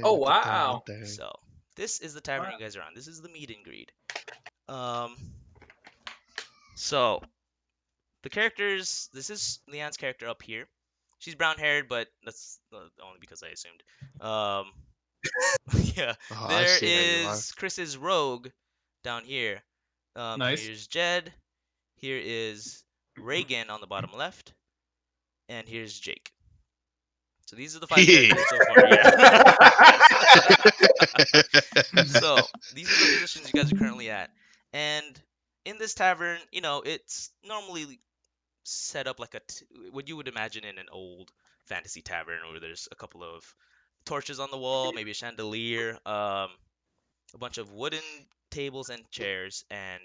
Oh, look at that wow. there. So this is the tavern Wow. you guys are on. This is the meet and greet. Um, so the characters. This is Leon's character up here. She's brown haired, but that's only because I assumed. Um, yeah. Oh, I There see how you are. is Chris's rogue down here. Nice. Here's Jed. Here is Reagan on the bottom left, and here's Jake. So these are the 5 characters so far. Yeah. So these are the positions you guys are currently at, and in this tavern, it's normally set up like what you would imagine in an old fantasy tavern, where there's a couple of torches on the wall, maybe a chandelier, a bunch of wooden tables and chairs, and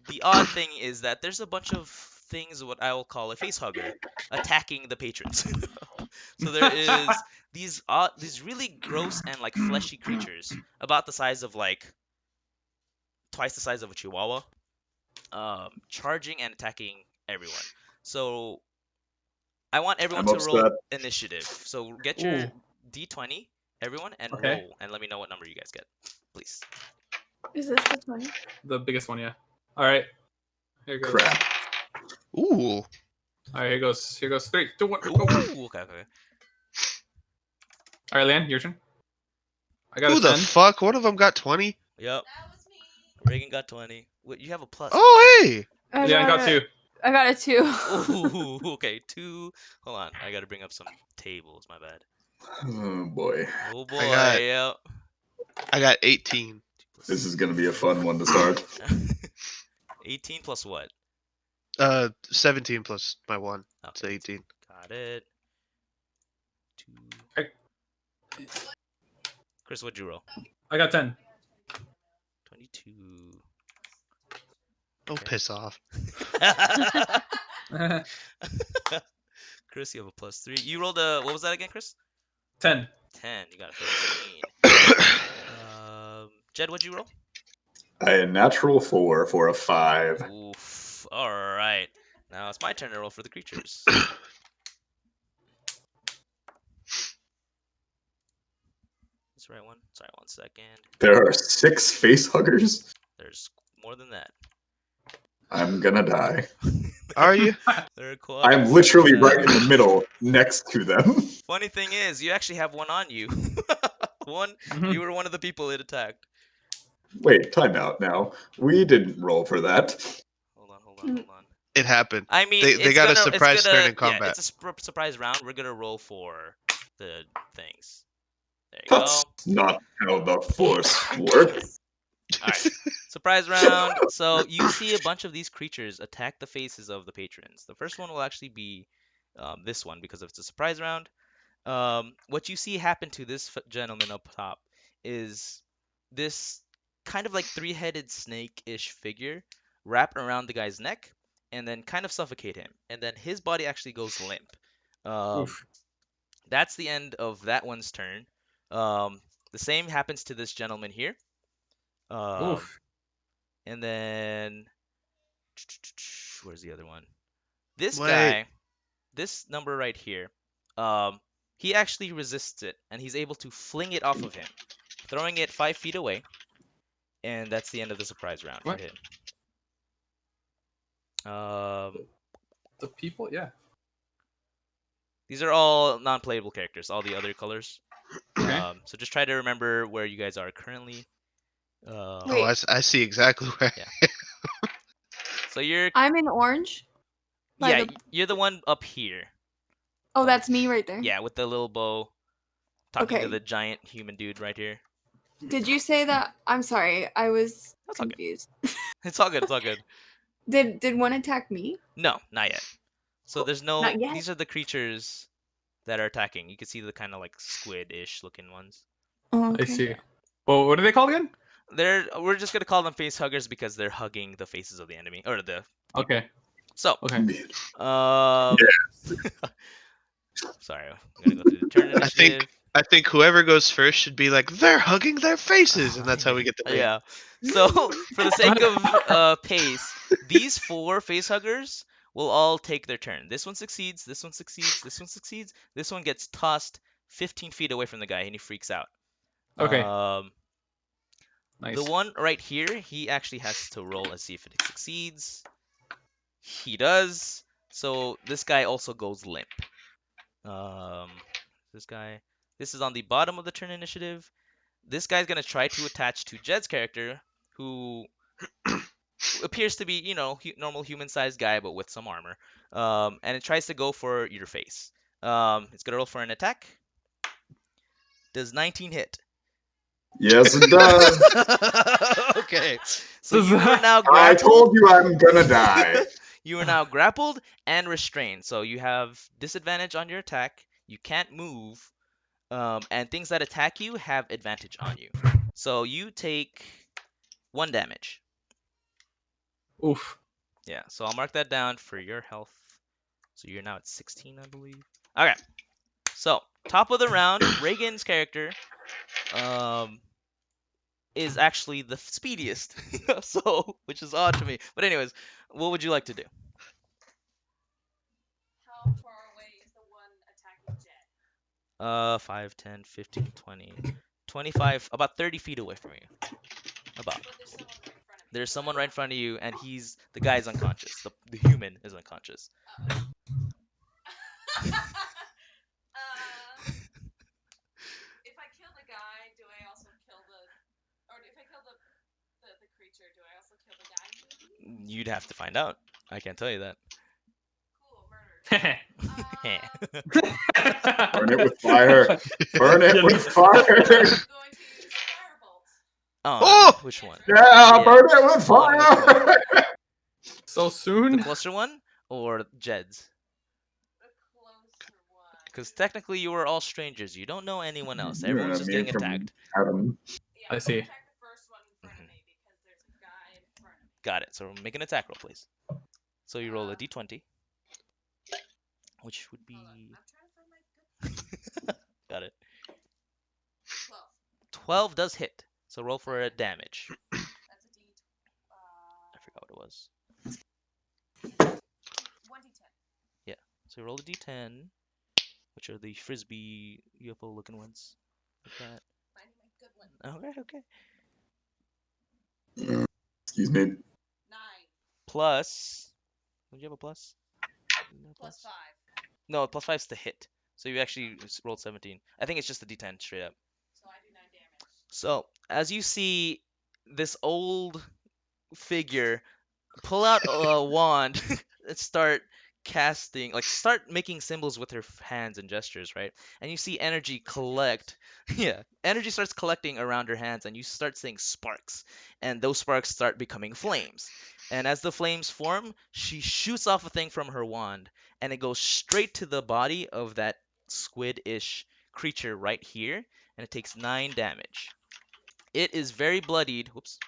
the odd thing is that there's a bunch of things, what I will call a face hugger, attacking the patrons. So there is these really gross and like fleshy creatures, about the size of like twice the size of a chihuahua, charging and attacking everyone. So I want everyone I'm to roll upset. initiative. So get your Ooh. D20, everyone, and Okay. roll, and let me know what number you guys get, please. Is this the 20? The biggest one, yeah. All right. Here goes. Crap. Ooh. All right, here goes. Here goes. 3, 2, 1. Ooh, Go. okay. All right, Leanne, your turn. I got Who a the 10. fuck? One of them got 20? Yep. Reagan got 20. What, you have a plus? Oh, hey! Leanne got 2. I got a 2. Ooh, okay, 2. Hold on, I gotta bring up some tables. My bad. Oh boy. Oh boy, got- yep. I got 18. This is gonna be a fun one to start. 18 plus what? 17 plus my 1. It's Okay, 18. got it. 2. Chris, what'd you roll? I got 10. 22. Don't Okay. piss off. Chris, you have a plus 3. You rolled a, what was that again, Chris? 10. 10. You got a 13. Jed, what'd you roll? A natural 4 for a 5. Oof. All right. Now it's my turn to roll for the creatures. That's the right one. Sorry, 1 second. There are 6 face huggers. There's more than that. I'm gonna die. Are you? There are quite. I'm literally right in the middle, next to them. Funny thing is, you actually have one on you. Mhm. You were one of the people it attacked. Wait, time out now. We didn't roll for that. Hold on. It happened. I mean, They it's got a gonna- it's surprise gonna- turn in combat. Yeah, it's a surprise round. We're gonna roll for the things. There you That's go. not how the force works. Alright. Surprise round. So you see a bunch of these creatures attack the faces of the patrons. The first one will actually be this one because it's a surprise round. What you see happen to this gentleman up top is this kind of like 3-headed snake-ish figure wrap around the guy's neck and then kind of suffocate him. And then his body actually goes limp. Oof. That's the end of that one's turn. The same happens to this gentleman here. Oof. And then where's the other one? This Wait. guy, this number right here, he actually resists it, and he's able to fling it off of him, throwing it 5 feet away, and that's the end of the surprise round What? for him. The people? Yeah. These are all non-playable characters, all the other colors. Okay. So just try to remember where you guys are currently. Wait. Oh, I see exactly where. Yeah. So you're, I'm in orange. by yeah, the- you're the one up here. Oh, that's me right there. Yeah, with the little bow, talking to Okay. the giant human dude right here. Did you say that? I'm sorry. I was That's okay. confused. It's all good. It's all good. Did one attack me? No, not yet. So there's no. Not yet? These are the creatures that are attacking. You can see the kind of like squid-ish looking ones. Oh, I see. Well, what are they called again? We're just gonna call them face huggers because they're hugging the faces of the enemy or the. Okay. So, Okay. sorry, I'm gonna go through the turn I think- initiative. I think whoever goes first should be like, they're hugging their faces, and that's how we get the name. Yeah. So for the sake of pace, these 4 face huggers will all take their turn. This one succeeds. This one succeeds. This one succeeds. This one gets tossed 15 feet away from the guy and he freaks out. Okay. The Nice. one right here, he actually has to roll and see if it succeeds. He does. So this guy also goes limp. This guy. This is on the bottom of the turn initiative. This guy's gonna try to attach to Jed's character, who appears to be, you know, normal human-sized guy, but with some armor. And it tries to go for your face. It's gonna roll for an attack. Does 19 hit? Yes, it does. Okay. So you are now I grappled. told you I'm gonna die. You are now grappled and restrained. So you have disadvantage on your attack. You can't move. And things that attack you have advantage on you. So you take 1 damage. Oof. Yeah, so I'll mark that down for your health. So you're now at 16, I believe. Okay. So, top of the round, Reagan's character is actually the speediest. So, which is odd to me. But anyways, what would you like to do? How far away is the one attacking Jed? 5, 10, 15, 20, 25, about 30 feet away from you. About. But There's there's someone right in front of me. someone right in front of you, and the guy's unconscious. The human is unconscious. If I kill the guy, do I also kill the, or if I kill the creature, do I also kill the guy? You'd have to find out. I can't tell you that. Cool, murder. Burn it with fire. Burn it with fire. I'm going to use firebolt. Oh! Which one? Yeah, burn it with fire. So The soon? closer one or Jed's? The closer one. Because technically you are all strangers. You don't know anyone else. You're Everyone's just immune getting from attacked. Adam. Yeah, I see. Attack the first one in front of me because there's a guy in front of me. Got it. So make an attack roll, please. So you roll a d20, which would be... Hold on, I'm trying to find my good. Got it. 12. 12 does hit. So roll for a damage. That's a D. I forgot what it was. 1d10. So roll a d10, which are the frisbee UFO looking ones. Like that. Finding my good one. Okay. Excuse me. 9 Plus... Would you have a plus? No plus 5. No, plus 5 is the hit. So you actually rolled 17. I think it's just a d10 straight up. So I do 9 damage. So, as you see this old figure pull out a wand and start casting, like start making symbols with her hands and gestures, right? And you see energy collect. Yeah, energy starts collecting around her hands, and you start seeing sparks. And those sparks start becoming flames. And as the flames form, she shoots off a thing from her wand, and it goes straight to the body of that squid-ish creature right here, and it takes 9 damage. It is very bloodied. Whoops.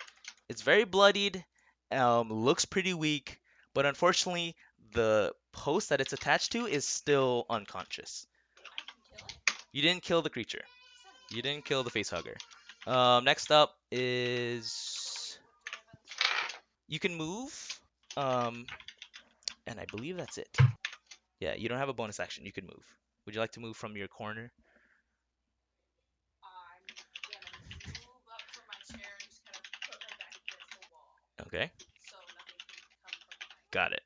It's very bloodied. Looks pretty weak, but unfortunately, the post that it's attached to is still unconscious. I can kill it? You didn't kill the creature. You didn't kill the facehugger. Next up is you can move. And I believe that's it. Yeah, you don't have a bonus action. You can move. Would you like to move from your corner? I'm gonna move up from my chair and just kind of put my back against the wall. Okay, So nothing can come from behind. got it.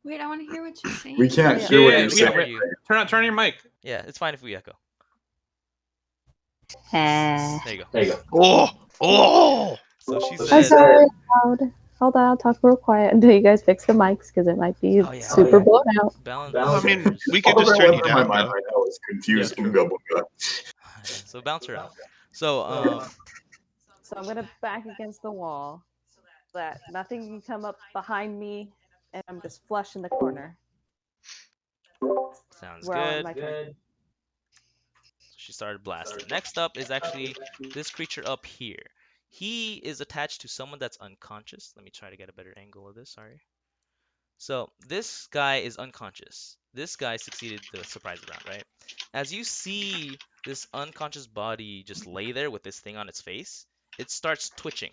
Wait, I want to hear what you're saying. We can't Yeah. hear what Yeah, you're we Where can't saying. are you? Turn on your mic. Yeah, it's fine if we echo. Eh. There you go. There you go. Oh! So she I'm says, sorry, loud. Hold on, I'll talk real quiet until you guys fix the mics because it might be Oh, yeah. super Oh, yeah. blown out. balance. I mean, we All could just that turn went you through my down, mind though. right now is confused. Yeah, Oonga boonga. So bounce her out. So So I'm gonna back against the wall so that nothing can come up behind me, and I'm just flush in the corner. sounds Where I good. want my turn. So she started blasting. Next up is actually this creature up here. He is attached to someone that's unconscious. Let me try to get a better angle of this. Sorry. So this guy is unconscious. This guy succeeded the surprise round, right? As you see this unconscious body just lay there with this thing on its face, it starts twitching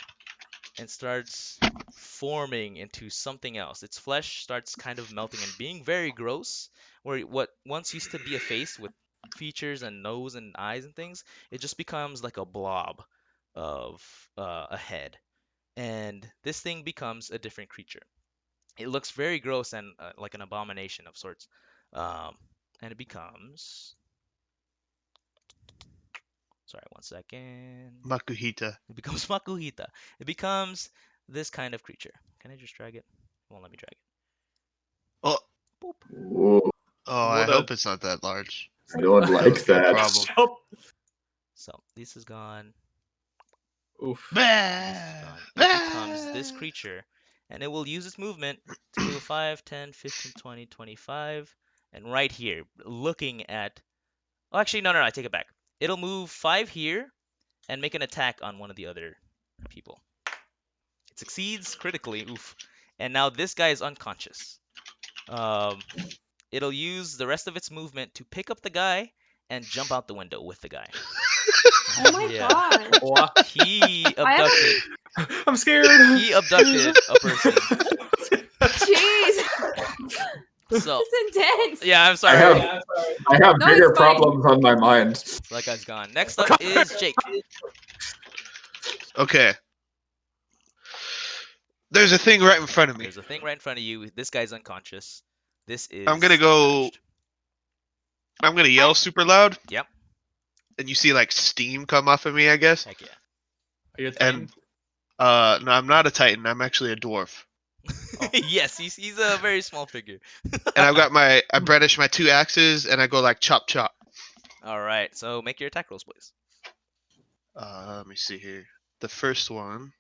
and starts forming into something else. Its flesh starts kind of melting and being very gross, where what once used to be a face with features and nose and eyes and things, it just becomes like a blob of a head, and this thing becomes a different creature. It looks very gross and like an abomination of sorts, and it becomes. Sorry, 1 second. Makuhita. It becomes Makuhita. It becomes this kind of creature. Can I just drag it? It won't let me drag it. Oh, Whoa, I What a- hope it's not that large. I don't like No that. problem. Oh. So this is gone. Oof. This is gone. It becomes this creature, and it will use its movement to move 5, 10, 15, 20, 25, and right here, looking at. Oh, actually, no, I take it back. It'll move 5 here and make an attack on one of the other people. It succeeds critically. Oof. And now this guy is unconscious. It'll use the rest of its movement to pick up the guy and jump out the window with the guy. Oh my Yeah. god. Wow. He abducted. I'm scared. He abducted a person. Jeez. So It's intense. yeah, I'm I sorry. have, I have No, bigger it's fine. problems on my mind. So that guy's gone. Next up is Jake. Okay. There's a thing right in front of me. There's a thing right in front of you. This guy's unconscious. This is. I'm gonna go- untouched. I'm gonna yell super loud. Yep. And you see like steam come off of me, I guess. Heck yeah. Are you a Titan? And no, I'm not a Titan. I'm actually a dwarf. Yes, he's a very small figure. And I've got I brandish my 2 axes and I go like chop chop. All right, so make your attack rolls, please. Let me see here. The first one.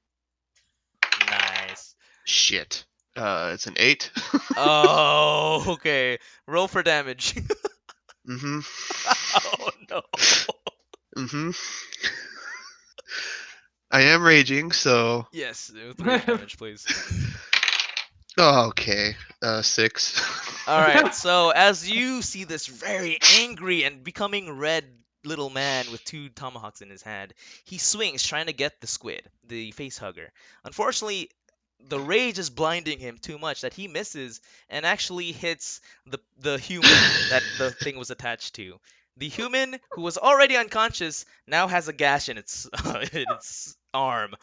Nice. Shit. It's an 8. Oh, okay. Roll for damage. Mm-hmm. Oh no. Mm-hmm. I am raging, so Yes, 3 damage, please. okay. 6. All right. So as you see this very angry and becoming red little man with 2 tomahawks in his hand, he swings trying to get the squid, the face hugger. Unfortunately, the rage is blinding him too much that he misses and actually hits the human that the thing was attached to. The human, who was already unconscious, now has a gash in its arm.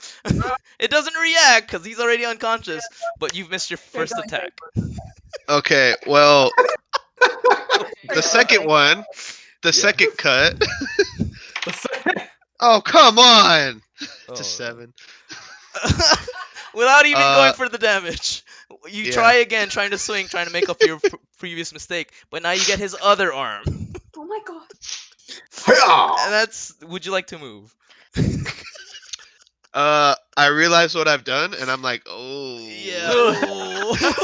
It doesn't react because he's already unconscious, but you've missed your first attack. Okay, well, the second one, the second cut. Oh, come on! It's a 7. Without even going for the damage. You yeah. try again, trying to swing, trying to make up your previous mistake, but now you get his other arm. Oh my god. Hi-yah! And that's. Would you like to move? I realize what I've done, and I'm like, oh. Yeah.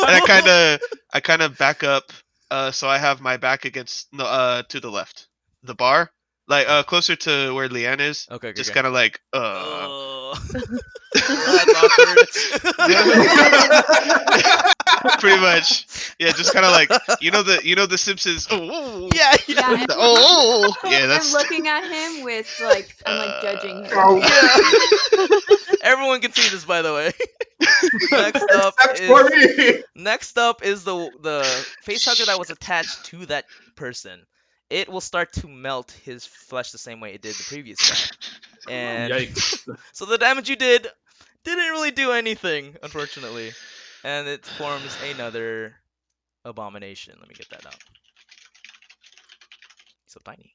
And I kind of back up, so I have my back against to the left, the bar, like closer to where Leanne is. Okay. Just kind of like Oh. That's awkward. pretty much, yeah. Just kind of like you know the Simpsons. Oh, Yeah. Yeah, oh, yeah. That's I'm looking at him with like I'm like judging him. Oh, Everyone can see this, by the way. Next up is the face hugger that was attached to that person. It will start to melt his flesh the same way it did the previous guy. And Yikes. so the damage you did didn't really do anything, unfortunately. And it forms another abomination. Let me get that out. So tiny.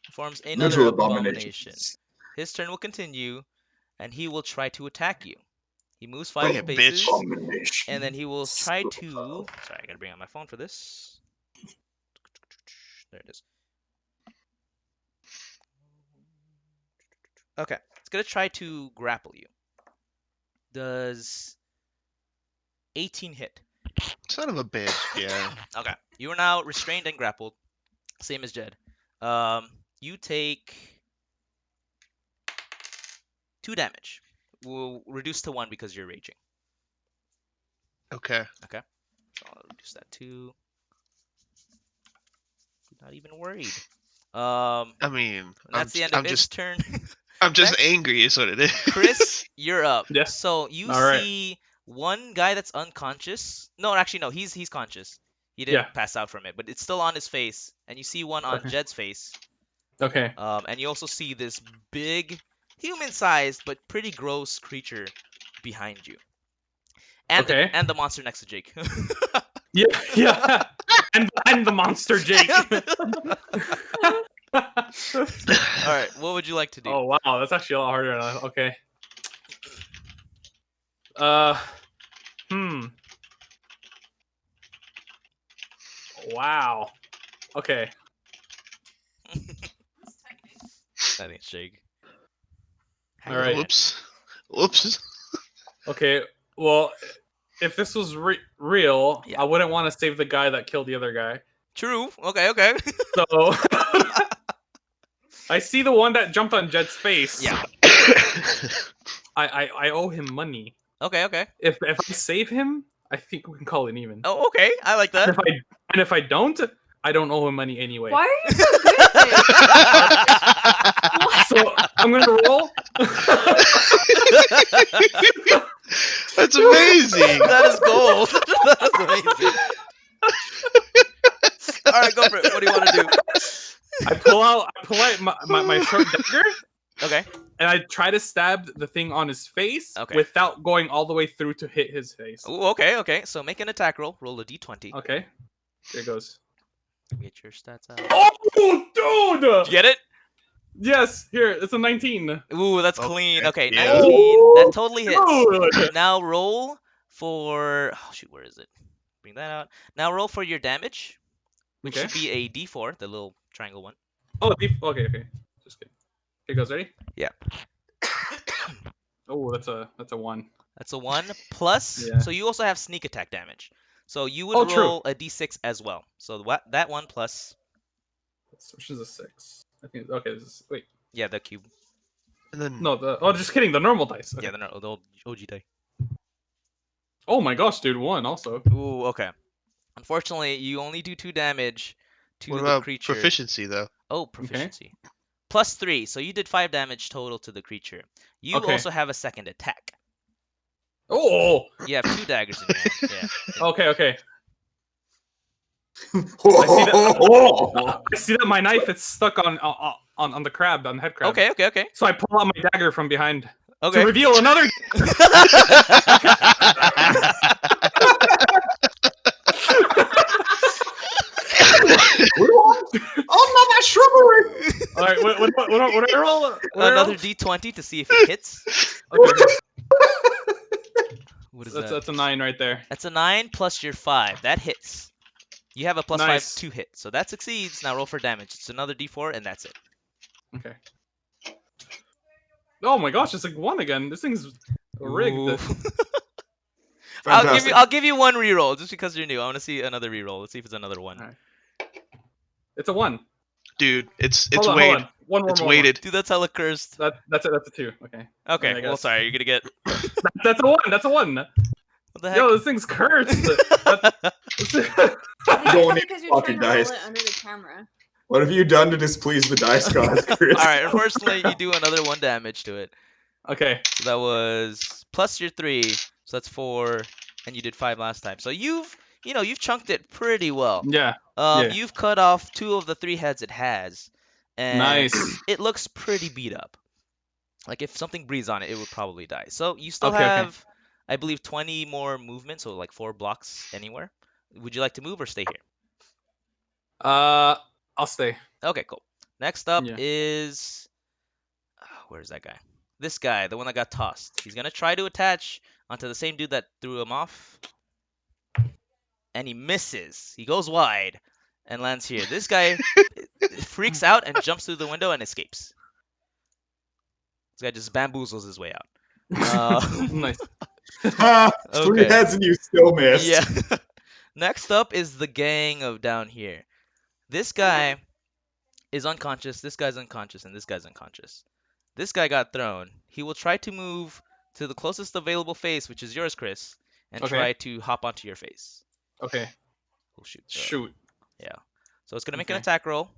It forms another Little abomination. abominations. His turn will continue, and he will try to attack you. He moves 5 Bring it, spaces, bitch. Abomination. and then he will try to. Sorry, I gotta bring out my phone for this. There it is. Okay, it's gonna try to grapple you. Does 18 hit? son of a bitch. Yeah. Okay, you are now restrained and grappled, same as Jed. You take 2 damage. We'll reduce to 1 because you're raging. Okay. So I'll reduce that to. Not even worried. I mean, That's the end of his turn. I'm just Next. angry, is what it is. Chris, you're up. Yeah. So you All right. see one guy that's unconscious. No, actually, no. He's conscious. He didn't Yeah. pass out from it, but it's still on his face, and you see one on Okay. Jed's face. Okay. And you also see this big, human-sized but pretty gross creature behind you, and Okay. the monster next to Jake. Yeah. Yeah. And the monster Jake. All right, what would you like to do? Oh wow, that's actually a lot harder. Okay. Uh. Wow. Okay. I think it's Jake. All right. Whoops. Whoops. Okay. Well, if this was real, Yeah. I wouldn't want to save the guy that killed the other guy. True. Okay. Okay. So I see the one that jumped on Jed's face. Yeah. I owe him money. Okay. Okay. If I save him, I think we can call it even. Oh, okay. I like that. And if I don't, I don't owe him money anyway. Why are you so good at this? So I'm gonna roll. That's amazing. That is gold. That's amazing. All right, go for it. What do you want to do? I pull out my short dagger, Okay. and I try to stab the thing on his face Okay. without going all the way through to hit his face. Ooh, okay. Okay. So make an attack roll. Roll a d20. Okay, here goes. Get your stats out. Oh, dude! Did you get it? Yes, here it's a 19. Ooh, that's Okay, clean. Okay, yeah. 19. That totally hits. Dude. Now roll for. Oh shoot, where is it? Bring that out. Now roll for your damage, which Okay. should be a d4, the little triangle one. Oh, okay. Just kidding. Here goes. Ready? Yeah. Oh, that's a 1. That's a 1 plus. Yeah. So you also have sneak attack damage. So you would Oh, true. roll a d6 as well. So that 1 plus. Which is a 6. I think. Okay, this is wait. Yeah, the cube. And then No, just kidding. The normal dice. Okay. Yeah, the old OG die. Oh my gosh, dude, 1 also. Ooh, okay. Unfortunately, you only do 2 damage to what the about creature. proficiency though? Oh, proficiency. Plus 3, so you did 5 damage total to the creature. You Okay. also have a second attack. Oh. You have 2 daggers in your hand. Yeah. Okay. I I see that my knife is stuck on the crab, on the head crab. Okay. So I pull out my dagger from behind Okay. to reveal another. Oh no, that shrubbery! All right, what do I roll? What do I Another roll? d20 to see if it hits. Okay, What is that's that? that's a 9 right there. That's a 9 plus your 5. That hits. You have a plus Nice. 5 to hit. So that succeeds. Now roll for damage. It's another d4 and that's it. Okay. Oh my gosh, it's like 1 again. This thing's rigged. Ooh. Fantastic. I'll give you 1 reroll just because you're new. I want to see another reroll. Let's see if it's another 1. Alright. It's a 1. Dude, it's Hold on, weighted. hold on. One more. It's more. weighted. Dude, that's hella cursed. That's it. That's a 2. Okay. Okay, I well, guess. sorry. You're gonna get. That's a 1. That's a 1. What the heck? Yo, this thing's cursed. I think Don't it's need because you're fucking trying to dice. roll it under the camera. What have you done to displease the dice gods, Chris? All right. Unfortunately, you do another 1 damage to it. Okay. So that was plus your 3, so that's 4, and you did 5 last time. So you've chunked it pretty well. Yeah. Yeah. You've cut off 2 of the 3 heads it has, and Nice. it looks pretty beat up. Like if something breathes on it, it would probably die. So you still Okay, okay. have, I believe, 20 more movement, so like 4 blocks anywhere. Would you like to move or stay here? I'll stay. Okay, cool. Next up Yeah. is where's that guy? This guy, the one that got tossed. He's gonna try to attach onto the same dude that threw him off, and he misses. He goes wide and lands here. This guy freaks out and jumps through the window and escapes. This guy just bamboozles his way out. Nice. Ha! 3 Okay. heads and you still missed. Yeah. Next up is the gang of down here. This guy is unconscious, this guy's unconscious, and this guy's unconscious. This guy got thrown. He will try to move to the closest available face, which is yours, Chris, and Okay. try to hop onto your face. Okay. Oh, shoot. Shoot. Yeah. So it's going to make an Okay. attack roll.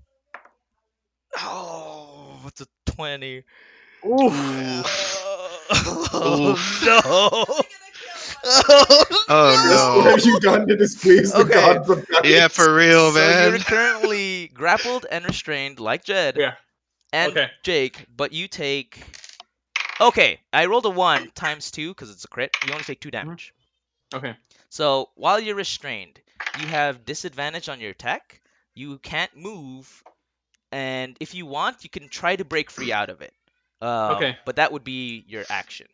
Oh, it's a 20. Ooh. Oh, no. Oh What no. have you done to displease the Okay. gods of Yeah, for real, So man. you're currently grappled and restrained like Jed Yeah. and Okay. Jake, but you take. Okay, I rolled a 1 times 2 because it's a crit. You only take 2 damage. Okay. So while you're restrained, you have disadvantage on your attack. You can't move, and if you want, you can try to break free out of it. Okay. But that would be your action.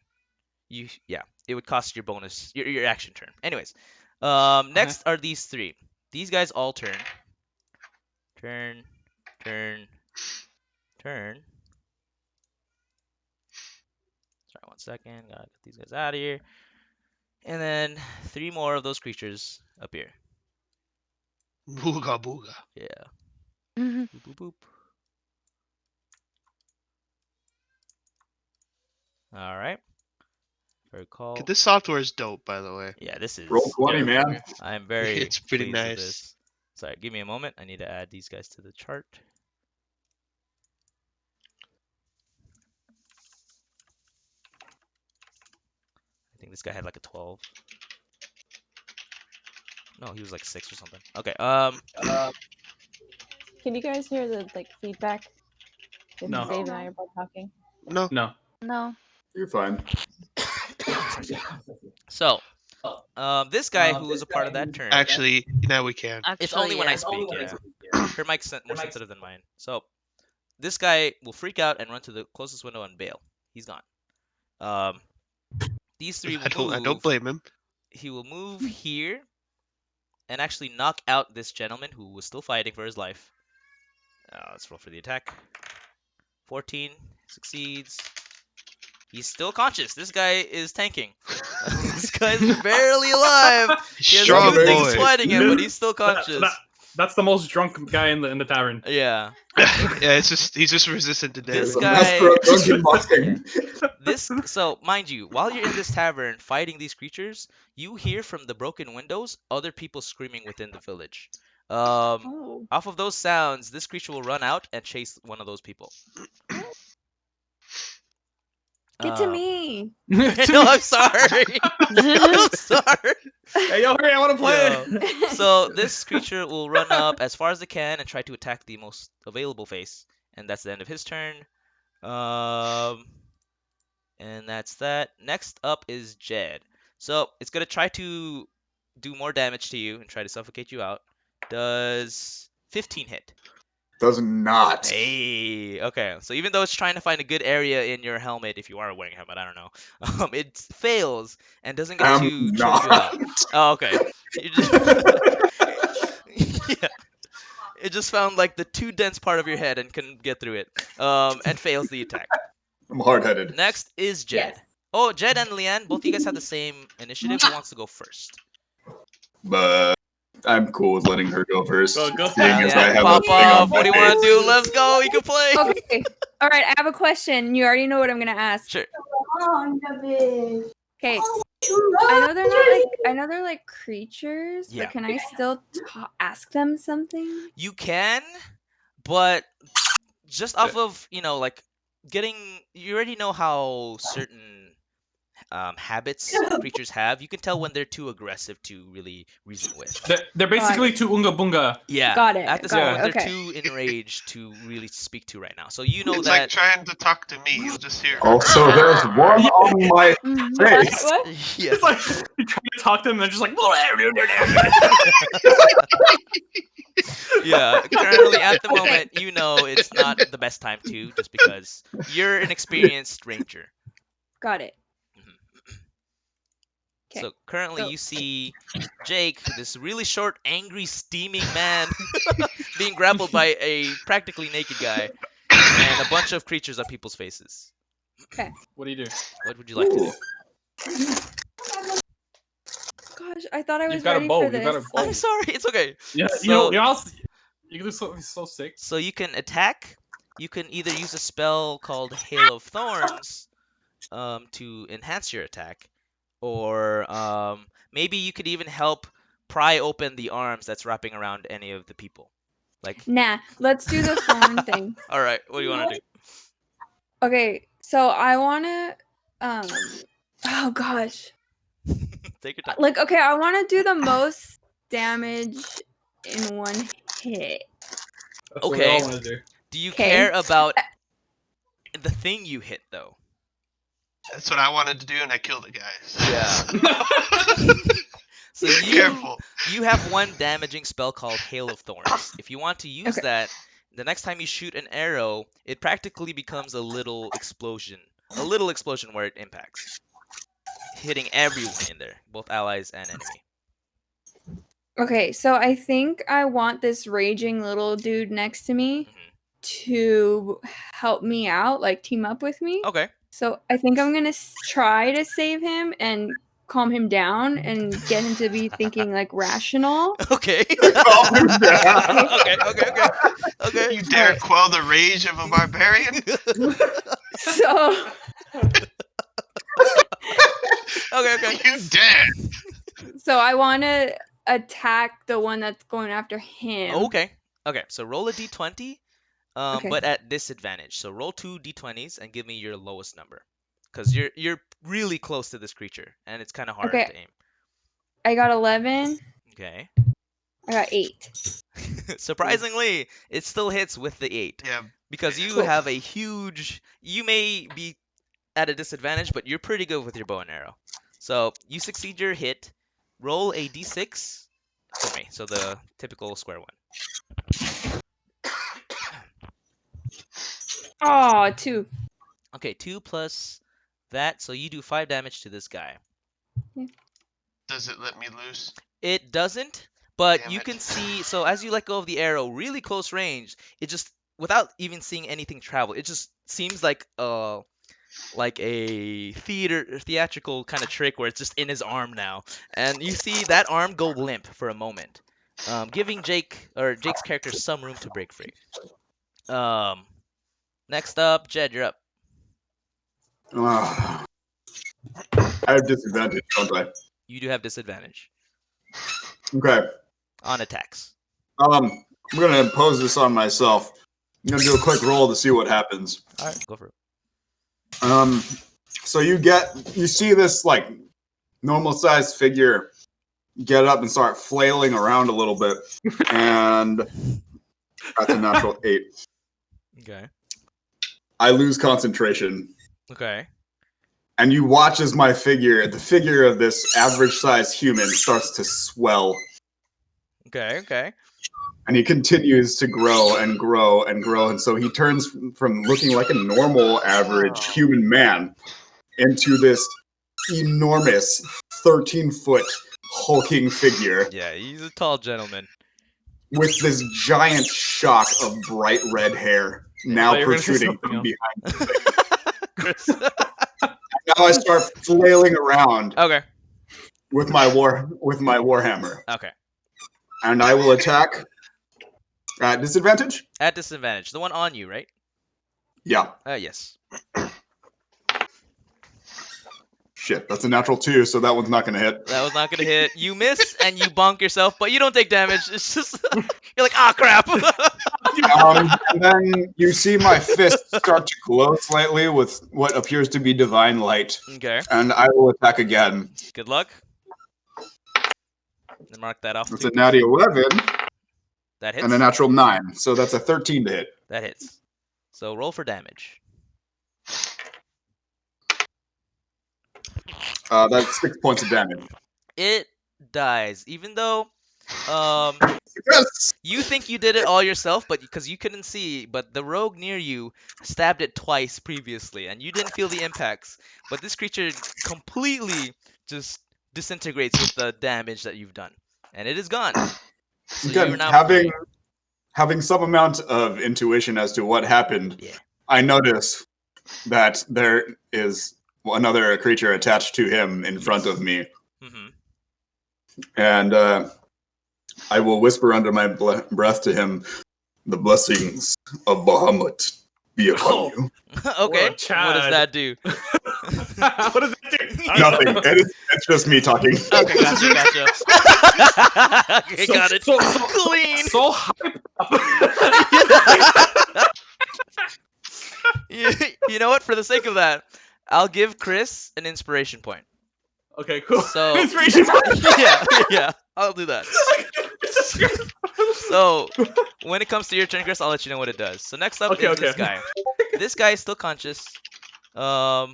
It would cost your bonus, your action turn. Anyways, next are these 3. These guys all turn. Turn. Sorry, 1 second. Gotta get these guys out of here. And then 3 more of those creatures appear. Booga booga. Yeah. Mhm. Boop, boop, boop. All right. Very cool. This software is dope, by the way. Yeah, this is. Roll 20, man. I'm very. It's pretty pleased with nice. this. Sorry, give me a moment. I need to add these guys to the chart. I think this guy had like a 12. No, he was like 6 or something. Okay. Can you guys hear the feedback? If No. Dave and I are both talking. No. No. No. You're fine. So, this guy who was a part of that turn. Actually, now we can. It's only when I yeah. speak. Yeah. Her mic's more sensitive than mine. So, this guy will freak out and run to the closest window and bail. He's gone. These 3 will I don't blame him. He will move here and actually knock out this gentleman who was still fighting for his life. Let's roll for the attack. 14 succeeds. He's still conscious. This guy is tanking. This guy's barely alive. He has Strong two things boy. fighting him, but he's still conscious. That's the most drunk guy in the tavern. Yeah. Yeah, he's just resistant to This damage. guy- Master of drunken mocking. So mind you, while you're in this tavern fighting these creatures, you hear from the broken windows other people screaming within the village. Oh. Off of those sounds, this creature will run out and chase one of those people. Get to me. No, I'm sorry. I'm sorry. Hey, yo, hurry! I want to play. Yeah. So this creature will run up as far as it can and try to attack the most available face, and that's the end of his turn. And that's that. Next up is Jed. So it's gonna try to do more damage to you and try to suffocate you out. Does 15 hit? Does not. Hey, okay. So even though it's trying to find a good area in your helmet, if you are wearing a helmet, I don't know. It fails and doesn't get to choke you Not. out. Oh, okay. You just... Yeah. It just found like the too dense part of your head and couldn't get through it. And fails the attack. I'm hard-headed. Next is Jed. Oh, Jed and Leanne, both of you guys have the same initiative. Who wants to go first? But I'm cool with letting her go first. Go seeing as I Yeah, have a pop thing on off. my What do you want to face. do? Let's go. You can play. Okay. All right. I have a question. You already know what I'm gonna ask. Sure. Okay. I know they're like creatures, Yeah. but can I still ask them something? You can, but just off of, like you already know how certain habits creatures have. You can tell when they're too aggressive to really reason with. They're basically two unga bunga. Yeah. Got it, At this got it, moment, they're okay. too enraged to really speak to right now. So you know It's that. like trying to talk to me. You'll just hear. Also, there's one on my face. What? Yeah. It's like you're trying to talk to them, and they're just like. Yeah, currently at the moment, you know it's not the best time to, just because you're an experienced ranger. Got it. Okay. So currently So- you see Jake, this really short, angry, steaming man, being grappled by a practically naked guy, and a bunch of creatures on people's faces. What do you do? What would you like to do? Gosh, I thought I was You've got a ready bow. for You've this. got a bow. I'm sorry, it's okay. Yeah, So- you can do something so sick. So you can attack. You can either use a spell called Hail of Thorns to enhance your attack, or maybe you could even help pry open the arms that's wrapping around any of the people. Like, Nah, let's do the phone thing. all right, what do you want to do? Okay, so I wanna oh gosh. Take your time. Like, okay, I want to do the most damage in one hit. That's what we all Okay. want to do. Do you 'Kay. care about the thing you hit though? That's what I wanted to do, and I killed the guy. Yeah. So Careful. you have one damaging spell called Hail of Thorns. If you want to use Okay. that, the next time you shoot an arrow, it practically becomes a little explosion. A little explosion where it impacts. Hitting everyone in there, both allies and enemy. Okay, so I think I want this raging little dude next to me Mhm. to help me out, like team up with me. Okay. So I think I'm gonna try to save him and calm him down and get him to be thinking like rational. Okay. Calm him down. Okay. You dare quell the rage of a barbarian? So Okay. You dare! so I want to attack the one that's going after him. Okay. So roll a d20, Okay. but at disadvantage. So roll 2 d20s and give me your lowest number, because you're really close to this creature, and it's kind of hard Okay. to aim. I got 11. Okay. I got 8. Surprisingly, it still hits with the 8, Yeah, because you Cool. have a huge. You may be at a disadvantage, but you're pretty good with your bow and arrow. So you succeed your hit. Roll a d6 for me. So the typical square one. Oh, 2. Okay, 2 plus that, so you do 5 damage to this guy. does it let me loose? It doesn't, but Damn you it. can see, so as you let go of the arrow, really close range, it just, without even seeing anything travel, it just seems like a theatrical kind of trick where it's just in his arm now. And you see that arm go limp for a moment, giving Jake's character some room to break free. Next up, Jed, you're up. Ah. I have disadvantage, don't I? You do have disadvantage Okay. on attacks. I'm gonna impose this on myself. I'm gonna do a quick roll to see what happens. All right, go for it. So you see this like normal sized figure get up and start flailing around a little bit, and that's a natural 8. Okay. I lose concentration, Okay. and you watch as the figure of this average sized human starts to swell, Okay. and he continues to grow and grow and grow, and so he turns from looking like a normal average human man into this enormous 13-foot hulking figure Yeah, he's a tall gentleman. with this giant shock of bright red hair now thought you were gonna say protruding something from else. behind. Chris. Now I start flailing around Okay. with my warhammer, Okay. and I will attack at disadvantage. At disadvantage. The one on you, right? Yeah, Yes. shit, that's a natural 2, so that one's not gonna hit. That was not gonna hit. You miss and you bonk yourself, but you don't take damage. It's just you're like, ah, crap. And then you see my fist start to glow slightly with what appears to be divine light, Okay. and I will attack again. Good luck. And mark that off. It's too. a natty 11 That hits. and a natural 9, so that's a 13 to hit. That hits. So roll for damage. That's 6 points of damage. It dies, even though Yes! you think you did it all yourself, but because you couldn't see, but the rogue near you stabbed it twice previously, and you didn't feel the impacts. But this creature completely just disintegrates with the damage that you've done, and it is gone. So Again, you're now having some amount of intuition as to what happened, Yeah. I notice that there is another creature attached to him in front of me, hmm and I will whisper under my breath to him, "The blessings of Bahamut be upon Oh. you." Okay. Whoa, What does Chad. that do? What does that do? Nothing. It's just me talking. Okay, gotcha. Okay, got it. Clean. So hyped up. You know what? For the sake of that, I'll give Chris an inspiration point. Okay, cool. So- Inspiration. yeah, I'll do that. So when it comes to your turn, Chris, I'll let you know what it does. So next up Okay, is this okay. guy. This guy is still conscious. By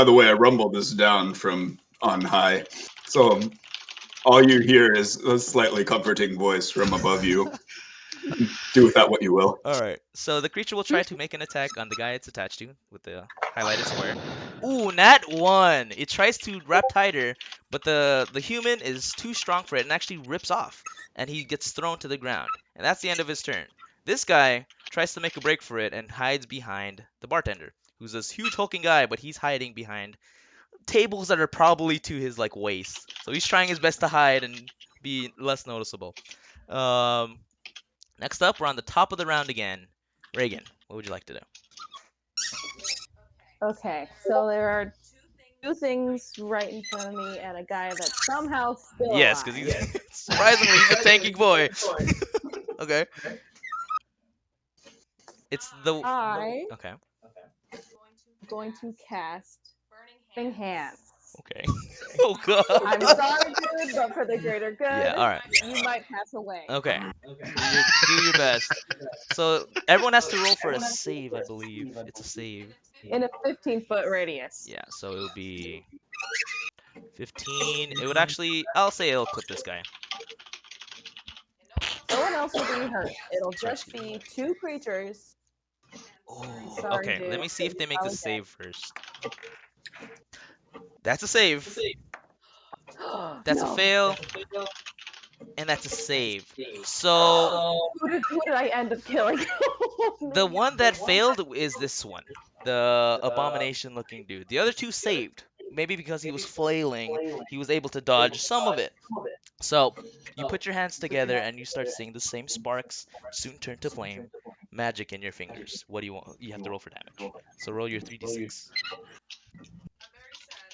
the way, I rumbled this down from on high, so all you hear is a slightly comforting voice from above you. Do with that what you will. All right. So the creature will try to make an attack on the guy it's attached to with the highlighted square. Ooh, nat 1. It tries to wrap tighter, but the human is too strong for it and actually rips off, and he gets thrown to the ground. And that's the end of his turn. This guy tries to make a break for it and hides behind the bartender, who's this huge hulking guy, but he's hiding behind tables that are probably to his like waist. So he's trying his best to hide and be less noticeable. Next up, we're on the top of the round again. Reagan, what would you like to do? Okay, so there are two things right in front of me and a guy that's somehow still Yes, because alive. he's surprisingly he's a tanking boy. Okay. It's the I okay. am going to cast Burning Hands. Okay. Oh god. I'm sorry, dude, but for the greater good, Yeah. All right. you might pass away. Okay. Do your best. So everyone has to roll for a save, I believe. It's a save. In a 15-foot radius. Yeah. So it would be 15. It would actually. I'll say it'll clip this guy. No one else will be hurt. It'll just be two creatures. Oh. Sorry, Okay. dude. Let me see if they make the Okay. save first. That's a save. That's a No. fail. And that's a save. So Who did I end up killing? the one that failed is this one, the abomination-looking dude. The other two saved. Maybe because he was flailing, he was able to dodge some of it. So you put your hands together and you start seeing the same sparks soon turn to flame, magic in your fingers. What do you want? You have to roll for damage. So roll your 3d6.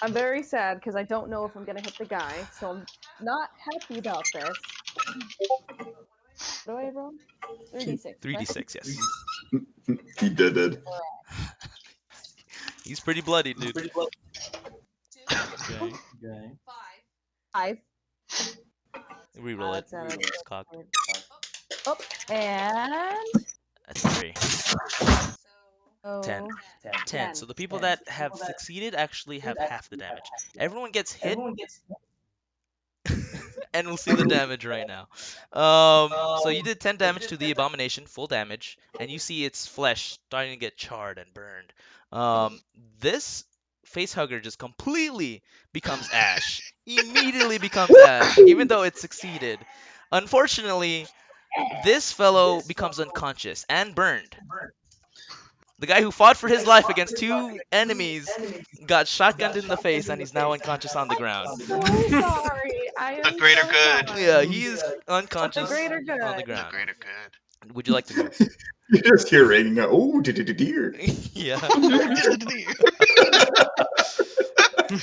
I'm very sad because I don't know if I'm gonna hit the guy, so I'm not happy about this. What do I roll? 3d6. 3d6, yes. He did it. He's pretty bloody, dude. 2, Okay. 5. 5. Reroll it. That's out of It's cocked. Oh, and That's a 3. oh, 10. 10. So the people that have succeeded actually have half the damage. Everyone gets hit, and we'll see the damage right now. So you did 10 damage to the abomination, full damage, and you see its flesh starting to get charred and burned. This facehugger just completely becomes ash. Immediately becomes ash, even though it succeeded. Unfortunately, this fellow becomes unconscious and burned. The guy who fought for his life against two enemies got shotgunned in the face and he's now unconscious on the ground. I'm so sorry. I am The greater so good. sorry. Yeah, he is unconscious greater good. on the The ground. greater good. Would you like to move? You just hear ringing. Oh, deer. Yeah.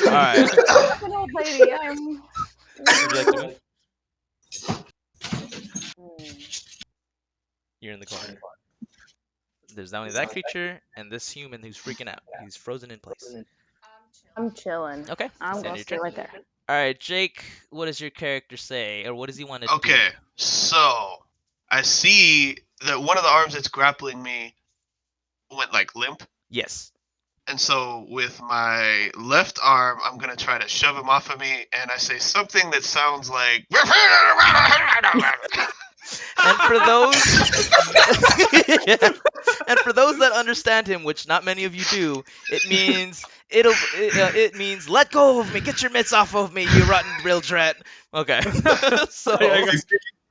Alright. I'm an old lady. I'm. Would you like to move? You're in the corner. There's only that creature and this human who's freaking out. He's frozen in place. I'm chilling. Okay. I'm stand gonna your stay turn. right there. Alright, Jake, what does your character say? Or what does he want to do? Okay, so I see that one of the arms that's grappling me went like limp. Yes. And so with my left arm, I'm gonna try to shove him off of me, and I say something that sounds like. And for those Yeah. And for those that understand him, which not many of you do, it means it means let go of me, get your mitts off of me, you rotten bilge rat. Okay. So Are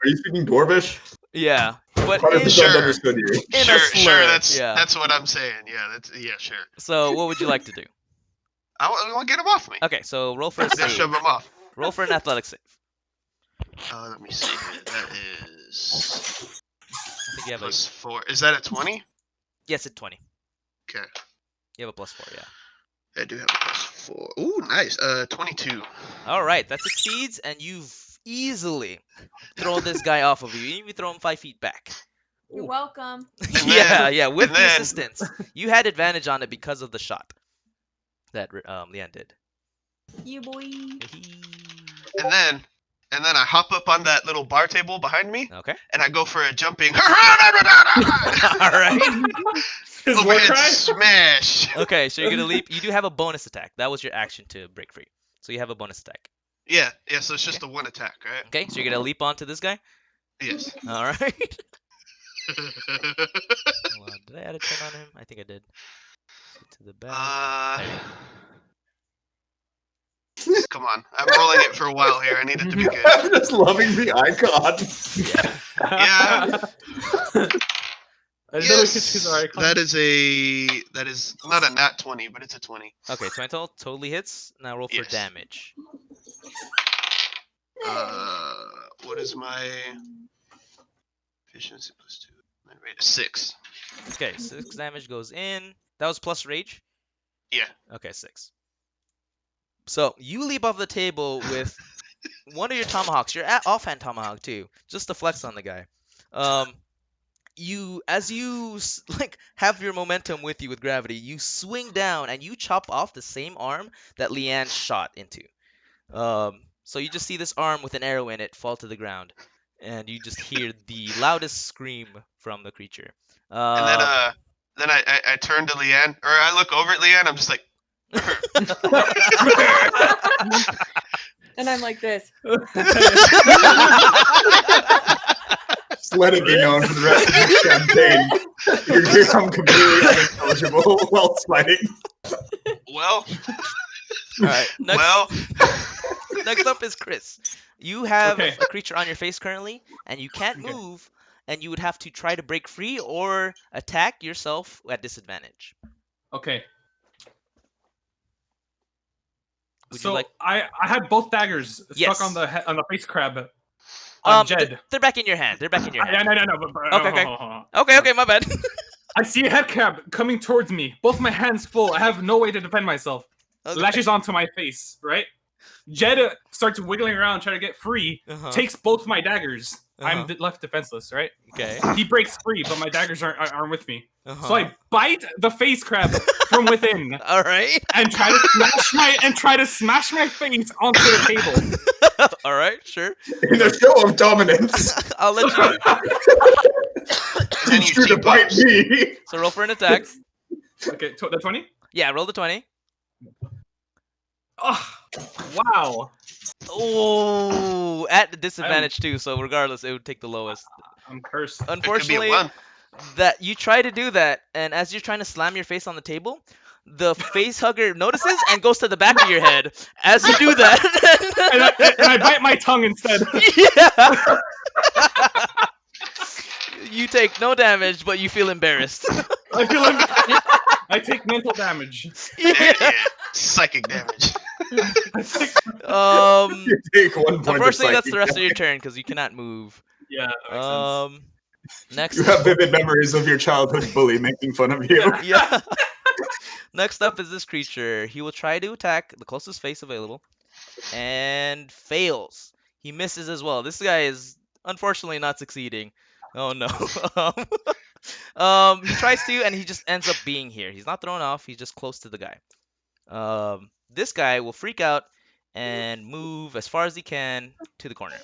you speaking Dwarvish? yeah, but 100% Sure. understood you. in a Sure, slur. that's Yeah. that's what I'm saying. Yeah, sure. So what would you like to do? I want to get him off me. Okay, so roll for a Just save. shove him off. Roll for an athletic save. Let me see here. That is I think you have a +4. Is that a 20? yes at 20. Okay. You have a +4, yeah. I do have a +4. Ooh, nice. 22. All right, that succeeds, and you've easily thrown this guy off of you. You even throw him 5 feet back. You're welcome. And Yeah, then- yeah, with and the then- assistance. You had advantage on it because of the shot. that Leanne did. You boy. And then I hop up on that little bar table behind me, Okay. and I go for a jumping All right. His war overhead cry? smash. Okay, so you're gonna leap. You do have a bonus attack. That was your action to break free. So you have a bonus attack. Yeah. So it's just a one attack, right? Okay, so you're gonna leap onto this guy. Yes. All right. Hold on. Did I add a 10 on him? I think I did. So to the back. Come on. I'm rolling it for a while here. I need it to be good. I'm just loving the icon. Yeah. I didn't know we could choose our icon. That is not a nat 20, but it's a 20. Okay, 20 totally hits. Now roll for Yes. damage. What is my efficiency plus 2? My rate is 6. Okay, 6 damage goes in. That was plus rage? Yeah. Okay, 6. So you leap off the table with one of your tomahawks. Your offhand tomahawk too, just to flex on the guy. As you have your momentum with you with gravity, you swing down and you chop off the same arm that Leanne shot into. So you just see this arm with an arrow in it fall to the ground, and you just hear the loudest scream from the creature. And then I turn to Leanne, or I look over at Leanne. I'm just like, And I'm like this. Just let it be known for the rest of the campaign. You become completely unintelligible while fighting. well, All right. Next up is Chris. You have Okay. a creature on your face currently, and you can't Okay. move, and you would have to try to break free or attack yourself at disadvantage. Okay. Would So you like? I had both daggers Yes. stuck on the face crab. On Jed. They're back in your hand. They're back in your Yeah, hand. no, but Okay, okay. hold on. Okay, my bad. I see a head crab coming towards me. Both my hands full. I have no way to defend myself. Okay. Lashes onto my face, right? Jed starts wiggling around trying to get free. Uh-huh. Takes both my daggers. I'm Uh-huh. left defenseless, right? Okay. He breaks free, but my daggers aren't with me. Uh-huh. So I bite the face crab from within All right. and try to smash my face onto the table. All right. Sure. In a show of dominance, I'll let you. then teach you you to bite T-pose. me. So roll for an attack. Okay, the 20? Yeah, roll the 20. Oh, wow. Oh, at the disadvantage too. So regardless, it would take the lowest. I'm cursed. It could be a Unfortunately, 1. that you try to do that, and as you're trying to slam your face on the table, the face hugger notices and goes to the back of your head. As you do And that, I bite my tongue instead. yeah. You take no damage, but you feel embarrassed. I feel I take mental damage. Yeah. Psychic damage. You take 1 point of Unfortunately, that's psychic the rest of your damage. turn because you cannot move. Yeah, that makes sense. Next. You have vivid memories of your childhood bully making fun of you. Yeah. Next up is this creature. He will try to attack the closest face available and fails. He misses as well. This guy is unfortunately not succeeding. Oh no. He tries to, and he just ends up being here. He's not thrown off. He's just close to the guy. This guy will freak out and move as far as he can to the corner.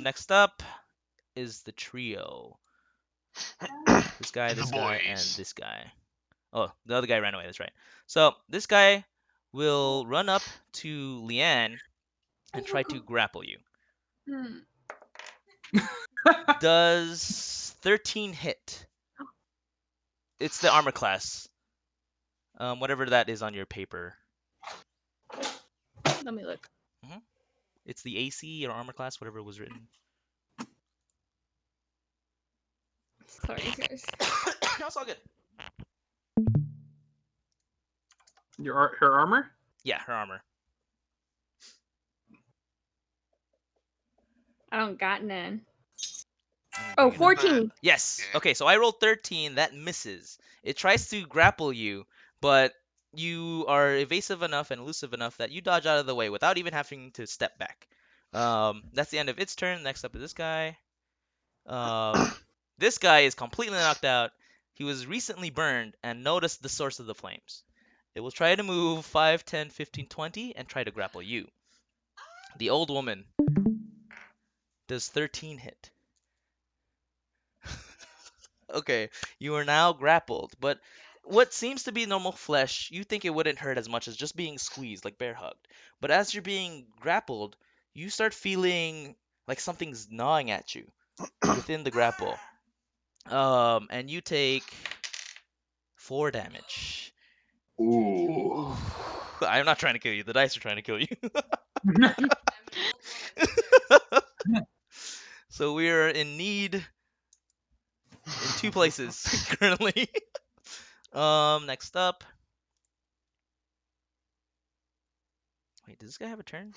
Next up is the trio. This guy, The this guy, and boys. this guy. Oh, the other guy ran away. That's right. So this guy will run up to Leanne and try to grapple you. Does 13 hit? It's the armor class. Whatever that is on your paper. Let me look. It's the AC or armor class, whatever was written. Sorry, guys. No, it's all good. Her armor? Yeah, her armor. I don't got none. I'm Oh, bringing it up. 14. Yes. Yeah. Okay, so I rolled 13. That misses. It tries to grapple you, but you are evasive enough and elusive enough that you dodge out of the way without even having to step back. That's the end of its turn. Next up is this guy. This guy is completely knocked out. He was recently burned and noticed the source of the flames. It will try to move 5, 10, 15, 20 and try to grapple you. The old woman does 13 hit. Okay, you are now grappled, but what seems to be normal flesh, you think it wouldn't hurt as much as just being squeezed, like bear hugged. But as you're being grappled, you start feeling like something's gnawing at you within the grapple. And you take 4 damage. Ooh. I'm not trying to kill you. The dice are trying to kill you. So we are in need in 2 places currently. Next up. Wait, does this guy have a turn?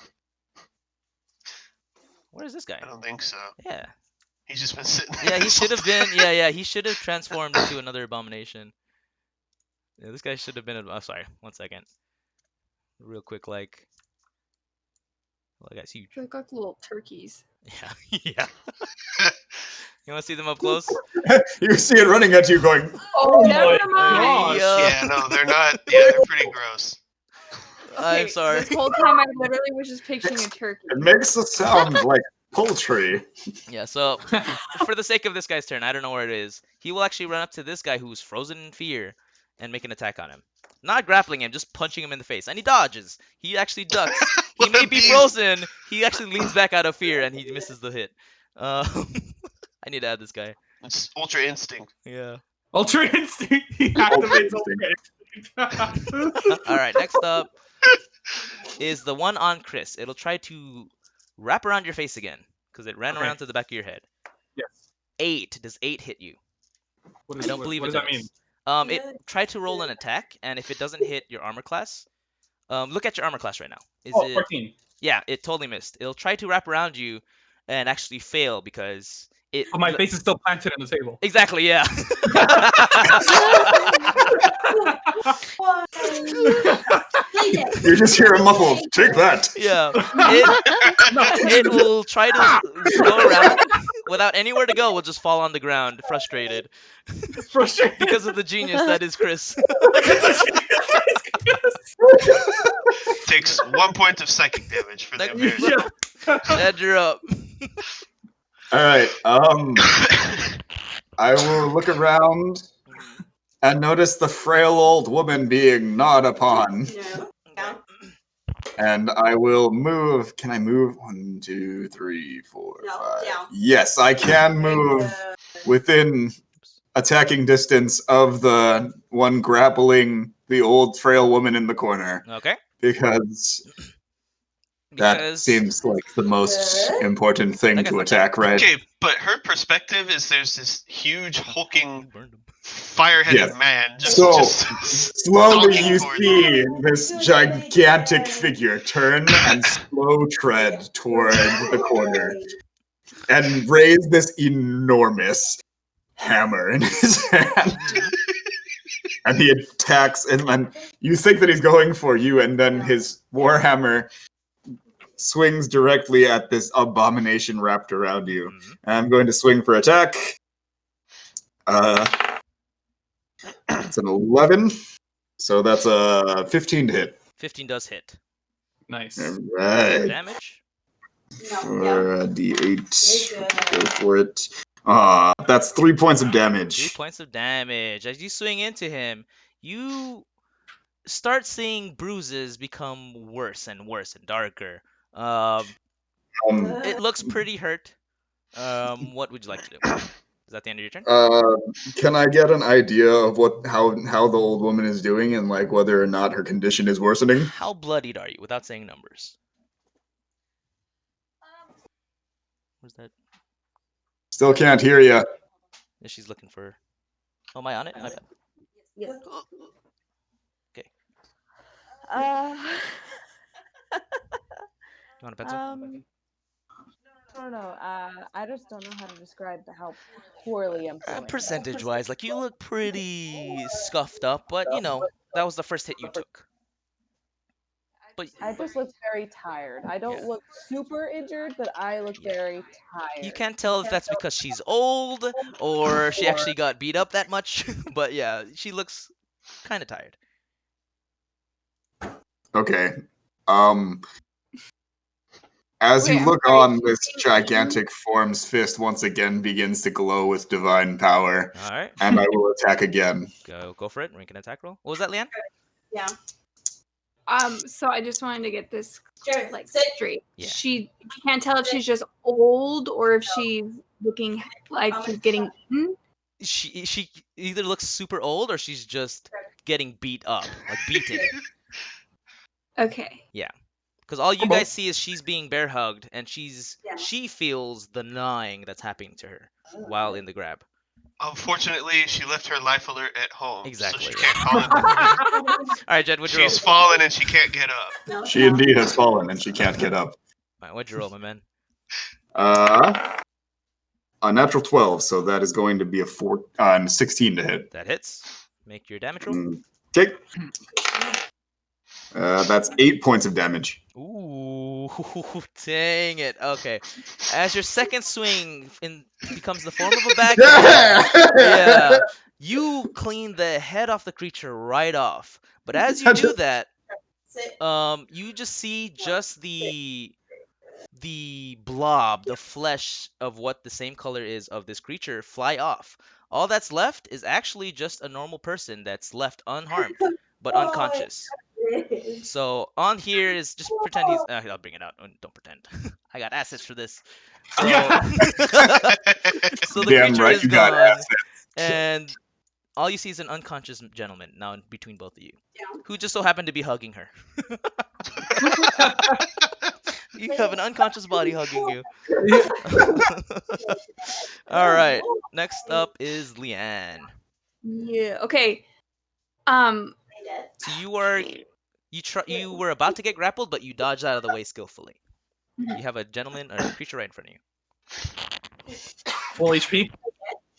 Where is this guy? I don't think so. Yeah. He's just been sitting. Yeah, there he this should whole have been. time. Yeah, he should have transformed into another abomination. Yeah, this guy should have been. Oh, sorry. 1 second. Real quick, like. Well, that guy's huge. They look like little turkeys. Yeah, yeah. You want to see them up close? You see it running at you, going, Oh, my never gosh. mind. Yeah, no, they're not. Yeah, they're pretty gross. I'm Okay, sorry. This whole time I literally was just picturing a turkey. "It makes a sound like poultry." Yeah, so for the sake of this guy's turn, I don't know where it is. He will actually run up to this guy who's frozen in fear and make an attack on him. Not grappling him, just punching him in the face. And he dodges. He actually ducks. He What a may be beast. frozen. He actually leans back out of fear and he misses the hit. I need to add this guy. It's Ultra Instinct. Yeah. Ultra Instinct. He activates Ultra Instinct. All right, next up is the one on Chris. It'll try to wrap around your face again because it ran Okay. around to the back of your head. Yes. 8. Does 8 hit you? What I is- don't what- believe what it does does. that mean? It try to roll an attack, and if it doesn't hit your armor class, look at your armor class right now. Is Oh, it? 14. Yeah, it totally missed. It'll try to wrap around you, and actually fail because it. But my face is still planted on the table. Exactly. Yeah. You just hear a muffled, "Take that." Yeah. It will try to go around without anywhere to go. Will just fall on the ground, frustrated Frustrated. because of the genius that is Chris. Takes 1 point of psychic damage for the Like- embarrassment. Ed, you're up. All right. I will look around and notice the frail old woman being gnawed upon. Okay. And I will move. Can I move? 1, 2, 3, 4, No, 5. down. Yes, I can move within attacking distance of the one grappling the old frail woman in the corner Okay. because that Because seems like the most important thing Like I to said, attack, right? Okay, but her perspective is there's this huge hulking burned him. fire-headed Yes. man just, So, just Slowly stalking you towards see this gigantic figure turn and slow tread toward the corner and raise this enormous hammer in his hand. And he attacks, and then you think that he's going for you, and then his warhammer swings directly at this abomination wrapped around you. Mhm. And I'm going to swing for attack. It's an 11, so that's a 15 to hit. 15 does hit. Nice. All right, Damage. for a D8, go for it. That's 3 points of 3 damage. points of damage. As you swing into him, you start seeing bruises become worse and worse and darker. It looks pretty hurt. What would you like to do? Is that the end of your turn? Can I get an idea of how the old woman is doing and like whether or not her condition is worsening? How bloodied are you without saying numbers? Where's that? Still can't hear you. Yeah, she's looking for. Oh, am I on it? My bad. Yes. Okay. Uh, You want a pencil? I don't know. I just don't know how to describe how poorly I'm feeling. Percentage-wise, like you look pretty scuffed up, but you know that was the first hit you took. But I just look very tired. I don't Yeah. look super injured, but I look Yeah. very tired. you can't tell if that's because she's old or she actually got beat up that much. But yeah, she looks kind of tired. Okay. As you Wait, look I'm sorry, on, she's this being gigantic form's fist once again begins to glow with divine power, All right, and I will attack again. go for it. Rank an attack roll. What was that, Leanne? Yeah. So I just wanted to get this like straight. Yeah. She can't tell if she's just old or if she's looking like she's getting eaten. She either looks super old or she's just getting beat up, like beaten. Okay. Because all you Come on. guys see is she's being bear hugged, and she feels the gnawing that's happening to her while in the grab. Unfortunately, she left her life alert at home, Exactly, so she yeah. can't call it. All right, Jed, what'd you roll? She's fallen and she can't get up. She indeed has fallen, and she can't get up. All right, what'd you roll, my man? A natural 12, so that is going to be a 16 to hit. That hits. Make your damage roll. Okay. That's 8 points of damage. Ooh, dang it. Okay. As your second swing becomes the form of a backhand, yeah, you clean the head off the creature right off. But as you do that, you just see the blob, the flesh of what the same color is of this creature fly off. All that's left is actually just a normal person that's left unharmed but unconscious. So on here is just pretend he's. I'll bring it out. Don't pretend. I got assets for this. So, so the Damn creature right, is you got gone, assets. and all you see is an unconscious gentleman now between both of you, who just so happened to be hugging her. You have an unconscious body hugging you. All right. Next up is Leanne. Yeah. Okay. So you were about to get grappled, but you dodged out of the way skillfully. You have a gentleman or a creature right in front of you. Full HP.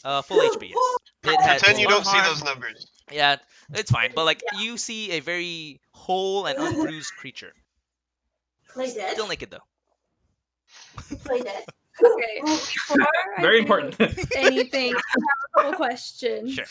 Full HP, yes. It has Pretend you one don't see harm. those numbers. Yeah, it's fine. But like you see a very whole and unbruised creature. Still naked though. Okay. Before I Very do important. anything, I have a couple questions. Sure.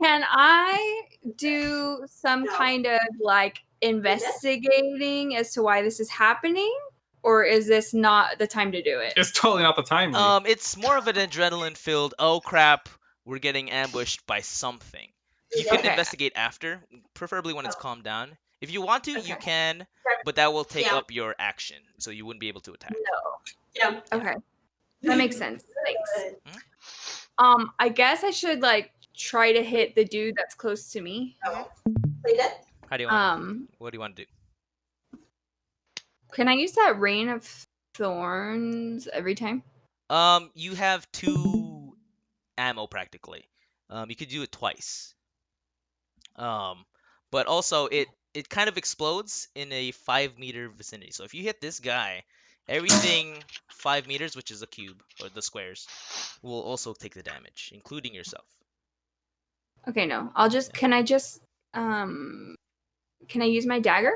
Can I do some kind of like investigating as to why this is happening? Or is this not the time to do it? It's totally not the time. Lee. It's more of an adrenaline-filled. Oh crap, we're getting ambushed by something. You can Okay. investigate after, preferably when it's calmed down. If you want to, you can, but that will take up your action, so you wouldn't be able to attack. Okay. That makes sense. Thanks. Hmm? I guess I should like try to hit the dude that's close to me. How do you want? What do you want to do? Can I use that rain of thorns every time? You have 2 ammo practically. You could do it twice. But also it kind of explodes in a 5-meter vicinity. So if you hit this guy, everything 5 meters, which is a cube or the squares, will also take the damage, including yourself. Okay, no. Can I use my dagger?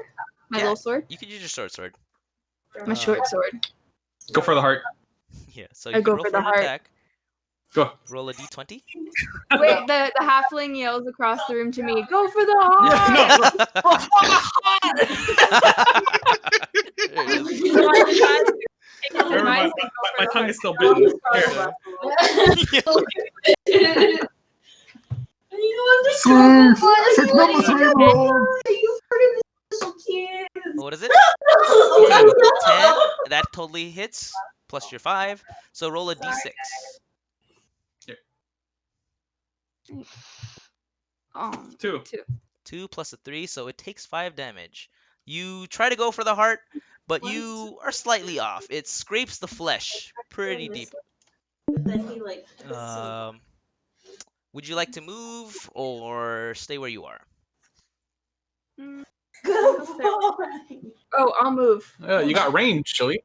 My Yeah. little sword? You could use your sword. My short sword. Go for the heart. Yeah. So I you go can roll for for the an heart. attack. Go. Roll a d20. Wait, the halfling yells across the room to me, "Go for the heart!" Go for the heart! There it is. So I tried to take his Remember, advice my, and go my, for my the tongue heart. is still bitten. Here. What is it? 10. That totally hits. Plus your 5. So roll a d6. Oh, 2. 2 plus a 3, so it takes 5 damage. You try to go for the heart, but you are slightly off. It scrapes the flesh pretty deep. Would you like to move or stay where you are? Oh, I'll move. You got range, Chili.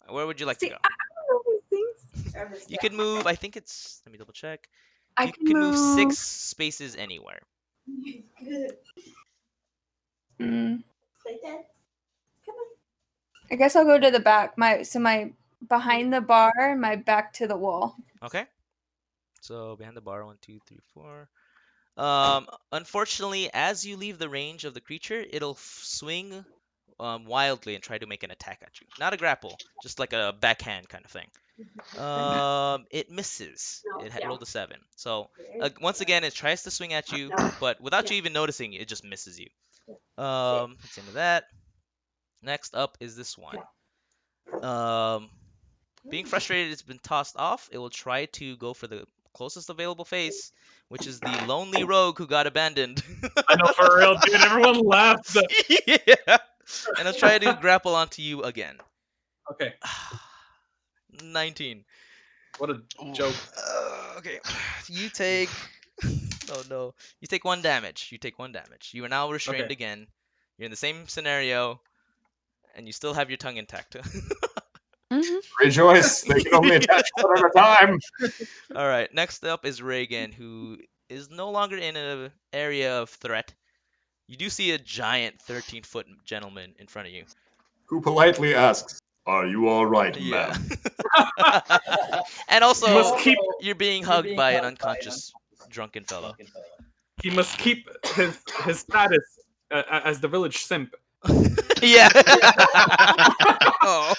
Where would you like to See, go? I don't know these things. You can move, I think it's, let me double check. I You can can move move 6 spaces anywhere. Mm, I guess I'll go to the back. My behind the bar, my back to the wall. Okay. So behind the bar, 1, 2, 3, 4. Unfortunately, as you leave the range of the creature, it'll swing wildly and try to make an attack at you. Not a grapple, just like a backhand kind of thing. It misses. It rolled a 7. So once again, it tries to swing at you, but without you even noticing, it just misses you. That's the end of that. Next up is this one. Being frustrated, it's been tossed off. It will try to go for the closest available face, which is the lonely rogue who got abandoned. I know, for real, dude. Everyone laughed. Yeah. And I'll try to grapple onto you again. Okay, 19. what a joke. Okay. You take. Oh no. You take 1 damage. You take 1 damage. You are now restrained Okay. again. You're in the same scenario, and you still have your tongue intact. Rejoice! They can only attach one at a time. All right. Next up is Reagan, who is no longer in an area of threat. You do see a giant 13-foot gentleman in front of you. Who politely asks, "Are you all right, Yeah. ma'am?" And also, He must keep. you're being hugged by an unconscious drunken fellow. He must keep his status as the village simp. Yeah. Oh.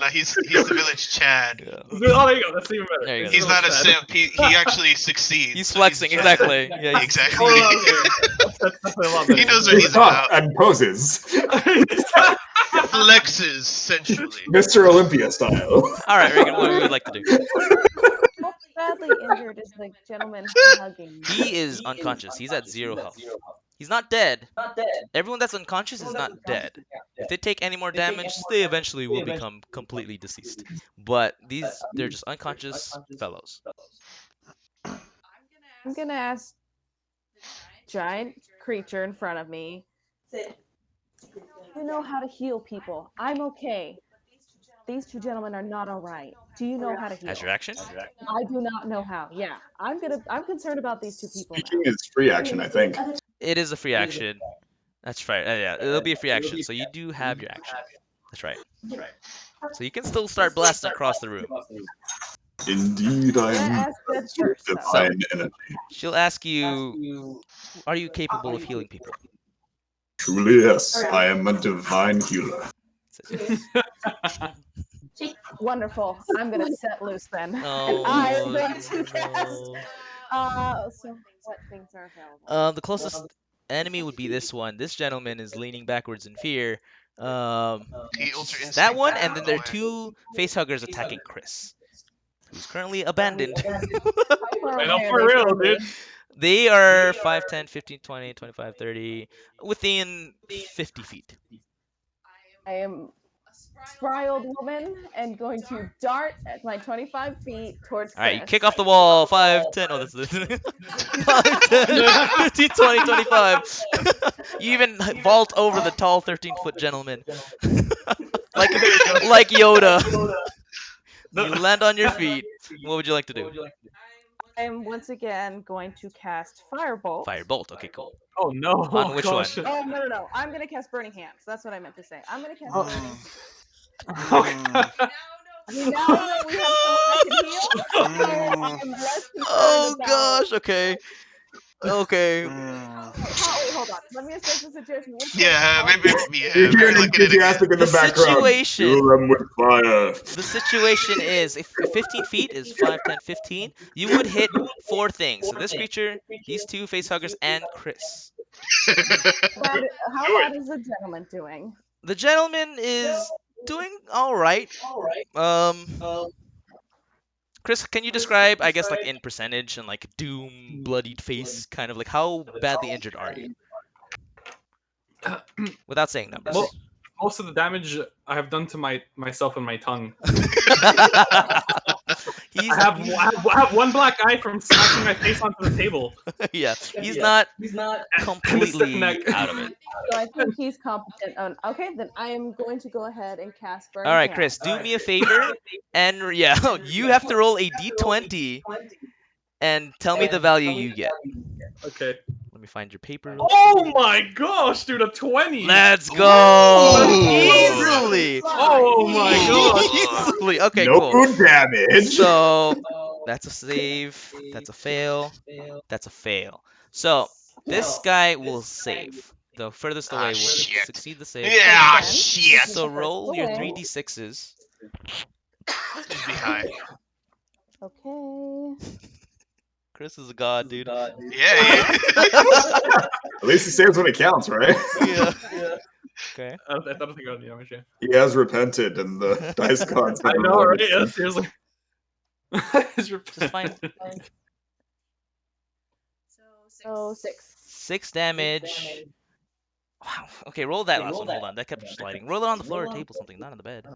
No, he's the village Chad. Yeah. Oh, there you go. That's even better. There you go. He's not a simp. He actually succeeds. He's so flexing, Chad. exactly. Yeah, he's- Exactly. Oh, okay. That's definitely a lot better. He knows what He he's talks about. and poses, Flexes sensually. Mr. Olympia style. All right, Reagan, what would you like to do? How badly injured is the gentleman hugging me? He is unconscious. He's at 0 health. He's not dead. Everyone that's unconscious is not dead. If they take any more damage, they eventually will become completely deceased. But they're just unconscious fellows. I'm gonna ask giant creature in front of me. You know how to heal people. I'm okay. These 2 gentlemen are not all right. Do you know how to heal? As your action? I do not know how. Yeah, I'm concerned about these 2 people. Speaking is free action, I think. It is a free action. That's right. Yeah, it'll be a free action. So you do have your action. That's right. So you can still start blasting across the room. Indeed, I I'm gonna am ask that first. though. divine energy. She'll ask you, are you capable of healing people? Truly, yes, I am a divine healer. Says yes. Wonderful. I'm gonna set loose then. Oh, and I'm going to cast. no. So what things are available? The closest enemy would be this one. This gentleman is leaning backwards in fear. He ultra That instinct one, that and then there are boy. 2 facehuggers attacking Chris, who's currently abandoned. I know, for real, dude. They are 5, 10, 15, 20, 25, 30, within 50 feet. I am a spry old woman and going to dart at my 25 feet towards All right, you Chris. kick off the wall. 5, 10. Oh, that's the 5, 10, 15, 20, 25. You even vault over the tall 13-foot gentleman, like Yoda. You land on your feet. What would you like to do? I am once again going to cast Firebolt. Firebolt. Okay, cool. Oh no. On which gosh. one? Oh, no. I'm going to cast Burning Hands. That's what I meant to say. I'm going to cast Oh. Burning Hands. Okay. Now that we have someone that can heal, I am less concerned Oh about... gosh. Okay. Okay. Wait, hold on. Let me assess the situation. Which Yeah, one- maybe. You Yeah, hear maybe an look at it again. enthusiastic in the The background. situation- Fill them with fire. The situation is, if 15 feet is 5, 10, 15, you would hit 4 things. So this creature, these 2 facehuggers, and Chris. How bad is the gentleman doing? The gentleman is doing all right. Chris, can you describe, I guess, like in percentage and like doom, bloodied face, kind of like how badly injured are you? Without saying numbers. Most of the damage I have done to myself and my tongue. I have 1 black eye from smashing my face onto the table. Yeah, he's not And the stiff completely neck. out of it. So I think he's competent. Okay, then I am going to go ahead and cast Burning All right, Hands. Chris, do me a favor, and yeah, you have to roll a d20 and tell me the value you get. Okay. Let me find your paper. Oh my gosh, dude, a 20. Let's go! Ooh. Easily! Oh my gosh. Easily! Okay, no cool. damage. So, that's a save. That's a fail. That's a fail. So, this guy will save. The furthest away will shit. succeed the save. Yeah, Makes sense. shit. So, roll your away. 3d6s. Just be high. Okay. Chris is a god, dude. Yeah. At least he saves when it counts, right? Yeah. Okay. I don't think I got any damage yet. He has repented, and the dice gods. I have know, right? rewarded Yeah, him. seriously. Just fine. So 6. 6 damage. Wow. Okay, roll that last one. Hold on. That kept sliding. Roll it on the floor or table, something, not on the bed.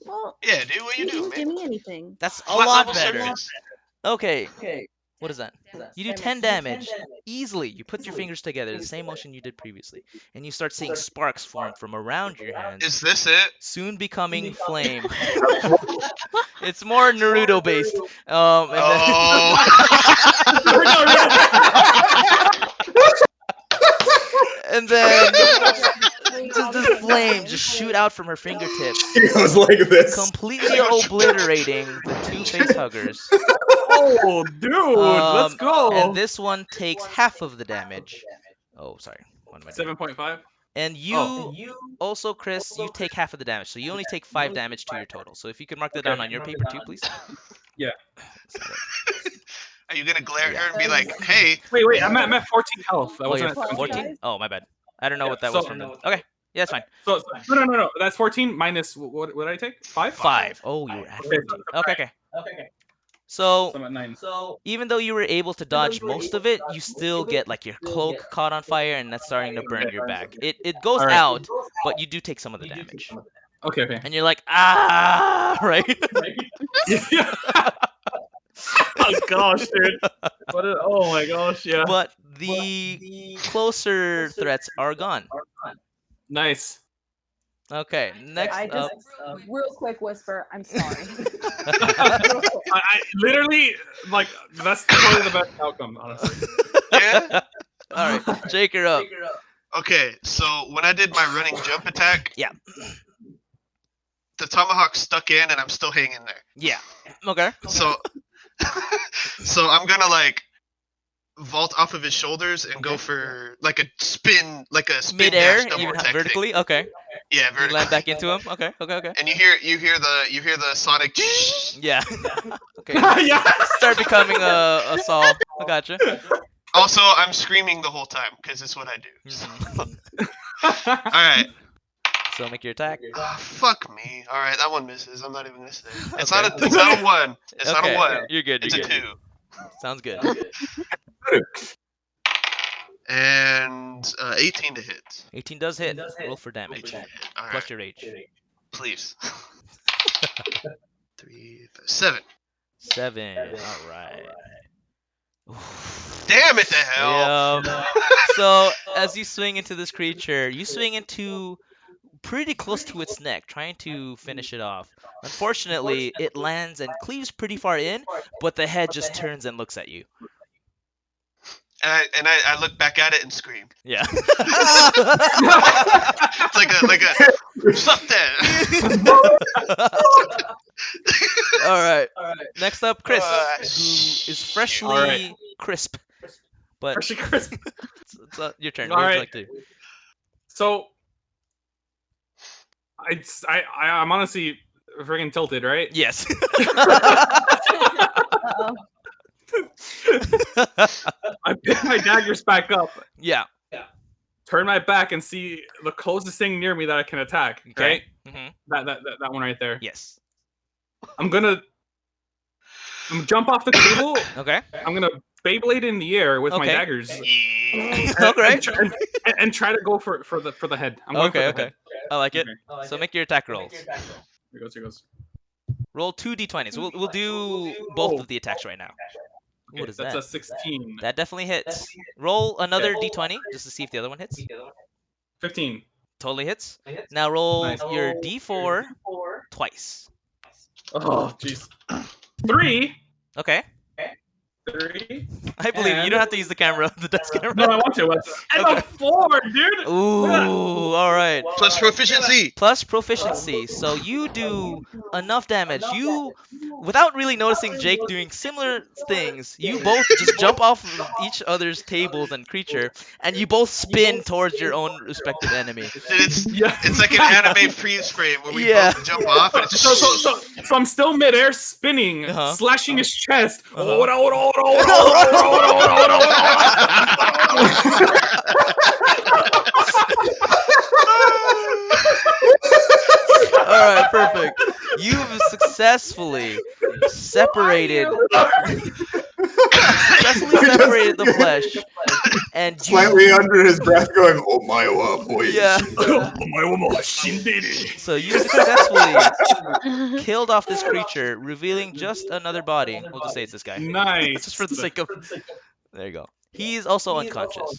Well, Yeah, dude, what you you doing, didn't give man? me anything. That's a Flat lot level better. surface. Okay. What is that? You do 10 damage. Easily. You put your fingers together, the same motion you did previously. And you start seeing sparks form from around your hands, Is this it? soon becoming flame. It's more Naruto based. And then Oh. and then just this flame just shoot out from her fingertips, He goes like this. completely obliterating the 2 face huggers. Oh, dude, let's go. And this one takes half of the damage. Oh, sorry. What am I doing? 7.5. And you also, Chris, you take half of the damage, so you only take 5 damage to your total. So if you could mark that down on your paper too, please. Yeah. Are you gonna glare at her and be like, "Hey"? Wait, I'm at 14 health. That Oh, wasn't you're at 14? 17. Oh, my bad. I don't know Yeah, what that was so- from. Okay, yeah, that's fine. So no. That's 14 minus what did I take? 5. 5. Oh, you were at Okay, 14. Okay. So So I'm at 9. even though you were able to dodge most of it, you still get like your cloak caught on fire, and that's starting to burn your back. It goes Alright. out, but you do take some of the damage. Okay. And you're like, ah, right? Yeah. Oh gosh, dude. Oh my gosh, yeah. But the closer threats are gone. Nice. Okay, next I up. just real quick whisper. I'm sorry. I literally like that's probably the best outcome, honestly. Yeah. All right, Jake, you're up. Okay, so when I did my running jump attack, Yeah. the tomahawk stuck in, and I'm still hanging there. Yeah. Okay. So, so I'm gonna like vault off of his shoulders and go for like a spin dash Midair, double even attack thing. vertically. Okay. Yeah, You vertically. land back into him. Okay. And you hear the sonic. Yeah. Okay. Yeah. Start becoming a Saul. I gotcha. Also, I'm screaming the whole time because it's what I do. Mhm. All right. So make your attack. Ah, fuck me. All right, that one misses. I'm not even listening. It's Okay. not a 1. It's not Okay, a 1. You're good. It's You're a good. 2. Sounds good. And 18 to hit. 18 does hit. Roll for 18 damage. to hit. All Plus right, your rage. please. 3, 5, 7. 7. All right. Damn it, the hell. Yeah. So as you swing into this creature, you swing into pretty close to its neck, trying to finish it off. Unfortunately, it lands and cleaves pretty far in, but the head just turns and looks at you. And I look back at it and scream. Yeah. It's like a stop that. All right. Next up, Chris, Ah, who is freshly Alright. crisp. But Freshly crisp. it's your turn. What would you Alright. like to do? So I'm honestly freaking tilted, right? Yes. Uh-oh. I pick my daggers back up, Yeah. turn my back, and see the closest thing near me that I can attack. Okay. Right? hmm That one right there. Yes. I'm gonna jump off the table. Okay. I'm gonna Beyblade in the air with my Okay. daggers. Yeah. Okay. And try to go for the head. I'm going Okay. for the Okay. head. I like it. Okay. So make your attack rolls. Here goes. Roll 2 d20s. We'll do both Oh. of the attacks right now. Okay, What is that's that? a 16. That definitely hits. Roll another d20 just to see if the other one hits. 15. Totally hits. Now roll Nice. your d4 twice. Oh, jeez. 3. Okay. 3 3. I believe you. You don't have to use the camera, the desk camera. No, I want to. And Okay. a 4, dude. Ooh, all right. Plus proficiency. Plus proficiency. So you do enough damage. You, without really noticing Jake doing similar things, you both just jump off of each other's tables and creature, and you both spin towards your own respective enemy. Dude, Yeah. it's like an anime freeze frame where we Yeah. both jump off and it's So, just so I'm still midair, spinning, Uh-huh. slashing his chest. Uh-huh. All right, perfect. You've successfully separated the flesh, and you, Slightly under his breath, going, "Oh my boy." yeah. So you successfully killed off this creature, revealing just another body. We'll just say it's this guy. Nice. Just for the sake of. There you go. He's also unconscious,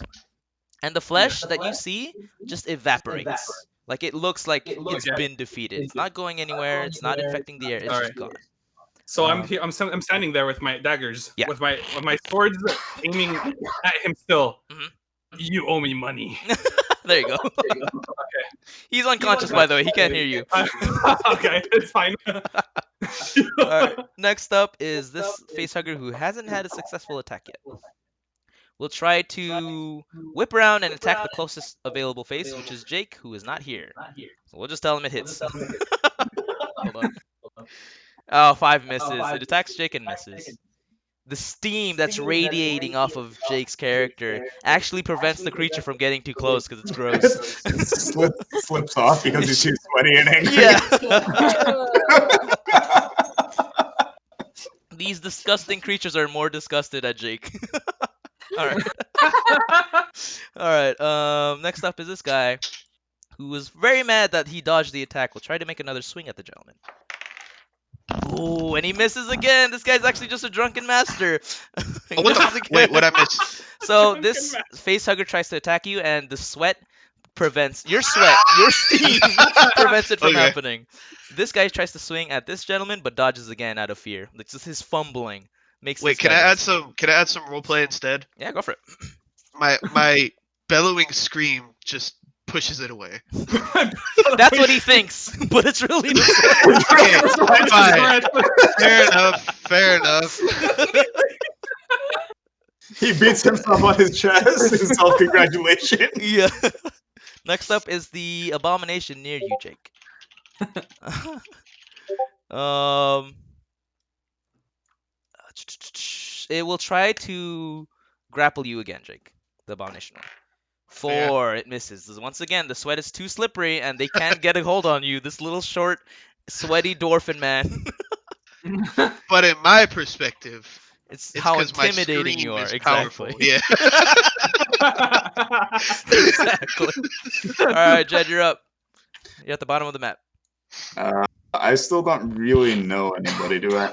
and the flesh that you see just evaporates. Like it looks like it's been defeated. It's not going anywhere. It's not infecting the air. It's just gone. So I'm standing there with my daggers, Yeah. with my swords aiming at him still. Mhm. You owe me money. There you go. He's unconscious, by the way. He can't hear you. Okay, it's fine. All right. Next up is this facehugger who hasn't had a successful attack yet. We'll try to whip around and attack the closest available face, which is Jake, who is not here. So we'll just tell him it hits. Hold on. Oh, 5 misses. It attacks Jake and misses. The steam that's radiating off of Jake's character actually prevents the creature from getting too close because it's gross. Slips off because he's too sweaty and angry. Yeah. These disgusting creatures are more disgusted at Jake. All right. All right. Next up is this guy, who was very mad that he dodged the attack. We'll try to make another swing at the gentleman. Oh, and he misses again. This guy's actually just a drunken master. He what misses the again. wait, what I missed? So this facehugger tries to attack you, and the sweat prevents your steam prevents it from Okay. happening. This guy tries to swing at this gentleman, but dodges again out of fear. It's just his fumbling makes. Wait, this can guy I add miss. some roleplay instead? Yeah, go for it. My bellowing scream just pushes it away. That's what he thinks, but it's really the same. Okay, fine. Fair enough. He beats himself on his chest in self-congratulation. Yeah. Next up is the abomination near you, Jake. It will try to grapple you again, Jake. The abomination one. 4, it misses. Once again, the sweat is too slippery, and they can't get a hold on you. This little short, sweaty dwarfin man. But in my perspective, It's it's how 'cause my intimidating scream you are. is Exactly. powerful. Yeah. Exactly. All right, Jed, you're up. You're at the bottom of the map. I still don't really know anybody, do I?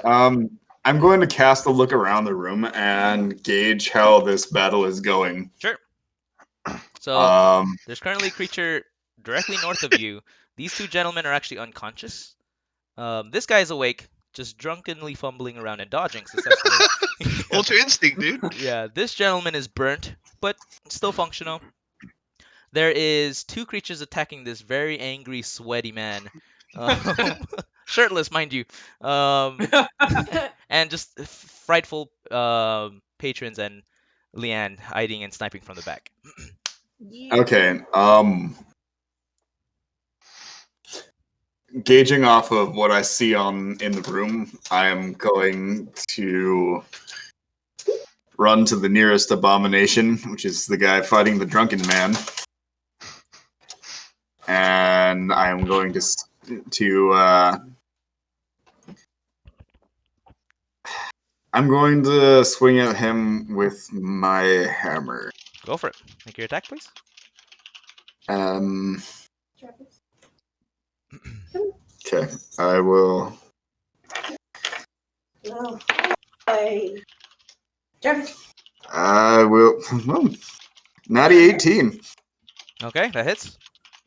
I'm going to cast a look around the room and gauge how this battle is going. Sure. So there's currently a creature directly north of you. These two gentlemen are actually unconscious. This guy's awake, just drunkenly fumbling around and dodging successfully. Ultra instinct, dude. Yeah, this gentleman is burnt, but still functional. There is 2 creatures attacking this very angry, sweaty man. Shirtless, mind you. And just frightful patrons and Leanne hiding and sniping from the back. Okay. Gauging off of what I see in the room, I am going to run to the nearest abomination, which is the guy fighting the drunken man, and I am going I'm going to swing at him with my hammer. Go for it. Make your attack, please. Okay, I will. I will. Well, natty 18. Okay, that hits.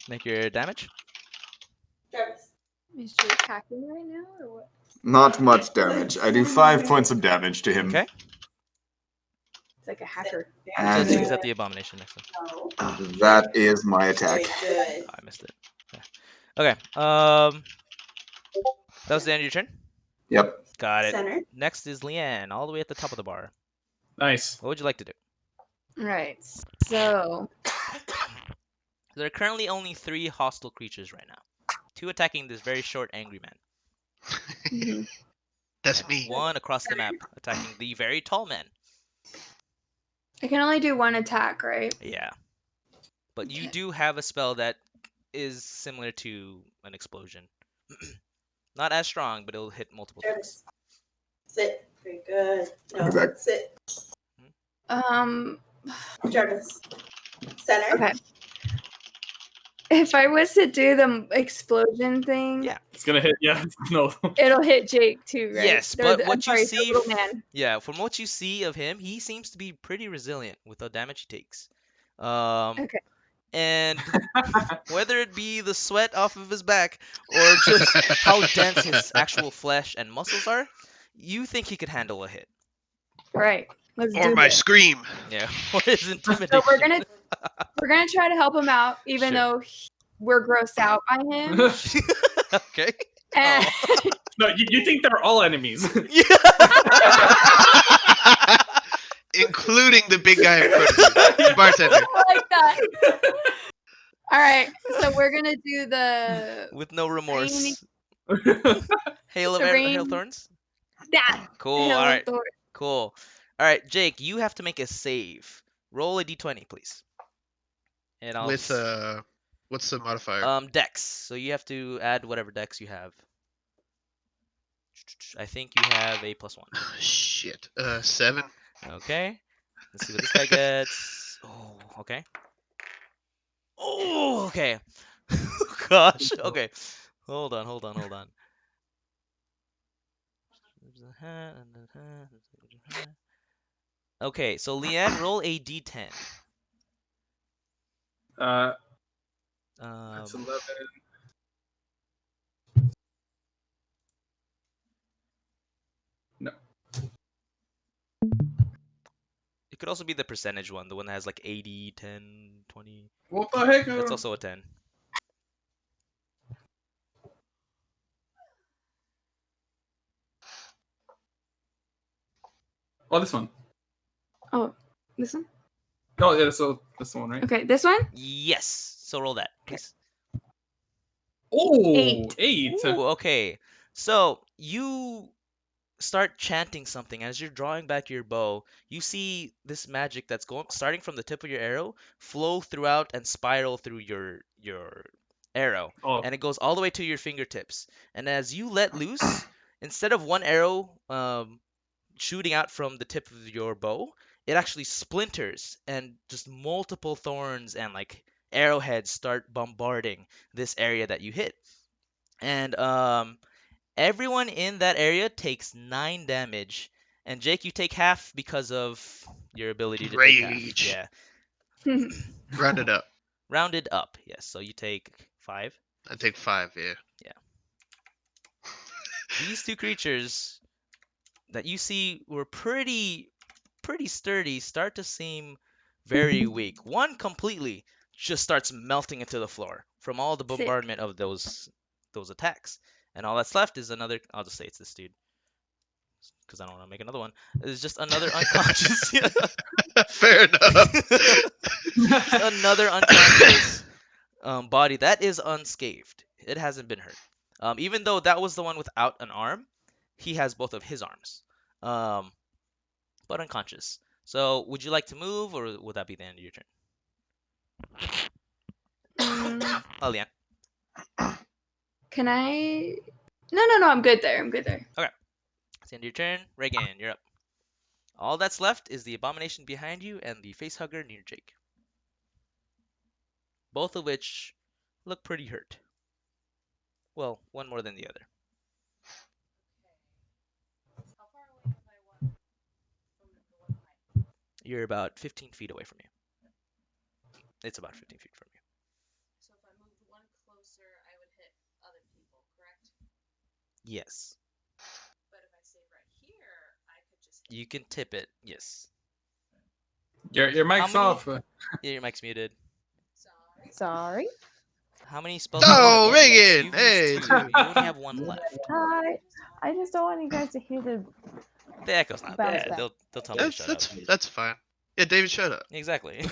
Make your damage. Is she attacking right now, or what? Not much damage. I do 5 points of damage to him. Okay. It's like a hacker. Just And use that the abomination next time. that is my attack. Oh, I missed it. Yeah. Okay. That was the end of your turn. Yep. Got it. Center. Next is Leanne, all the way at the top of the bar. Nice. What would you like to do? Right. So There are currently only 3 hostile creatures right now. 2 attacking this very short, angry man. mhm. That's me. 1 across the map attacking the very tall man. I can only do 1 attack, right? Yeah. But you Okay. do have a spell that is similar to an explosion. Not as strong, but it'll hit multiple times. Jarvis. Sit. Very good. No, Exact- sit. Um, Jarvis. Center. okay. If I was to do the explosion thing, Yeah. It's gonna hit. Yeah. No. it'll hit Jake too, right? Yes, Or but I'm what you sorry, the see, little man. yeah, from what you see of him, he seems to be pretty resilient with the damage he takes. Okay. And whether it be the sweat off of his back or just how dense his actual flesh and muscles are, you think he could handle a hit. Right. Let's Or do my this. scream. Yeah. Or his intimidation. So we're gonna try to help him out, even Sure. though we're grossed out by him. Okay. And No, you think they're all enemies. Yeah. Including the big guy in front of you. Bartender. I like that. All right, so we're gonna do the With no remorse. Rainy- Hail of the rain- hail thorns? that. Cool. Hill All of right. Thor- Cool. All right, Jake, you have to make a save. Roll a d20, please. And I'll With what's the modifier? dex. So you have to add whatever dex you have. I think you have a +1. Shit. 7. Okay. Let's see what this guy gets. Oh, okay. Oh, okay. Gosh. Okay. Hold on. Okay, so Leanne, roll a d10. That's Um, 11. No. it could also be the percentage one, the one that has like 80, 10, 20. What the heck? That's also a 10. Oh, this one. This one? Oh, yeah. So this one, right? Okay, this one? Yes. So roll that, please. Oh, 8. 8. Ooh, okay. So you start chanting something as you're drawing back your bow. You see this magic that's starting from the tip of your arrow flow throughout and spiral through your arrow, Oh, and it goes all the way to your fingertips. And as you let loose, instead of one arrow shooting out from the tip of your bow, it actually splinters, and just multiple thorns and like arrowheads start bombarding this area that you hit. And everyone in that area takes 9 damage. And Jake, you take half because of your ability to take half. Rage. Yeah. Rounded up. Rounded up, yes. So you take 5. I take 5, yeah. These 2 creatures that you see were pretty sturdy start to seem very weak. One completely just starts melting into the floor from all the Sick. bombardment of those attacks. And all that's left is another. I'll just say it's this dude, because I don't want to make another one. It's just another unconscious. Fair enough. Another unconscious body that is unscathed. It hasn't been hurt. Even though that was the one without an arm, he has both of his arms. But unconscious. So, would you like to move, or would that be the end of your turn? Oh, Leanne. Can I? No, I'm good there. It's the end of your turn. Reagan, you're up. All that's left is the abomination behind you and the facehugger near Jake. Both of which look pretty hurt. Well, one more than the other. How far away am I from the one behind? You're about 15 feet away from you. It's about 15 feet from you. So if I moved one closer, I would hit other people, correct? Yes. But if I stayed right here, I could just hit You can tip it. Yes. Your mic's many- off. Yeah, your mic's muted. Sorry. How many spells? Oh, do you use? Reagan, You've hey. used 2. You only have 1 left. Hi. I just don't want you guys to hear the The echo's not Bounce bad. back. They'll tell me to shut up. That's fine. Yeah, David, shut up. Exactly. See?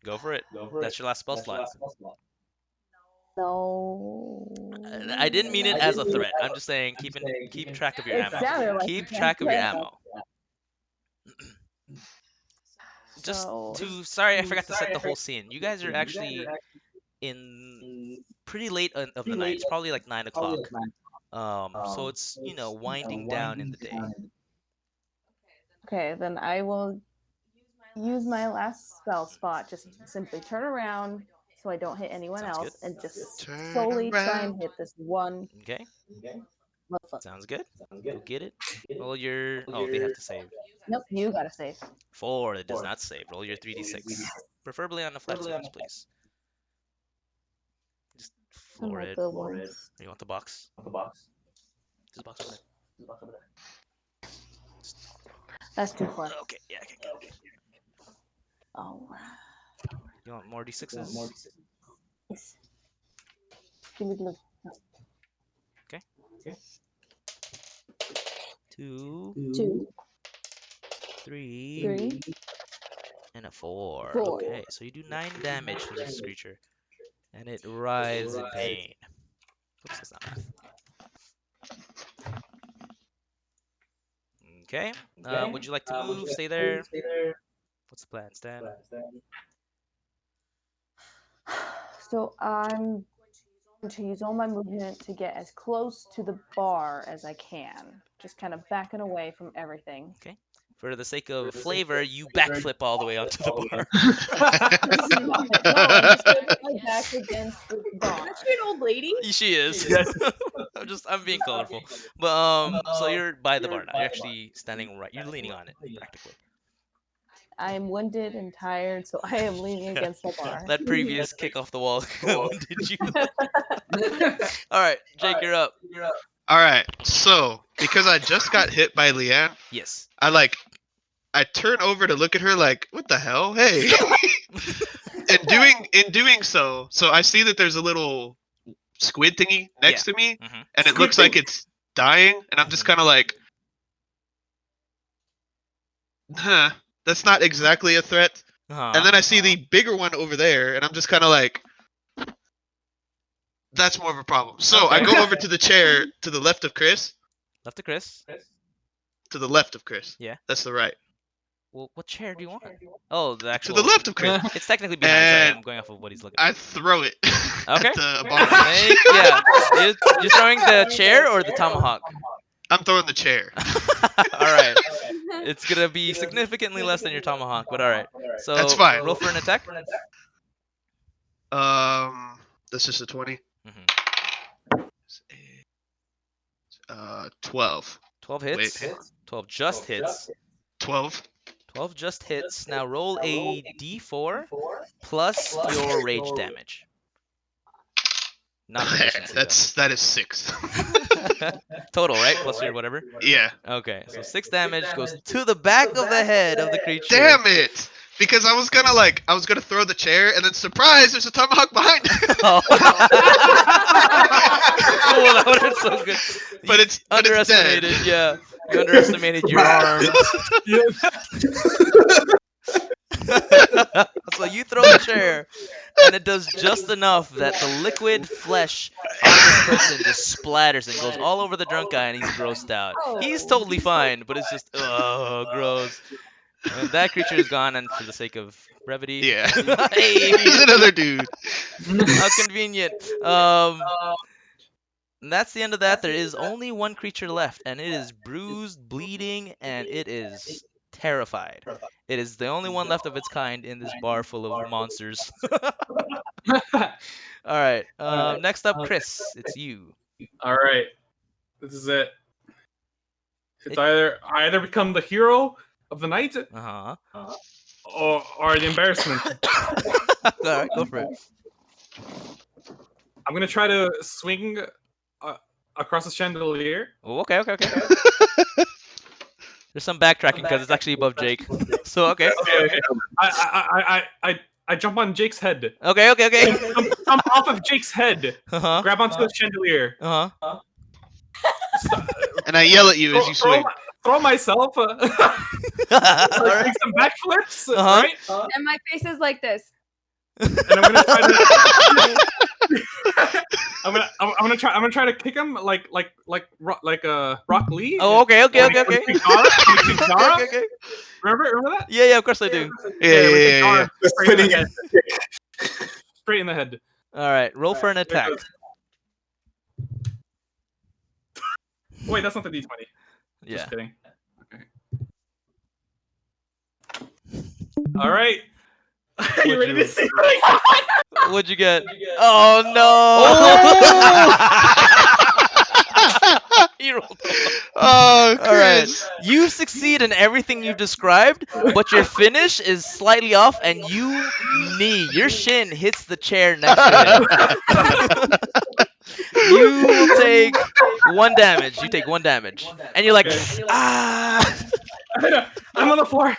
Go for it. That's your last spell slot. no. I didn't mean it as a threat. I'm just saying keep track of your It ammo. sounded like Keep it. track of your Yes. ammo. Just So- sorry, I forgot to set the whole scene. You guys are actually in pretty late of the night. It's probably like 9 o'clock. So it's winding down in the day. Okay, then I will use my last spell spot. Just simply turn around so I don't hit anyone Sounds else, good. and just Turn slowly try around. and hit this one Okay, motherfucker. sounds good. Go get it. Roll your. Oh, they have to save. Nope, you gotta save. 4. It does not save. Roll your 3d6. Preferably on a flat surface, please. Just floor Some it. good ones. You want the box? Just the box over there. That's too far. Okay, yeah, okay, good. Oh, You want more d6s? yes. Give me the 2, 2, 3, 3. and a 4. 4. Okay, so you do 9 damage to this creature, and it writhes in pain. Oops, that's not math. Okay. Would you like to move? Stay there. What's the plan, Stan? So I'm going to use all my movement to get as close to the bar as I can. Just kind of backing away from everything. For the sake of flavor, you backflip all the way onto the bar. No, I'm just gonna put my back against the bar. Is she an old lady? She is. Yes. I'm being colorful. But so you're by the bar now. You're actually standing right. You're leaning on it practically. I am winded and tired, so I am leaning against the bar. That previous kick off the wall did you? All right, Jake, you're up. All right. So because I just got hit by Leanne, Yes. I turn over to look at her like, what the hell? Hey. in doing so I see that there's a little squid thingy next to me, Mhm. and it looks like it's dying, and I'm just kind of like, huh, that's not exactly a threat. And then I see the bigger one over there, and I'm just kind of like, that's more of a problem. So I go over to the chair to the left of Chris. Left to Chris. To the left of Chris. Yeah. That's the right. Well, what chair do you want? Oh, the To actual. the left of Chris. It's technically behind. Sorry, And I'm going off of what he's looking. I throw it. Okay. At the bar. Yeah. You're throwing the chair or the tomahawk? I'm throwing the chair. All right. It's gonna be significantly less than your tomahawk, but all right. So That's fine. roll for an attack. That's just a 20. Mhm. 12. 12 hits. Wait. 12 just hits. 12. 12 just hits. Now roll a d4 plus your rage damage. Not proficiency, That is 6. though. Total, right? Plus your whatever. Yeah. Okay, so 6 damage goes to the back of the head of the creature. Damn it! Because I was gonna throw the chair, and then surprise, there's a tomahawk behind it. Oh. Oh, that would have been so good. But it's dead. Underestimated, yeah. You underestimated your arms. So you throw the chair, and it does just enough that the liquid flesh on this person just splatters and goes all over the drunk guy, and he's grossed out. He's totally fine, but it's just, oh, gross. And that creature is gone, and for the sake of brevity, Yeah. Hey. He's another dude. how convenient. And that's the end of that. There is only one creature left, and it is bruised, bleeding, and it is terrified. It is the only one left of its kind in this bar full of monsters. All right. Next up, Chris. It's you. All right, this is it. It's I either become the hero of the night Uh or the embarrassment. huh. All right, go for it. I'm gonna try to swing across the chandelier. Oh, okay. There's some backtracking because it's actually above Jake. So okay. Okay. I jump on Jake's head. Okay. Jump off of Jake's head. Uh-huh. Grab onto the chandelier. Uh-huh. And I yell at you as you swing. Throw myself. Make Alright. some backflips. Uh-huh. Right. And my face is like this. And I'm gonna try to. I'm gonna try to kick him like Rock Lee. Oh, okay. When he kicked Dara. Okay. Remember that? Yeah, of course I do. Yeah. The Straight in spinning the head. Straight in the head. Alright, roll for an attack. Wait, that's not the D20. Yeah. Just kidding. Okay. All right. Are you ready to see what I got? What'd you get? Oh no! You rolled a one. Oh, Alright. Chris. You succeed in everything you've described, but your finish is slightly off, and your shin hits the chair next to it. You will take 1 damage. You take 1 damage. And you're like, Okay. ah! I'm on the floor.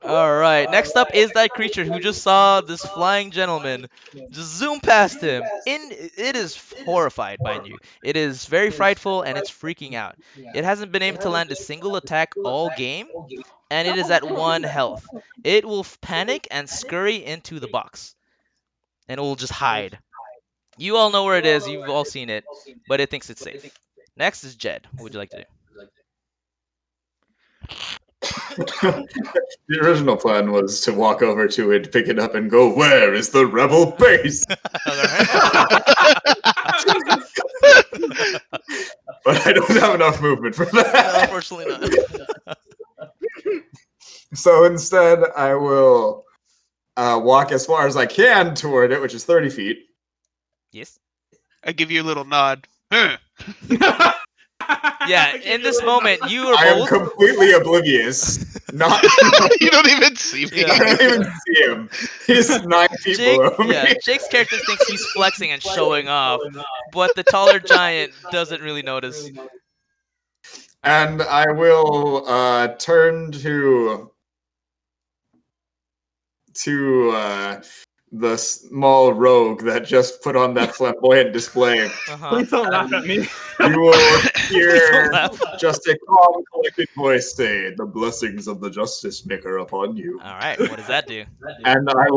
Alright, next up is that creature who just saw this flying gentleman just zoom past him. It is horrified by you. It is very frightful and it's freaking out. It hasn't been able to land a single attack all game, and it is at 1 health. It will panic and scurry into the box, and it will just hide. You all know where it is, you've all seen it, but it thinks it's safe. Next is Jed. What would you like to do? The original plan was to walk over to it, pick it up, and go, "Where is the rebel base?" But I don't have enough movement for No, that. unfortunately not. So instead, I will walk as far as I can toward it, which is 30 feet. Yes? I give you a little nod. Huh. Yeah, in this moment, you are I am both... completely oblivious. Not, You don't even see me. Yeah. I don't even see him. He's 9 feet below me. Jake's character thinks he's flexing and showing off, but the taller giant doesn't really notice. And I will turn to the small rogue that just put on that flamboyant display. Uh-huh. Please don't laugh at me. You will hear laugh. just a calm, collected voice say, "The blessings of the Justice Maker upon you." Alright, what does that do? And I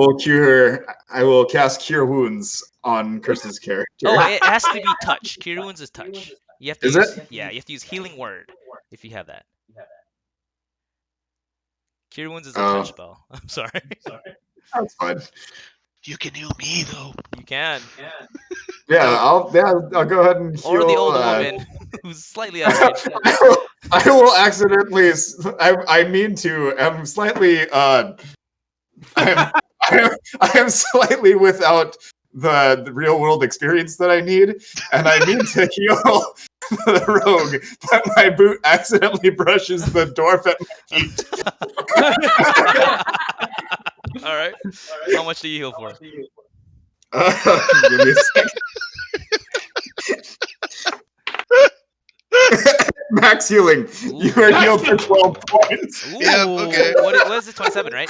will cast Cure Wounds on Chris's character. Oh, it has to be touch. Cure Wounds is touch. You have to Is use, it? Yeah, you have to use Healing Word if you have that. Cure Wounds is a touch spell. I'm sorry. That's fine. You can heal me though. You can. Yeah, I'll go ahead and heal. Or the old woman who's slightly outraged. I will accidentally. I mean to. I'm slightly. I am slightly without the real world experience that I need, and I mean to heal the rogue, but my boot accidentally brushes the dwarf at my feet. Alright. How much do you heal for? Give me a second. Max healing. You are healed for 12 points. Ooh, Yep, okay. what is it? 27, right?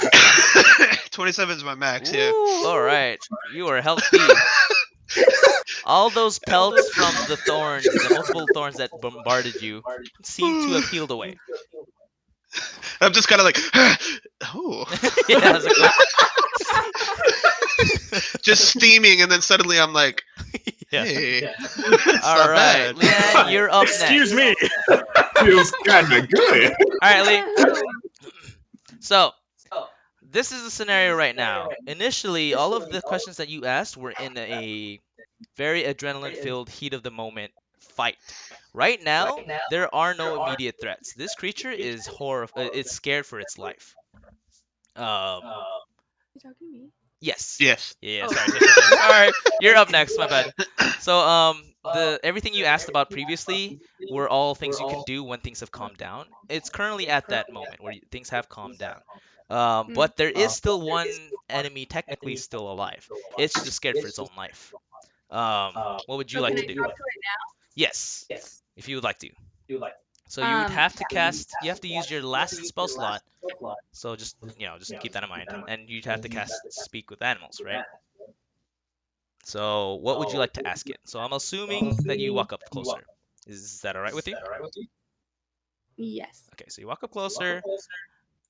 27 is my max, yeah. Alright. You are healthy. All those pelts from the thorns, the multiple thorns that bombarded you, seem to have healed away. I'm just kind of like, oh. Yeah, it's like, Just steaming, and then suddenly I'm like, yeah. hey. All right, Leanne, you're up next. Excuse me. Feels kind of good. All right, Lee. So, this is the scenario right now. Initially, all of the questions that you asked were in a very adrenaline-filled, heat-of-the-moment fight. Right now, there are no immediate threats. This creature is it's scared for its life. You talking to me? Yes. Yes. Yeah, Oh. sorry. All right, you're up next. My bad. So, everything you asked about previously were all things you can do when things have calmed down. It's currently at that moment where things have calmed down. But there is still one enemy technically still alive. It's just scared for its own life. What would you So like can to I do? talk to it Yes, if you would like to. So you would now? have to cast. You have to use your last spell slot. So just just keep that in mind. And you'd have to cast Speak with Animals, right? So what would you like to ask it? So I'm assuming that you walk up closer. Is that all right with you? Yes. Okay, so you walk up closer.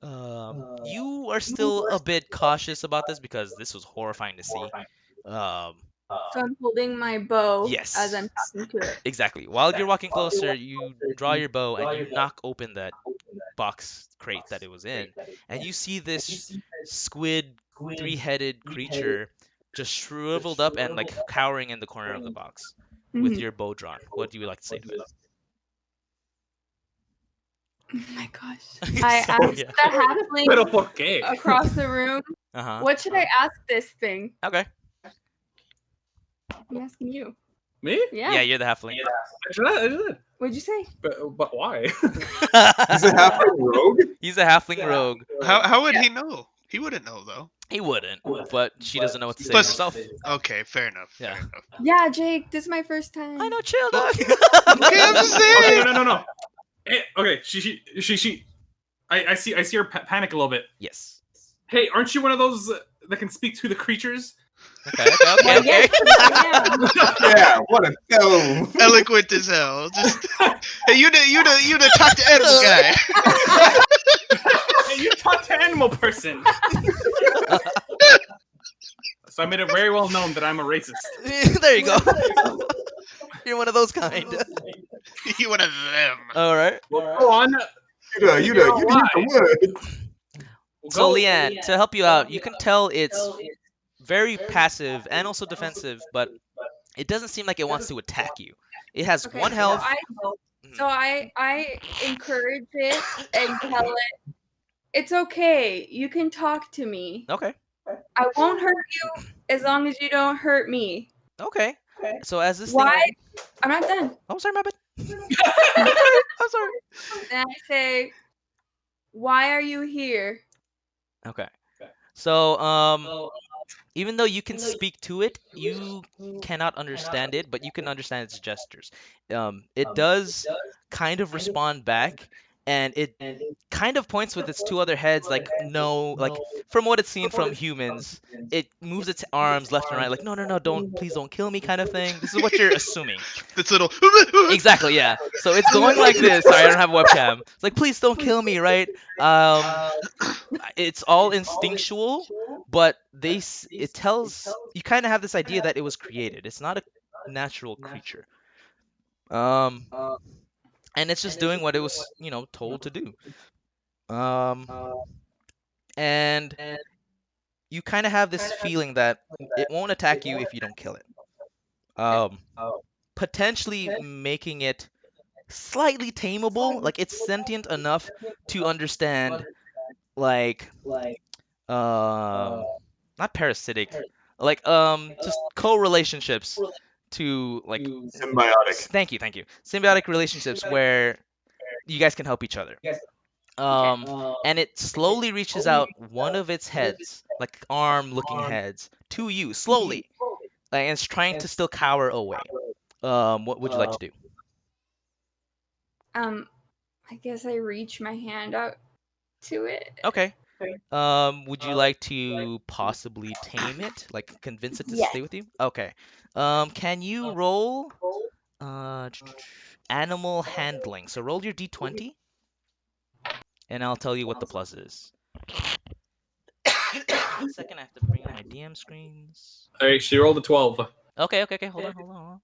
You are still a bit cautious about this because this was horrifying to see. So I'm holding my bow Yes. as I'm talking to it. Exactly. While you're walking closer, you draw your bow and you knock open that box crate that it was in, and you see this squid, three-headed creature just shriveled up and like cowering in the corner of the box with Mhm. your bow drawn. What do you like to say to it? Oh my gosh. I So, asked yeah. the halfling Pero por qué? across the room, Uh-huh. what should I ask this thing? Okay. I'm asking you. Me? Yeah. Yeah, you're the halfling. I did. What'd you say? But why? He's a halfling rogue. He's a halfling rogue. How would he know? He wouldn't know though. He wouldn't, but she doesn't know what to say Plus- herself. Okay, fair enough. Yeah. Fair enough. Yeah, Jake, this is my first time. I know, chill, dog. Okay, I'm just saying. Okay, no. Hey, okay, she. I see her panic a little bit. Yes. Hey, aren't you one of those that can speak to the creatures? Okay. Well, yes, I am. Yeah, what a no. Eloquent as hell. Just hey, you the talk to animal guy. Hey, you talk to animal person. So I made it very well known that I'm a racist. There you go. You're one of those kind. You one of them. All right. Well, go on. You the word. So, Go. Leanne, to help you out, you can tell it's very passive and also defensive, but it doesn't seem like it wants to attack you. It has Okay, one health. So I encourage it and tell it, it's okay. You can talk to me. Okay. I won't hurt you as long as you don't hurt me. Okay. So as this Why? thing. I'm not done. Oh, sorry, my bad. I'm sorry. Then I say, why are you here? Okay. So, even though you can speak to it, you cannot understand it, but you can understand its gestures. It does kind of respond back, and it kind of points with its two other heads, like no, like from what it's seen from humans, it moves its arms left and right, like no, please don't kill me, kind of thing. This is what you're assuming. This little. Exactly, yeah. So it's going like this. Sorry, I don't have a webcam. It's like, please don't kill me, right? It's all instinctual, but it tells you kind of have this idea that it was created. It's not a natural creature. And it's just doing what it was, told to do. And you kind of have this feeling that it won't attack you if you don't kill it. Potentially making it slightly tameable, like it's sentient enough to understand, like, not parasitic, like, just co-relationships to, like, Symbiotic. thank you, symbiotic relationships where you guys can help each other. And it slowly reaches out one of its heads, like arm-looking heads, to you slowly, and it's trying to still cower away. What would you like to do? I guess I reach my hand out to it. Okay. Would you like to possibly tame it, like convince it to Yes. stay with you? Okay. Can you roll animal handling? So roll your d20, and I'll tell you what the plus is. One second, I have to bring up my DM screens. Alright, she rolled a 12. Okay. Hold on.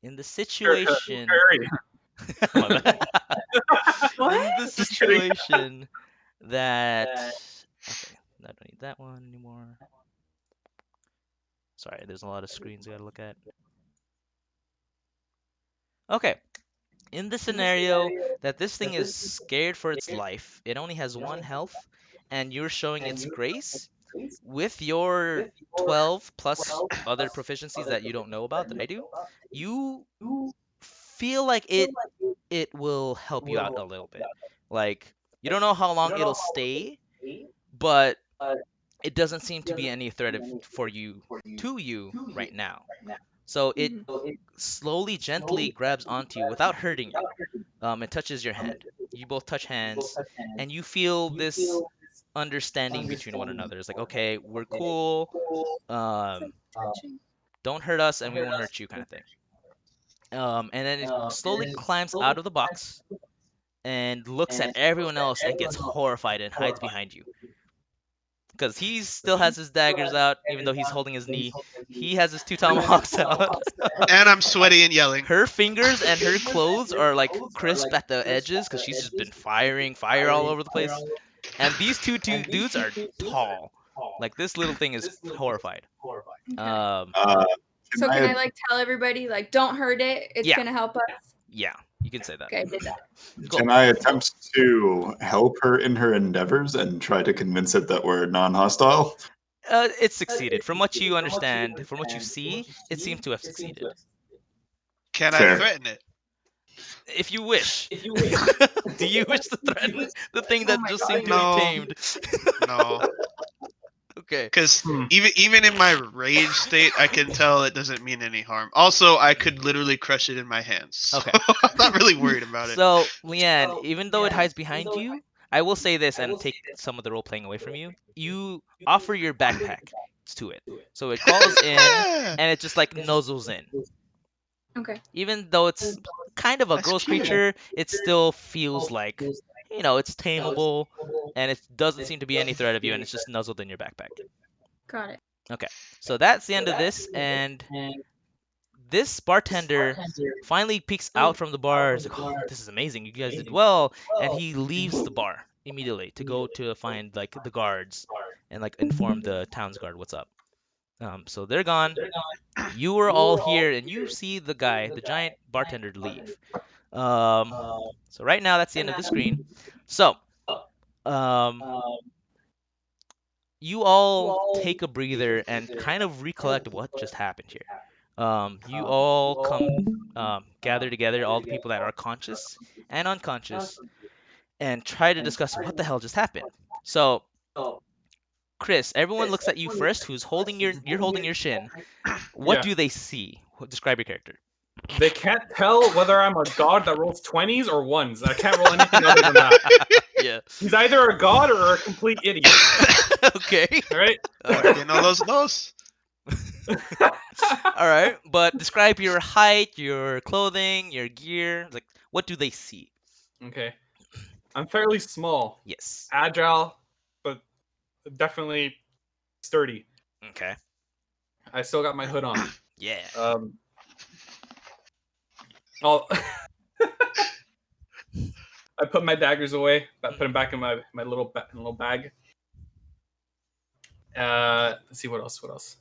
In the situation. Hurry. My bad. What? In the situation that. Okay, I don't need that one anymore. Sorry, there's a lot of screens I gotta look at. Okay. In the scenario that this thing is scared for its life, it only has one health, and you're showing its grace, with your 12 plus other proficiencies that you don't know about that I do, you feel like it will help you out a little bit. Like, you don't know how long it'll stay, but it doesn't seem to be any threat for you to you right now. So it slowly, gently grabs onto you without hurting you. It touches your hand. You both touch hands, and you feel this understanding between one another. It's like, okay, we're cool. Touching. Don't hurt us, and we won't hurt you, kind of thing. And then it slowly climbs out of the box and looks at everyone else and gets horrified and hides behind you. Because he still has his daggers out, even though he's holding his knee. He has his 2 tomahawks out. And I'm sweaty and yelling. Her fingers and her clothes are like crisp at the edges because she's just been firing fire all over the place. And these two dudes are tall. Like this little thing is horrified. So can I like tell everybody like don't hurt it? It's Yeah. gonna help us. Yeah, you can say that. Okay, I did that. Cool. Can I attempt to help her in her endeavors and try to convince it that we're non-hostile? It succeeded. From what you understand, from what you see, it seems to have succeeded. Can I Fair. threaten it? If you wish. Do you wish to threaten the thing that Oh my just God. seemed to No. be tamed? No. Okay. Because even in my rage state, I can tell it doesn't mean any harm. Also, I could literally crush it in my hands. So Okay. I'm not really worried about it. So, Leanne, even though it hides behind you, I will say this and take some of the role playing away from you. You offer your backpack to it. So it crawls in and it just like nuzzles in. Okay. Even though it's kind of a That's gross cute. creature, it still feels like, it's tameable and it doesn't seem to be any threat of you and it's just nuzzled in your backpack. Got it. So that's the end of this, and this bartender finally peeks out from the bar. He's like, "Oh, this is amazing! You guys did well," and he leaves the bar immediately to go to find like the guards and like inform the town's guard what's up. So they're gone. You were all here, and you see the guy, the giant bartender, leave. So right now that's the end of the screen. So, you all take a breather and kind of recollect what just happened here. You all come gather together, all the people that are conscious and unconscious, and try to discuss what the hell just happened. So, Chris, everyone looks at you first. You're holding your shin. What Yeah. do they see? Describe your character. They can't tell whether I'm a god that rolls 20s or 1s. I can't roll anything other than that. Yeah. He's either a god or a complete idiot. Okay. All right. You know those? All right. But describe your height, your clothing, your gear. Like, what do they see? Okay. I'm fairly small, Yes. agile, but definitely sturdy. Okay. I still got my hood on. Yeah. I'll I put my daggers away. I put them back in my little bag. Let's see what else.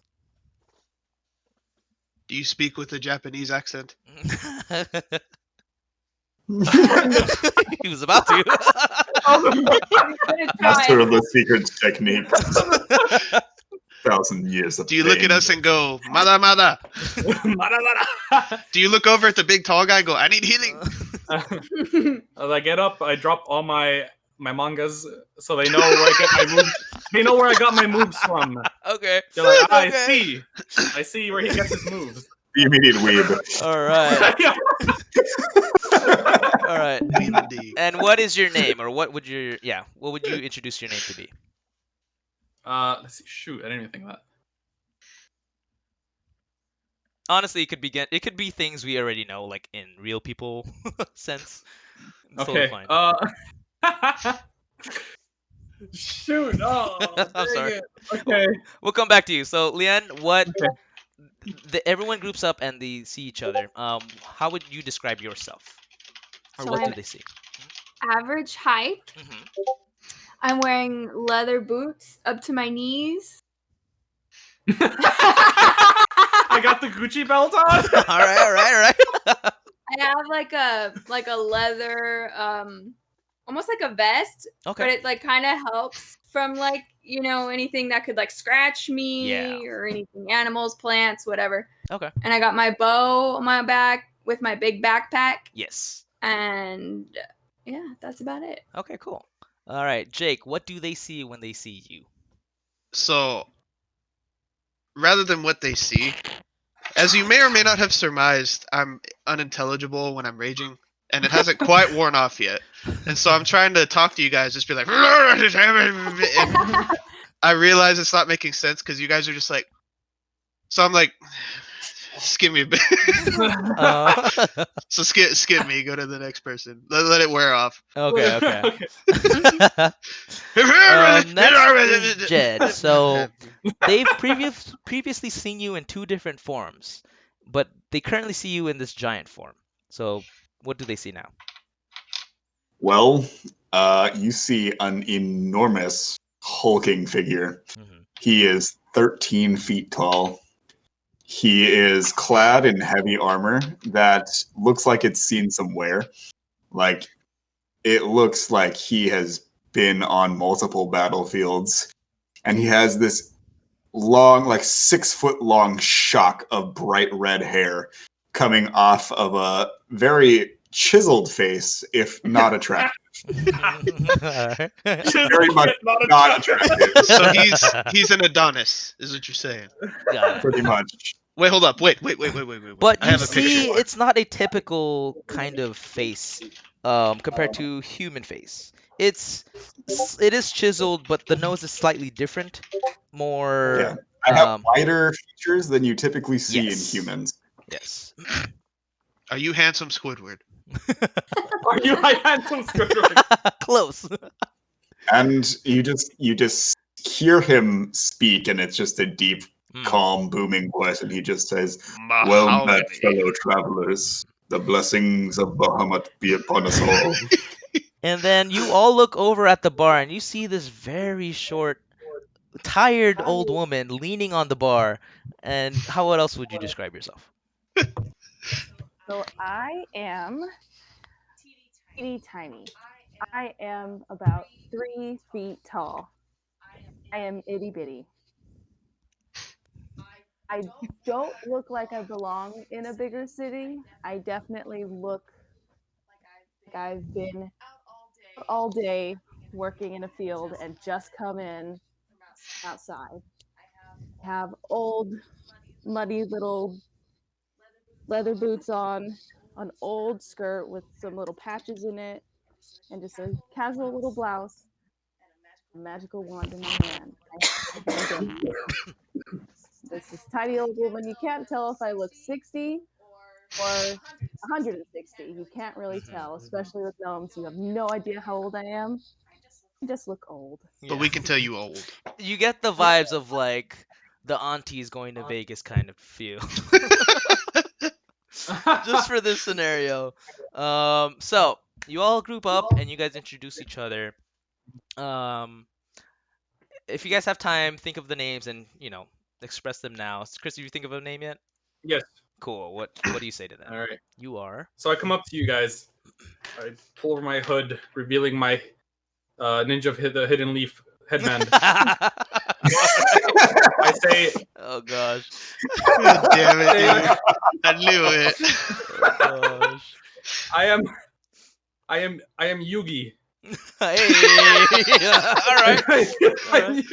Do you speak with a Japanese accent? He was about to. Master of the secret technique. 1,000 years of Do you look at pain. us and go, Mada Mada? Do you look over at the big tall guy and go, I need healing? As I get up, I drop all my mangas so they know where I get my moves. They know where I got my moves from. Okay. They're like, "Ah, Okay. I see where he gets his moves." The immediate weeb. All right. Yeah. All right. Demon D. And what is your name, or what would you introduce your name to be? Let's see. Shoot, I didn't even think of that. Honestly, it could be things we already know, like in real people sense. It's totally Okay. fine. Shoot. Oh, I'm dang sorry. it. Okay. We'll come back to you. So, Leanne, what? Okay. Everyone groups up and they see each other. How would you describe yourself, or So what do I'm- they see? Average height. Hmm. I'm wearing leather boots up to my knees. I got the Gucci belt on. All right. I have like a leather almost like a vest, but Okay. it like kind of helps from like anything that could like scratch me Yeah. or anything, animals, plants, whatever. Okay. And I got my bow on my back with my big backpack, Yes. and yeah, that's about it. Okay. Cool. All right, Jake, what do they see when they see you? So, rather than what they see, as you may or may not have surmised, I'm unintelligible when I'm raging, and it hasn't quite worn off yet. And so I'm trying to talk to you guys, just be like, and I realize it's not making sense because you guys are just like, so I'm like, skip me a bit. So skip me, go to the next person. Let it wear off. Okay, okay. Okay. Next is Jed. So they've previously seen you in two different forms, but they currently see you in this giant form. So what do they see now? Well, you see an enormous hulking figure. Mhm. He is 13 feet tall. He is clad in heavy armor that looks like it's seen some wear. Like, it looks like he has been on multiple battlefields. And he has this long, like 6-foot long shock of bright red hair coming off of a very chiseled face, if not attractive. Alright. Very much not attractive, So he's an Adonis, is what you're saying. Got it. pretty much. Wait, hold up. Wait. But I you have a see, picture. it's not a typical kind of face compared to human face. It is chiseled, but the nose is slightly different. More. Yeah. I have Um, wider features than you typically see Yes. in humans. Yes. Are you handsome, Squidward? Are you my handsome Squidward? Close. And you just hear him speak, and it's just a deep, Mm. calm, booming voice, and he just says, "Well met, Mahogany. fellow travelers. The blessings of Bahamut be upon us all." And then you all look over at the bar and you see this very short, tired old woman leaning on the bar. And how else would you describe yourself? So I am teeny tiny. I am about 3 feet tall. I am itty bitty. I don't look like I belong in a bigger city. I definitely look like I've been out all day working in a field and just come in outside. I have old, muddy little leather boots on, an old skirt with some little patches in it, and just a casual little blouse, a magical wand in my hand. This is tiny old woman. You can't tell if I look 60 or 160. You can't really tell, especially with gnomes. You have no idea how old I am. I just look old. But we can tell you old. You get the vibes of like the aunties going to Vegas kind of feel. Just for this scenario. So you all group up and you guys introduce each other. If you guys have time, think of the names and express them now. Chris, do you think of a name yet? Yes. Cool. What do you say to them? All right. You are. So I come up to you guys. I pull over my hood, revealing my ninja the hidden leaf headband. I say, Oh gosh. God damn it, dude. I knew it. Oh, gosh. I am Yugi. Hey. All right.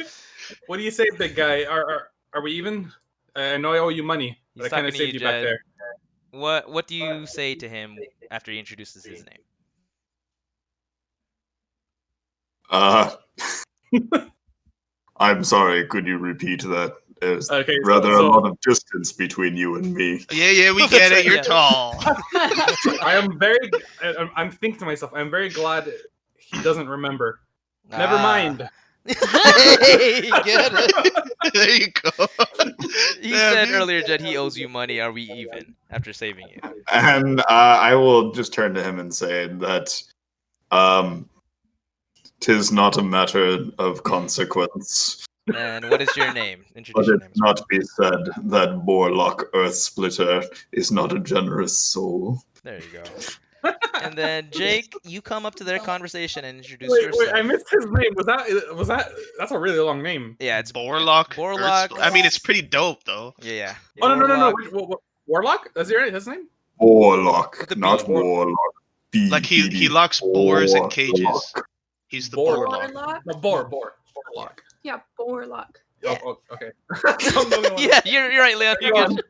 What do you say, big guy? Are we even? I know I owe you money, He's but I kind of talking to saved you, you back Jed. there. What do you say to him after he introduces his name? I'm sorry, could you repeat that? There's Okay, rather so a lot of distance between you and me. Yeah, we get it. You're Yeah. tall. I am very. I'm thinking to myself, I'm very glad he doesn't remember. Never mind. Hey, get it? There you go. He Damn, said dude. earlier, Jed, he owes you money. Are we even after saving you? And I will just turn to him and say that, 'tis not a matter of consequence. And what is your name? But Introduce your it name. not be said that Borlock Earthsplitter is not a generous soul. There you go. And then Jake, you come up to their conversation and introduce Wait, yourself. I missed his name. Was that? That's a really long name. Yeah, it's Borlock. Borlock. I mean, it's pretty dope though. Yeah. Oh no! Borlock. Wait, what, Warlock? That's his name. Borlock, With a not B. Warlock. B- Like he B- locks boars in Borlock. cages. He's the Boar. Borlock. Borlock? No, Borlock. Yeah, Borlock. Yeah. Oh, okay. I'm the only one. Yeah, you're right, Leon. You're Go good.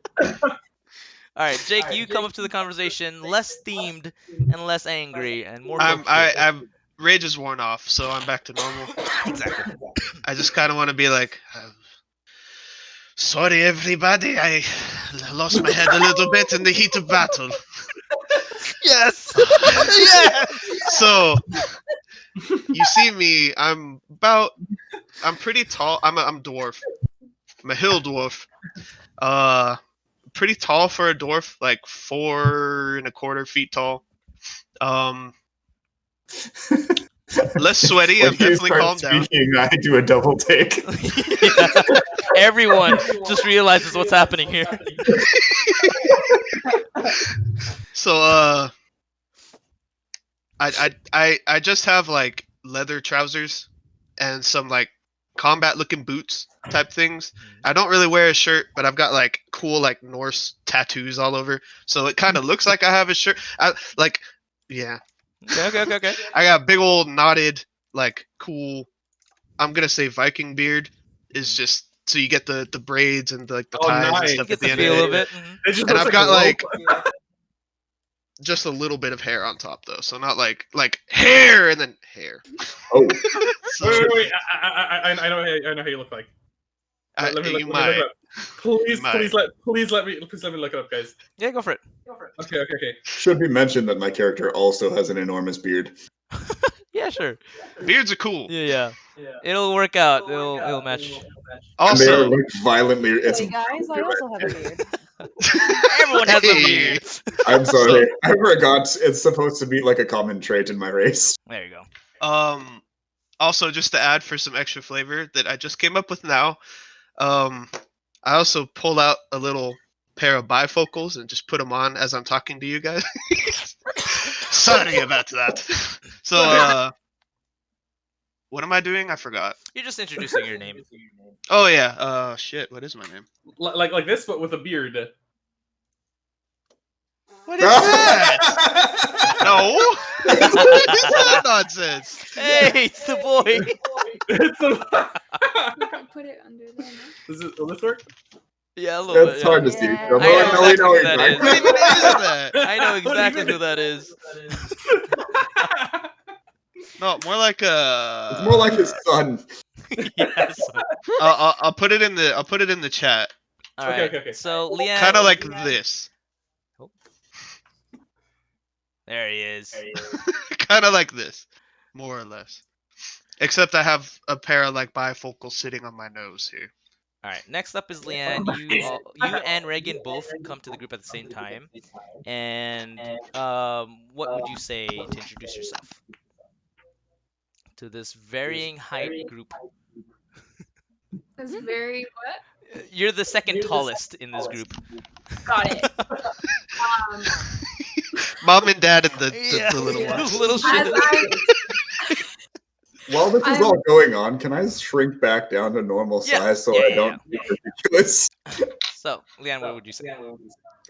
All right, Jake, you come up to the conversation less themed and less angry and more. I'm rage is worn off, so I'm back to normal. Exactly. I just kind of want to be like, sorry everybody, I lost my head a little bit in the heat of battle. Yes. Yes. So you see me, I'm pretty tall. I'm dwarf. I'm a hill dwarf. Pretty tall for a dwarf, like 4.25 feet tall. Less sweaty. I'm When you definitely start calmed down. speaking, I do a double take. Yeah. Everyone just realizes what's happening here. So I just have like leather trousers and some like combat looking boots type things. I don't really wear a shirt, but I've got like cool like Norse tattoos all over, so it kind of looks like I have a shirt. Yeah. Okay. I got a big old knotted like cool. I'm gonna say Viking beard is just so you get the braids and the Oh, ties and nice. stuff Get at the the end feel of of it. it. Mhm. It just And looks I've got a like rope. just a little bit of hair on top though, so not like hair and then hair. Oh, So Wait. I know how you look like. Let me you look might. it up. Please might. let me look it up, guys. Yeah, go for it. Okay. should be mentioned that my character also has an enormous beard. Yeah, sure. Beards are cool. Yeah. It'll work out. It'll match. And they are Also, like violently. It's. Hey guys, I also have a beard. Everyone has a Hey. beard. I'm sorry. I forgot. It's supposed to be like a common trait in my race. There you go. also just to add for some extra flavor that I just came up with now, I also pulled out a little pair of bifocals and just put them on as I'm talking to you guys. Sorry about that. So, what am I doing? I forgot. You're just introducing your name. Oh yeah. Shit. What is my name? Like this, but with a beard. What is that? No. What is that nonsense? Hey, it's the boy. Put it under there. Will this work? Yeah, a little bit. It's Yeah. hard to see. Yeah. From I know no, we exactly know who that exactly. is. What even is that? I know exactly who that is. No, more like a. It's more like his son. Yes. I'll put it in the chat. All Okay, right. okay. So Leanne. Kind of like this. There he is. Kind of like this, more or less. Except I have a pair of like bifocals sitting on my nose here. All right. Next up is Leanne. You and Reagan both come to the group at the same time. And what would you say to introduce yourself to this varying height group? That's very what? You're the second tallest in this group. Got it. Mom and dad and the Yeah. little ones. Little As shit. While this is I'm- all going on, can I shrink back down to normal Yeah. size so Yeah, I yeah, don't look ridiculous? So Leanne, what would you say? So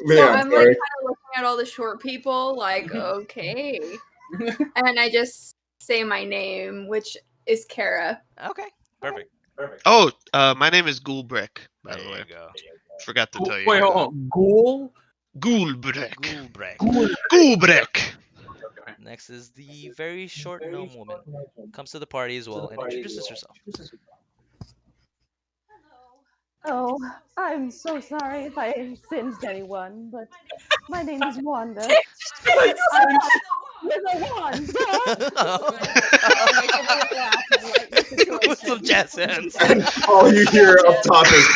Yeah, I'm like sorry. kind of looking at all the short people, like, okay. And I just say my name, which is Kara. Okay. Perfect. Oh, my name is Gulbrick, by the There way. you go. Forgot to tell you. Wait, hold on. Ghoul? Gulbrick. Gulbrick. Gulbrick. Next is the very short gnome woman. Comes to the party as well and introduces herself. Oh, I'm so sorry if I singed anyone, but my name is Wanda. I'm with a wand. With some jazz hands. And all you hear up top is.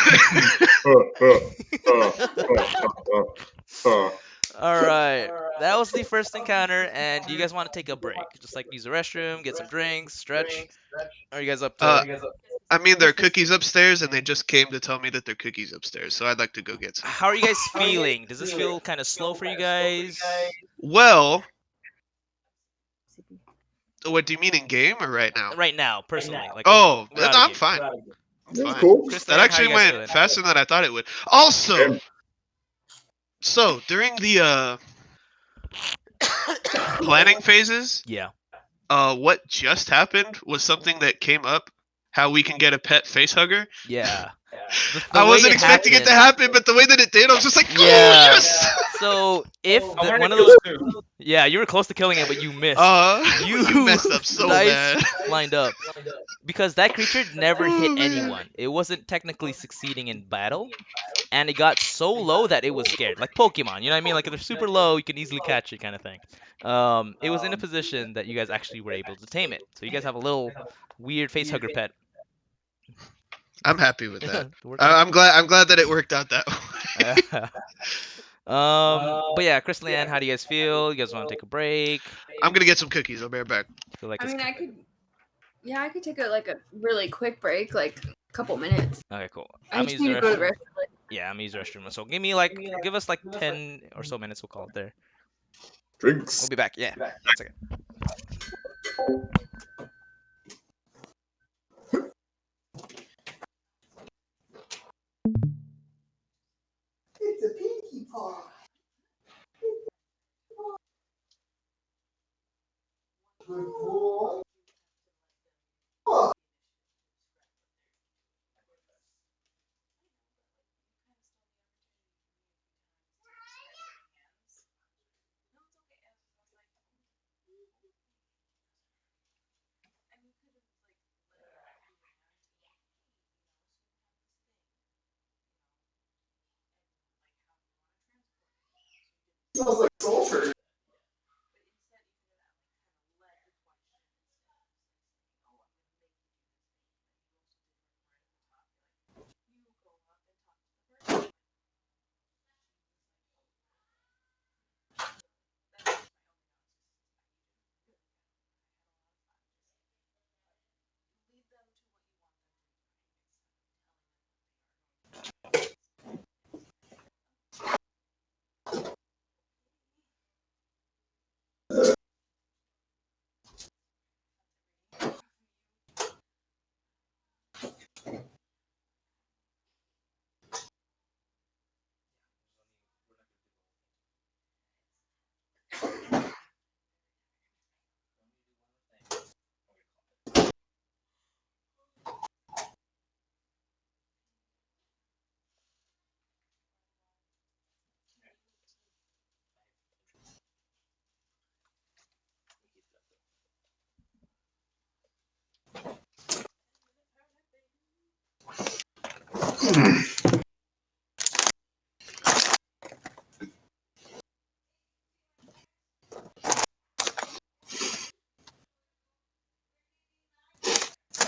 All right. That was the first encounter, and you guys want to take a break? Just like use the restroom, get some drinks, stretch. Are you guys up to? I mean, there are cookies upstairs, and they just came to tell me that there are cookies upstairs, so I'd like to go get some. How are you guys feeling? Does this feel kind of slow for you guys? Well, what do you mean in game or right now? Right now, personally. Like, Oh, without a I'm game. fine. That's Fine. cool. Kristen, That how actually you guys went feeling? faster than I thought it would. Also, so during the planning phases, Yeah. what just happened was something that came up. How we can get a pet face hugger. Yeah. I wasn't expecting it to happen, but the way that it did, I was just like, oh, Yeah. yes! So if I wanted one to of kill those, it too. yeah, you were close to killing it, but you missed. You messed up so dice bad. lined up because that creature never hit anyone. It wasn't technically succeeding in battle, and it got so low that it was scared, like Pokemon. You know what I mean? Like if they're super low, you can easily catch it, kind of thing. It was in a position that you guys actually were able to tame it. So you guys have a little weird face hugger pet. I'm happy with that. Worked out. I'm glad that it worked out that way. But yeah, Chris Leanne, how do you guys feel? You guys want to take a break? I'm gonna get some cookies. I'll be right back. Feel like I it's mean, I could take a really quick break, like a couple minutes. okay, cool. I I'm just using need the to go to the restroom. restroom. Yeah, I'm using the restroom. So give us like 10 or so minutes. We'll call it there. Drinks. We'll be back. Yeah. 1 second. It's a pinky paw. Good boy. Smells like sulfur.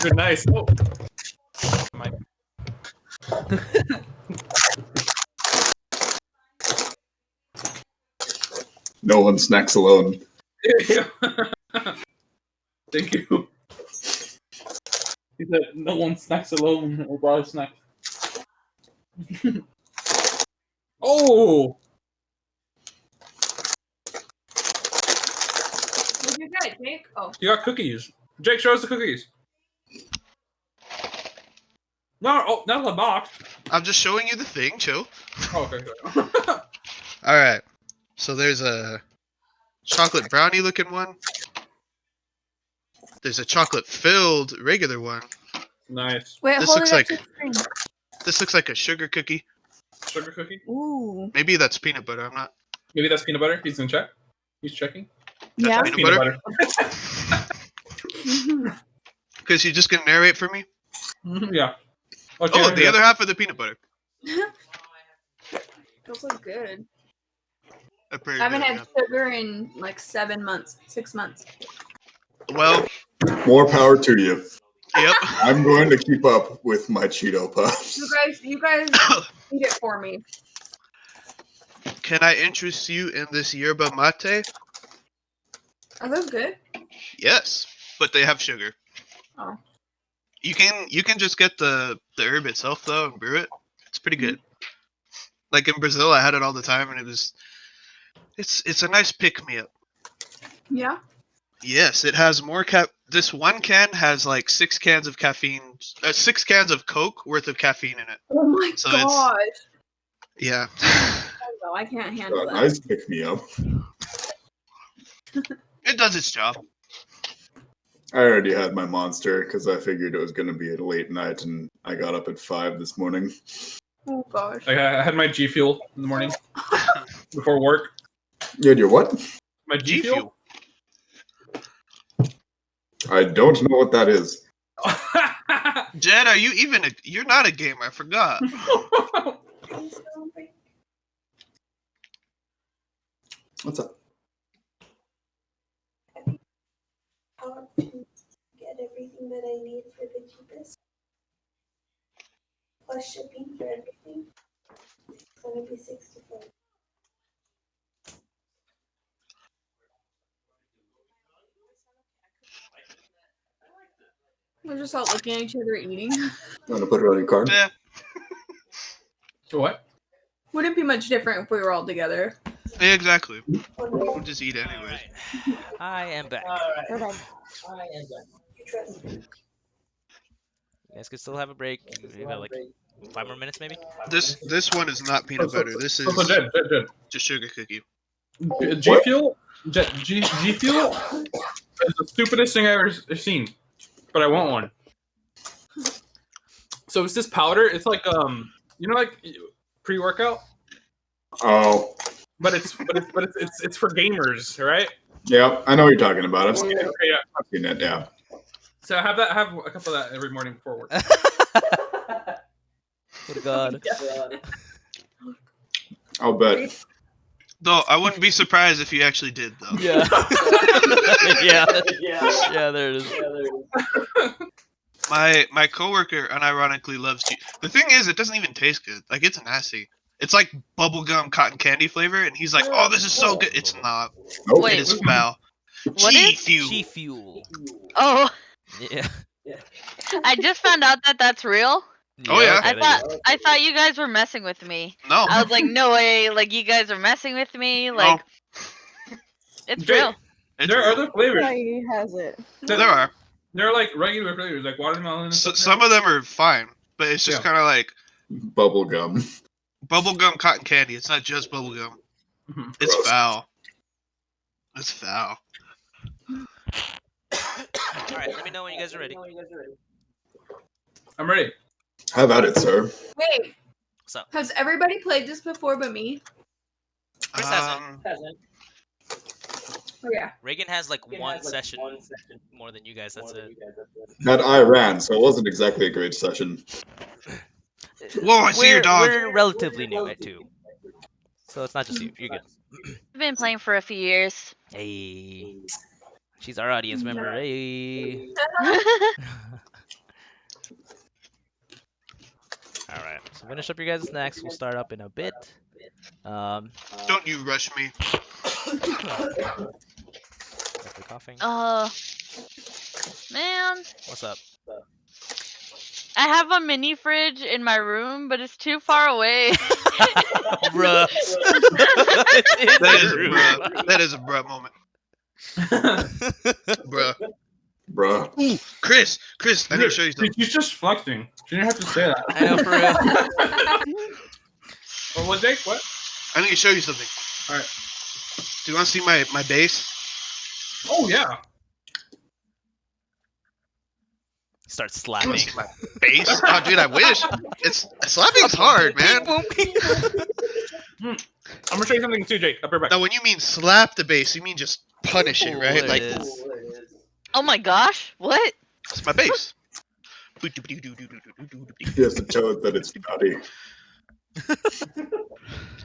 Good, nice. Oh. My... No one snacks alone. Thank you. He said, "No one snacks alone or brought a snack." Oh, What'd you get, Jake? Oh, you got cookies. Jake, show us the cookies. No, oh, not the box. I'm just showing you the thing, chill. Oh, okay. All right. So there's a chocolate brownie looking one. There's a chocolate filled regular one. Nice. wait, This hold looks it up like- to the screen. This looks like a sugar cookie. Sugar cookie. Ooh, Maybe that's peanut butter. I'm not. Maybe that's peanut butter. He's in check. He's checking. yeah. Peanut Peanut butter? butter. Because you're just gonna narrate for me. Yeah. Oh, the other half of the peanut butter. Those look good. Pretty I haven't good, had sugar in like 7 months, 6 months. yeah. Well, More power to you. yep. I'm going to keep up with my Cheeto Puffs. You guys eat it for me. Can I interest you in this yerba mate? Are those good? Yes, but they have sugar. Oh. You can just get the herb itself though and brew it. It's pretty good. Like in Brazil, I had it all the time, and it's a nice pick me up. Yeah. Yes, it has more This one can has like 6 cans of caffeine, 6 cans of Coke worth of caffeine in it. Oh my So it's- gosh. Yeah. No, I can't handle that. Nice pick me up. It does its job. I already had my monster because I figured it was going to be a late night, and I got up at 5 this morning. Oh gosh. I had my G Fuel in the morning before work. You had your what? My G Fuel. I don't know what that is. Jed, are you even you're not a gamer, I forgot. What's up? How to get everything that I need for the cheapest. Plus shipping for everything. It's gonna be 64. We're just all looking at each other eating. Want to put it on your card? Yeah, What? Wouldn't be much different if we were all together. yeah, exactly. We'll just eat anyways. Alright. I am back. We're back. You trust me. You guys could still have a break. You have like 5 more minutes, maybe. This one is not peanut butter. This is So Jed. just sugar cookie. G Fuel? G Fuel is the stupidest thing I've ever seen. But I want one. So it's this powder. It's like like pre-workout, Oh, but it's for gamers, right? yeah. I know what you're talking about. I've seen Okay, it. yeah. I've seen it, yeah. So I have a couple of that every morning before work. Good God. I'll bet. Though I wouldn't be surprised if you actually did, though. Yeah. Yeah, there it is. My coworker unironically loves G. The thing is, it doesn't even taste good. Like, it's nasty. It's like bubblegum cotton candy flavor, and he's like, "Oh, this is so good." It's not. Nope. Wait. It is foul. What is? G-Fuel. G Fuel. Oh, Yeah. I just found out that that's real. Oh, yeah. okay, I there you go. thought you guys were messing with me. No. I was like, no way, like you guys are messing with me. Like, it's Jake, real. It's There are real. other flavors. He has it. There are. There are like regular flavors, like watermelon. And stuff. Some of them are fine, but it's just Yeah. kind of like Bubble gum. bubblegum cotton candy. It's not just bubblegum. Mhm. It's Gross. foul. It's foul. Alright, let me know when you guys are ready. I'm ready. Have at it, sir. Wait, What's up? has everybody played this before but me? Chris hasn't. Oh yeah. Reagan has like one session more than you guys. That's it. That I ran, so it wasn't exactly a great session. Whoa, I see your dog. We're relatively new at 2. So it's not just you. You're good. I've been playing for a few years. Hey. She's our audience member. Hey. Alright. So finish up your guys' snacks. We'll start up in a bit. Don't you rush me. After coughing. Man, What's up? I have a mini fridge in my room, but it's too far away. Bruh. That is a bruh moment. Bruh. Bruh. Ooh, Chris, I need to show you something. He's just flexing. You didn't have to say that. I know, for real. Or what, Jake? What? I need to show you something. Alright. Do you want to see my base? Oh yeah. Start You want to slapping. see my base? Oh, dude, I wish. Slapping's hard, man. I'm gonna show you something too, Jake. Up your back. Now, when you mean slap the base, you mean just punish it, right? Ooh, Like, it is. Oh my gosh, what? it's my base. He has to tell it that it's naughty.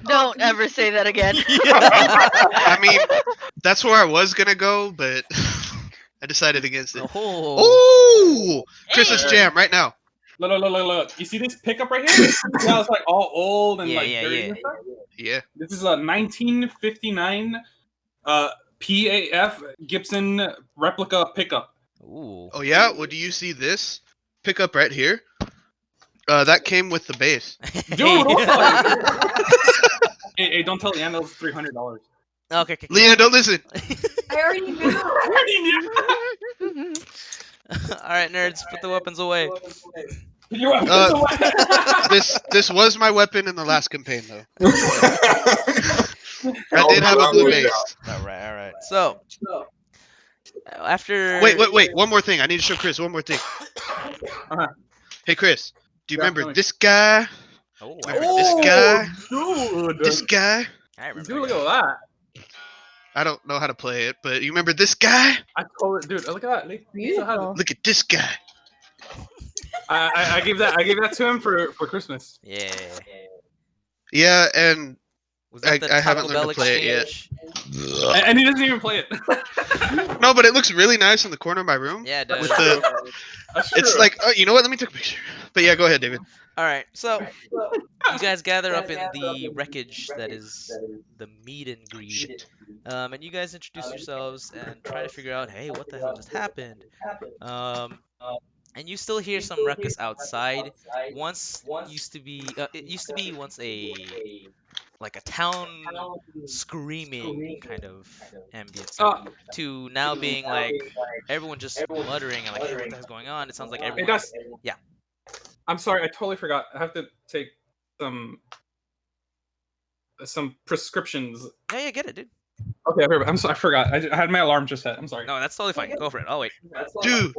Don't ever say that again. I mean, that's where I was gonna go, but I decided against it. Oh. Ooh! Chris's Hey. jam right now. Look. You see this pickup right here? Yeah, it's like all old and Yeah, like yeah, dirty yeah. and stuff. Yeah. This is a 1959 PAF Gibson replica pickup. Ooh. Oh yeah. Well, do you see this pickup right here? That came with the base. Dude, what? Hey, don't tell Leanne that was $300. Okay. Leah, don't listen. I already knew. Alright, nerds, put the weapons away. Your weapons Uh, away. This was my weapon in the last campaign, though. I did have a blue base. Alright. So, After. Wait. One more thing. I need to show Chris one more thing. Uh-huh. Hey, Chris. Do you Yeah, remember tell me. this guy? Oh, Do I you remember remember this guy? dude. This guy? I remember. Dude, that look guy. at that. I don't know how to play it, but you remember this guy? I totally, dude. Look at that. He still has it. Beautiful. Look at this guy. I gave that to him for Christmas. Yeah. Yeah, and Was that the I Taco haven't learned Bell to play it yet. exchange? And he doesn't even play it. No, but it looks really nice in the corner of my room. Yeah, it does. With the, That's it's true. like, oh, you know what? Let me take a picture. But yeah, go ahead, David. All right, so you guys gather up in the wreckage that is the meet and greet, and you guys introduce yourselves and try to figure out, hey, what the hell just happened? And you still hear some ruckus outside. It used to be once like a town screaming kind of ambience to now being like everyone just muttering and like, hey, what the hell's going on? It sounds like Hey, everyone. Dust. Yeah. I'm sorry, I totally forgot. I have to take some prescriptions. Yeah, get it, dude. Okay, I'm sorry, I forgot. I had my alarm just set. I'm sorry. No, that's totally fine. Go for it. I'll wait. Dude,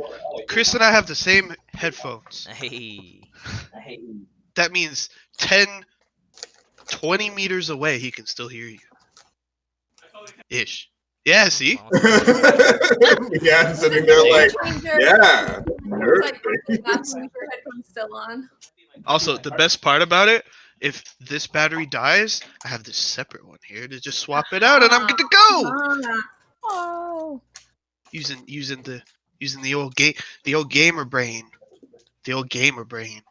Chris and I have the same headphones. Hey. That means 10, 20 meters away, he can still hear you. Ish. Yeah, see? Yeah, I'm sitting there like, Danger. yeah. It's like that's your headphones still on. Also, the best part about it, if this battery dies, I have this separate one here to just swap it out and I'm good to go! Oh. Using the old gamer brain. The old gamer brain.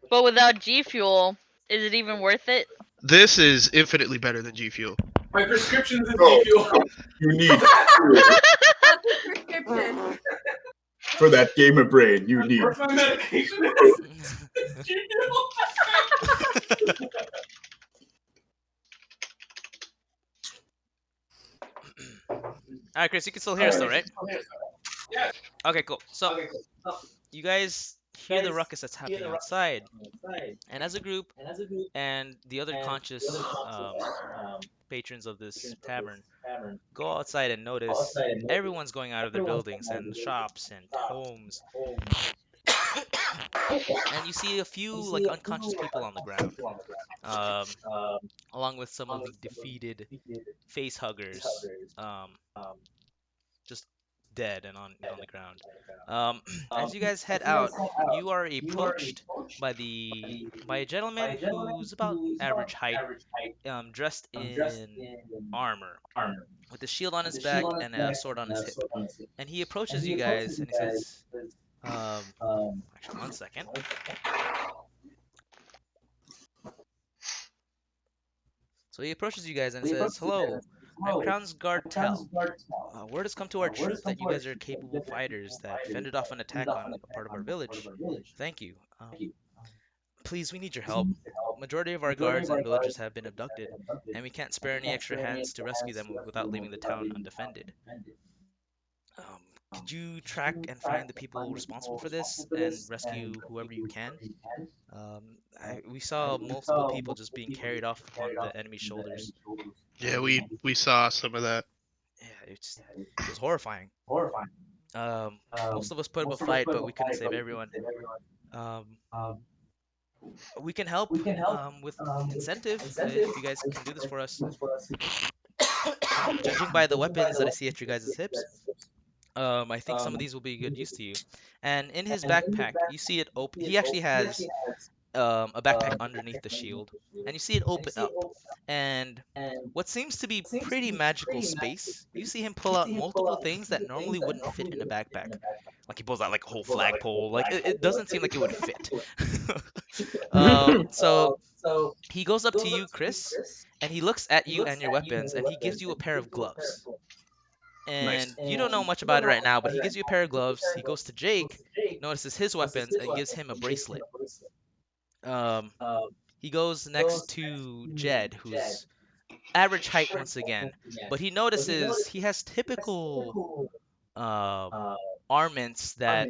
But without G Fuel, is it even worth it? This is infinitely better than G Fuel. My prescriptions is Oh. fuel. You need That's a prescription. for that gamer brain. You need. Where's my medication? All right, Chris, you can still hear us though, right? Yeah. Okay, cool. So you guys hear the ruckus that's happening outside, and as a group, and the other conscious patrons of this tavern go outside and notice everyone's going out of their buildings and shops and homes, and you see a few like unconscious people on the ground, along with some of the defeated face huggers, just dead and on the ground. As you guys head out, you are approached by a gentleman who's about average height, dressed in armor, with a shield on his back and a sword on his hip. And he approaches you guys and he says, actually, one second. So he approaches you guys and says, "Hello, I'm Crown's Guard Tell. Word has come to our troop that you guys are capable fighters that fended off an attack on a part of our village. Thank you. Please, we need your help. Majority of our guards and villagers have been abducted, and we can't spare any extra hands to rescue them without leaving the town undefended. Could you track and find the people responsible for this and rescue whoever you can? We saw multiple people just being carried off on the enemy's shoulders. Yeah, we saw some of that. Yeah, it was horrifying. Most of us put up a fight, but we couldn't save everyone. We can help with incentive if you guys can do this for us. Judging by the weapons that I see at your guys' hips, I think some of these will be good use to you. And in his backpack, you see it open. He actually has a backpack underneath the shield, and you see it open up. And what seems to be pretty magical space, you see him pull out multiple things that normally wouldn't fit in a backpack. Like he pulls out like a whole flagpole. Like it doesn't seem like it would fit. So he goes up to you, Chris, and he looks at you and your weapons, and he gives you a pair of gloves. And you don't know much about it right now, but he gives you a pair of gloves. He goes to Jake, notices his weapons, and gives him a bracelet. He goes next to Jed, who's average height once again, but he notices he has typical armaments that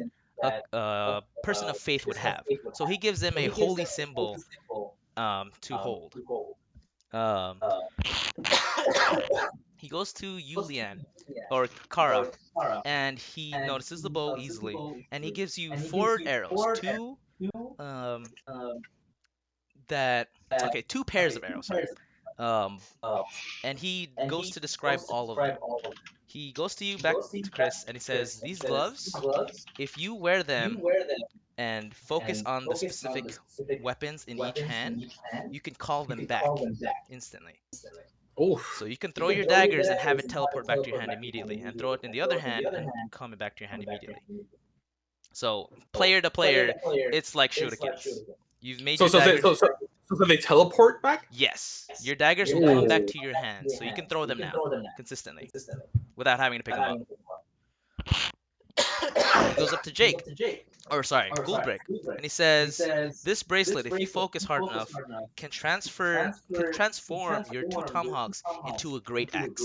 a person of faith would have. So he gives him a holy symbol to hold. He goes to Yulian or Kara, and he notices the bow easily, and he gives you 4 arrows, um that okay, 2 pairs of arrows, sorry. Um, and he goes to describe all of them. He goes to you back to Chris, and he says, "These gloves, if you wear them and focus on the specific weapons in each hand, you can call them back instantly. Oof. So you can throw your daggers and have it teleport back to your hand immediately, and throw it in the other hand and come it back to your hand immediately. So player to player, it's like Shurikens. You've made So your so they, daggers. so they teleport back? Yes, your daggers will come back to your hand, so you can throw them now consistently without having to pick them up. He goes up to Jake, or sorry, Gulbrick, and he says, "This bracelet, if you focus hard enough, can transform your 2 tomahawks into a great axe,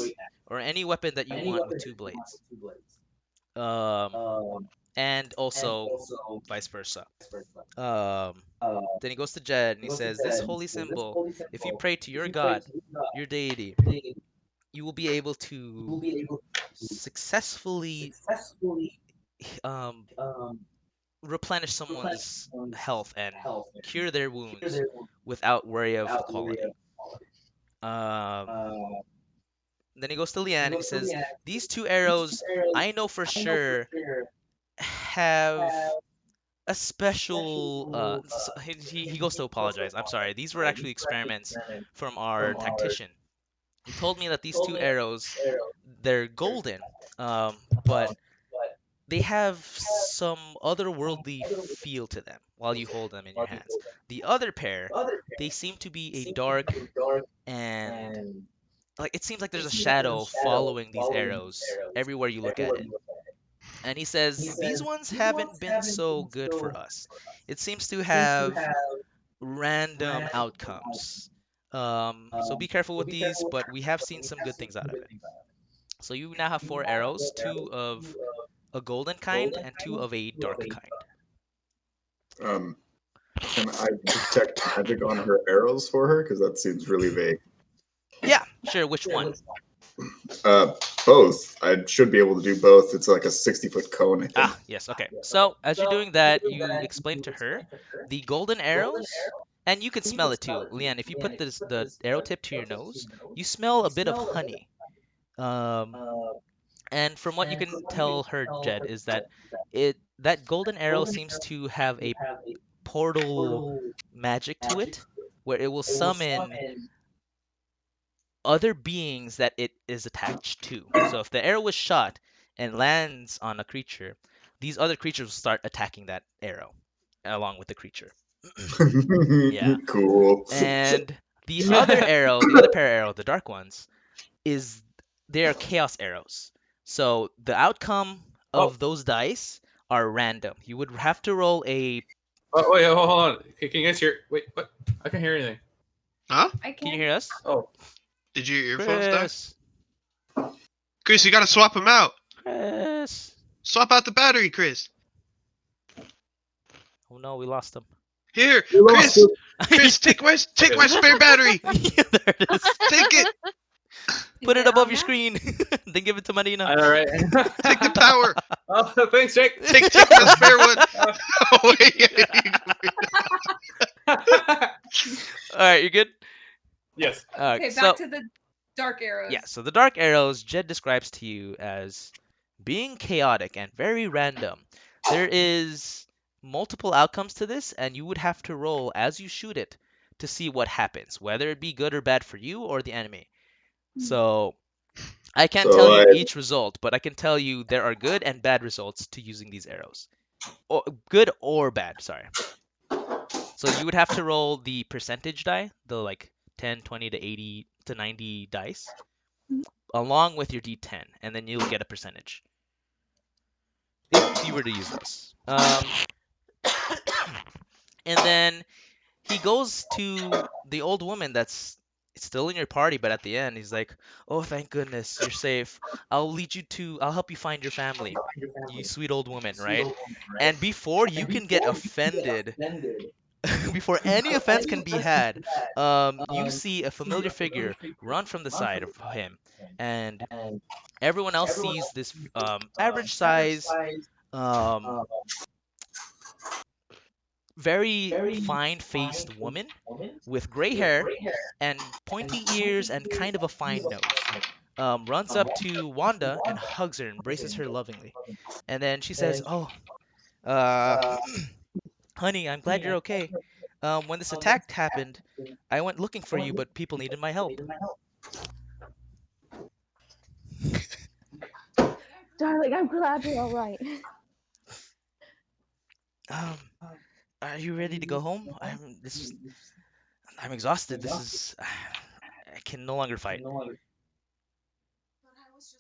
or any weapon that you want with 2 blades. And also vice versa." Then he goes to Jed and he says, "This holy symbol, if you pray to your god, your deity, you will be able to successfully replenish someone's health and cure their wounds without worry of the quality." Then he goes to Lian and he says, "These 2 arrows, I know for sure, have a special." He goes to apologize. "I'm sorry. These were actually experiments from our tactician. He told me that these 2 arrows, they're golden, but they have some otherworldly feel to them while you hold them in your hands. The other pair, they seem to be a dark and like it seems like there's a shadow following these arrows everywhere you look at it." And he says, "These ones haven't been so good for us. It seems to have random outcomes. So be careful with these, but we have seen some good things out of it." So you now have 4 arrows, 2 of a golden kind and 2 of a dark kind. Can I detect magic on her arrows for her? Because that seems really vague. Yeah, sure. Which one? Both. I should be able to do both. It's like a 60-foot cone, I think. Ah, yes, okay. So as you're doing that, you explain to her the golden arrows, and you can smell it too. Lian, if you put the arrow tip to your nose, you smell a bit of honey. And from what you can tell her, Jed, is that that golden arrow seems to have a portal magic to it, where it will summon other beings that it is attached to. So if the arrow was shot and lands on a creature, these other creatures will start attacking that arrow along with the creature. Yeah. Cool. And the other arrow, the other pair of arrows, the dark ones, they are chaos arrows. So the outcome of those dice are random. You would have to roll a. Oh wait, hold on. Can you guys hear? Wait, what? I can't hear anything. Huh? Can you hear us? Oh. Did your earphones die? Chris. Chris, you gotta swap them out. Chris. Swap out the battery, Chris. Oh no, we lost him. Here, We lost Chris. Chris, take my spare battery. There it is. Take it. Put it above your screen. Then give it to Marina. All right. Take the power. Oh, thanks, Jake. Take my spare one. Oh wait. All right, you good? Yes. Okay, back to the dark arrows. Yeah, so the dark arrows, Jed describes to you as being chaotic and very random. There is multiple outcomes to this, and you would have to roll as you shoot it to see what happens, whether it be good or bad for you or the enemy. So I can't tell you each result, but I can tell you there are good and bad results to using these arrows. Or good or bad, sorry. So you would have to roll the percentage die, the like 10, 20 to 80 to 90 dice, along with your d10, and then you'll get a percentage if you were to use those. And then he goes to the old woman that's still in your party, but at the end he's like, "Oh, thank goodness, you're safe. I'll help you find your family, you sweet old woman," right? And before you can get offended, before any offense can be had, you see a familiar figure run from the side of him, and everyone else sees this average size, um, very fine-faced woman with gray hair and pointy ears and kind of a fine nose. Runs up to Wanda and hugs her, embraces her lovingly, and then she says, "Oh, uh, honey, I'm glad you're okay. When this attack happened, I went looking for you, but people needed my help." Darling, I'm glad you're all right. Um, are you ready to go home? I'm exhausted. I can no longer fight.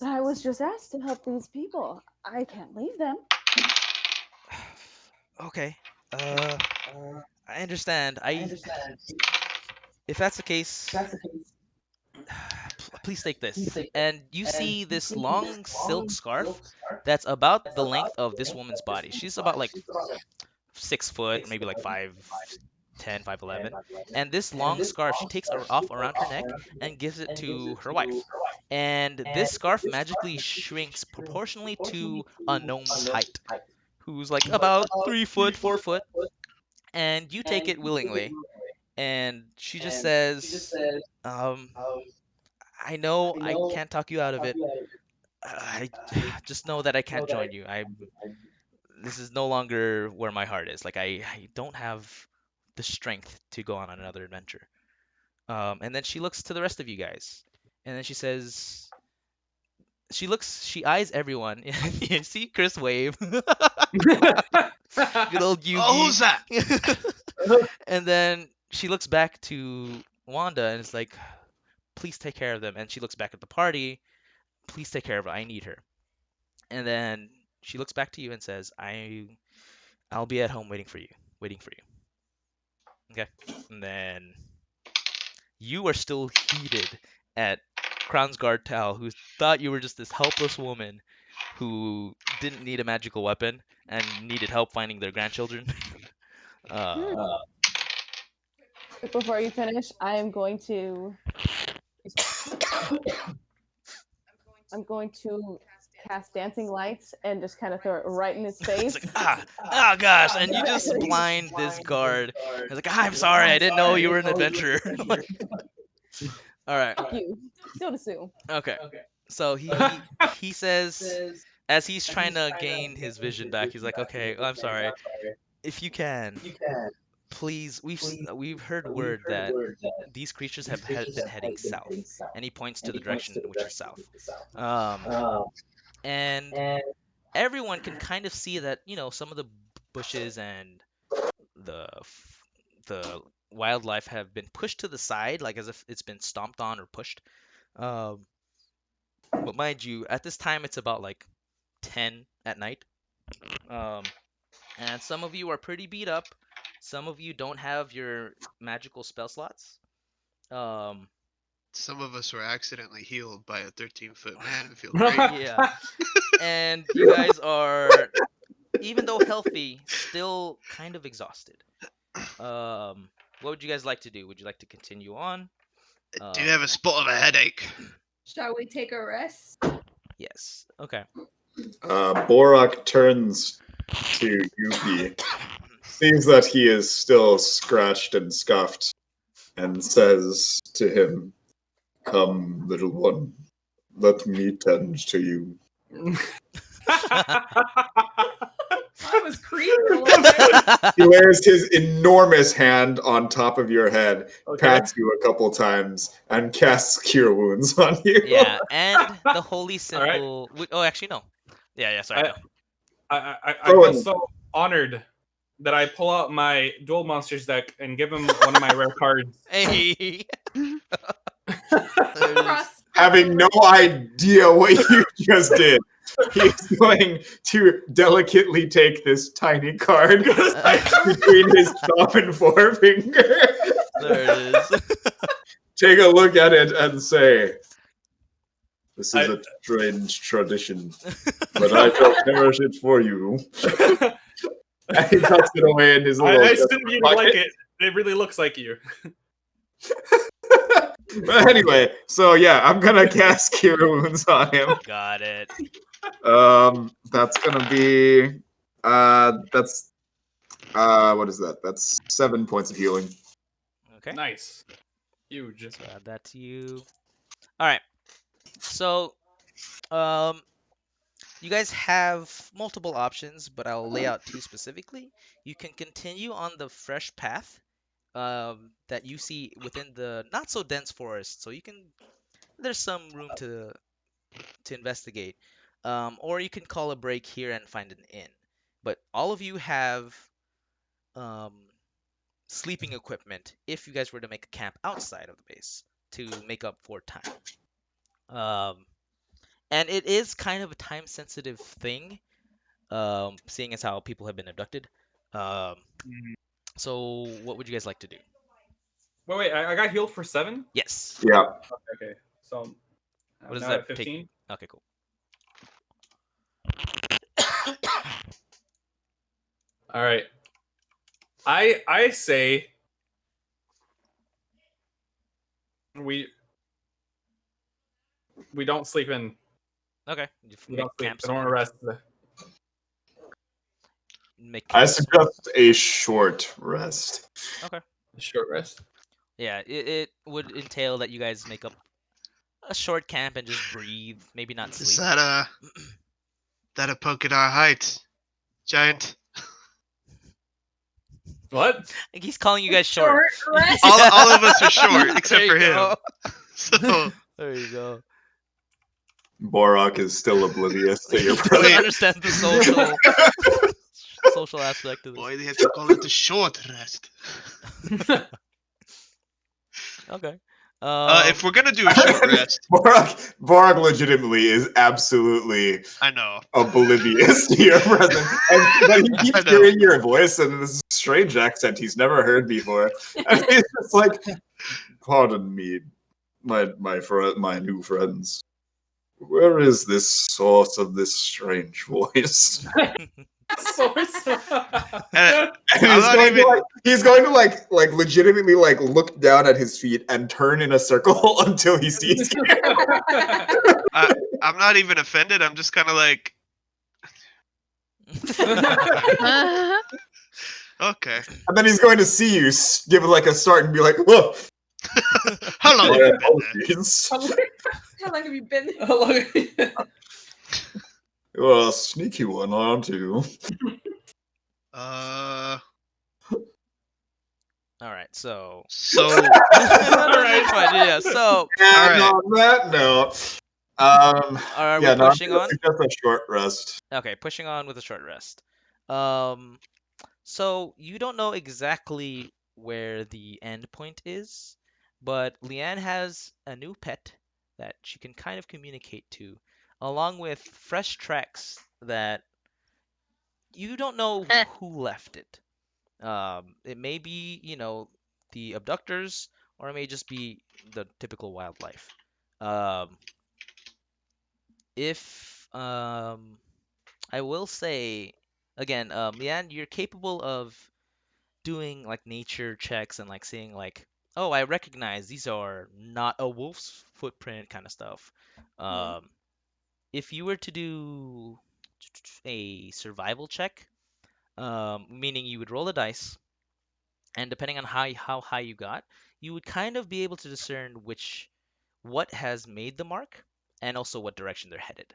But I was just asked to help these people. I can't leave them. Okay. I understand. If that's the case, please take this. And you see this long silk scarf that's about the length of this woman's body. She's about like 6 foot, maybe like 5'10", 5'11". And this long scarf she takes off around her neck and gives it to her wife. And this scarf magically shrinks proportionally to a gnome's height, who's like about 3 foot, 4 foot. And you take it willingly. And she just says, I know I can't talk you out of it. I just know that I can't join you. This is no longer where my heart is. Like I don't have the strength to go on another adventure. And then she looks to the rest of you guys, and then she says, she eyes everyone. You see Chris wave. Good old Yugi. Oh, who's that? And then she looks back to Wanda and is like, please take care of them. And she looks back at the party. Please take care of her. I need her. And then she looks back to you and says, I'll be at home waiting for you. Okay. And then you are still heated at Crownsguard Tal, who thought you were just this helpless woman who didn't need a magical weapon and needed help finding their grandchildren. Before you finish, I'm going to cast dancing lights and just kind of throw it right in his face. It's like, gosh, and you just blind this guard. He's like, I'm sorry, I didn't know you were an adventurer. All right. Fuck you. Still to sue. Okay. So he says, as he's trying to gain his vision back, he's like, okay, I'm sorry. If you can, please, we've heard word that these creatures have been heading south, and he points to the direction which is south. And everyone can kind of see that, some of the bushes and the wildlife have been pushed to the side, like as if it's been stomped on or pushed. But mind you, at this time it's about like 10 at night. And some of you are pretty beat up. Some of you don't have your magical spell slots. Some of us were accidentally healed by a 13-foot man and feel great. Yeah. And you guys are, even though healthy, still kind of exhausted. What would you guys like to do? Would you like to continue on? Do you have a spot of a headache? Shall we take a rest? Yes. Okay. Borak turns to Yuki, sees that he is still scratched and scuffed, and says to him, "Come, little one, let me tend to you." That was creepy a little bit. He lays his enormous hand on top of your head, Okay. pats you a couple times, and casts Cure Wounds on you. Yeah, and the holy All right. symbol. Oh, actually, no. Yeah, sorry. No. I Go feel on. so honored that I pull out my dual monsters deck and give him one of my rare cards. Hey. Cross. Having no idea what you just did, he's going to delicately take this tiny card between his thumb and forefinger, There it is. take a look at it, and say, "This is a strange tradition, but I shall perish it for you." And he tucks it away in his I little. assume you like it. It really looks like you. But anyway, so yeah, I'm gonna cast Cure Wounds on him. Got it. That's gonna be that's what is that? That's 7 points of healing. Okay. Nice. Huge. So add that to you. All right. So, um, you guys have multiple options, but I'll lay out two specifically. You can continue on the fresh path that you see within the not so dense forest, so you can there's some room to investigate. Or you can call a break here and find an inn. But all of you have um, sleeping equipment if you guys were to make a camp outside of the base to make up for time. And it is kind of a time sensitive thing, seeing as how people have been abducted. Um, so what would you guys like to do? Wait, I got healed for 7? Yes. Yeah. Okay, so What does now that at 15? Okay, cool. All right. I say we don't sleep in. Okay. We don't sleep. I don't want to rest. Make I camp suggest a short rest. Okay. Short rest. Yeah, it would entail that you guys make up a short camp and just breathe, maybe not sleep. Is that a poke at our height, giant? What? Like he's calling you guys short. rest. All of us are short except There for you him. go. So There you go. Borak is still oblivious to your Doesn't presence. understand the social aspect of this. why they have to call it a short rest? Okay. If we're gonna do a short rest, Borak legitimately is absolutely I know. oblivious to your presence. But he I keeps know. hearing your voice in this strange accent he's never heard before. And he's just like, pardon me, my new friends. Where is this source of this strange voice? Source. And And he's going to like legitimately like look down at his feet and turn in a circle until he sees you. I'm not even offended. I'm just kind of like, okay. And then he's going to see you, give it like a start, and be like, "Whoa, How long have you been there? apologies. How long have you been there? How long? You're a sneaky one, aren't you?" All right. So. So. All right. Fine. Yeah. So. And on that note, Are yeah, we pushing on? Just a short rest. Okay, pushing on with a short rest. So you don't know exactly where the end point is, but Leanne has a new pet that she can kind of communicate to, along with fresh tracks that you don't know who left it. It may be, the abductors, or it may just be the typical wildlife. If I will say again, Leanne, you're capable of doing like nature checks and like seeing like, oh, I recognize these are not a wolf's footprint kind of stuff. If you were to do a survival check, meaning you would roll a dice, and depending on how high you got, you would kind of be able to discern what has made the mark and also what direction they're headed.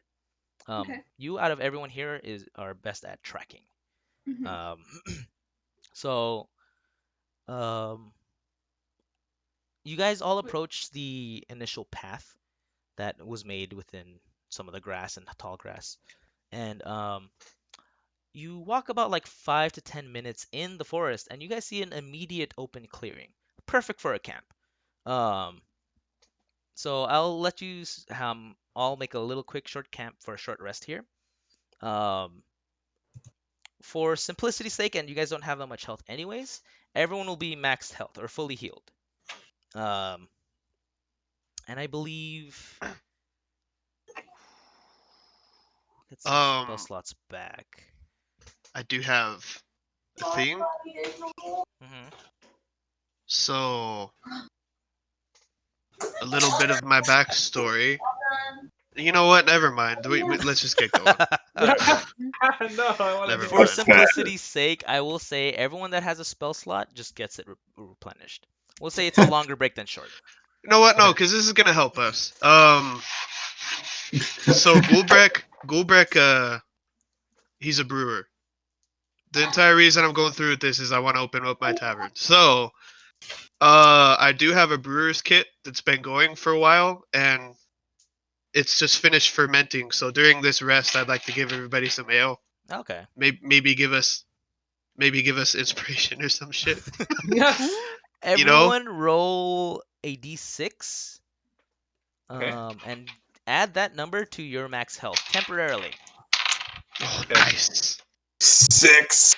Okay. You out of everyone here are best at tracking. Mhm. So you guys all approach the initial path that was made within some of the grass and tall grass, and you walk about like 5 to 10 minutes in the forest, and you guys see an immediate open clearing, perfect for a camp. So I'll let you all make a little quick short camp for a short rest here. For simplicity's sake, and you guys don't have that much health anyways, everyone will be maxed health or fully healed. And I believe let's see spell slots back. I do have the theme. Hmm. So, a little bit of my backstory. You know what? Never mind. Let's just get going. No, I want to Never hear For mind. it. simplicity's sake, I will say everyone that has a spell slot just gets it replenished. We'll say it's a longer break than short. You know what? No, because this is gonna help us. So Gulbrek, he's a brewer. The entire reason I'm going through with this is I want to open up my tavern. So, I do have a brewer's kit that's been going for a while, and it's just finished fermenting. So during this rest, I'd like to give everybody some ale. Okay. Maybe give us inspiration or some shit. Everyone roll a d6. Okay. And add that number to your max health temporarily. Oh, Okay. nice. 6.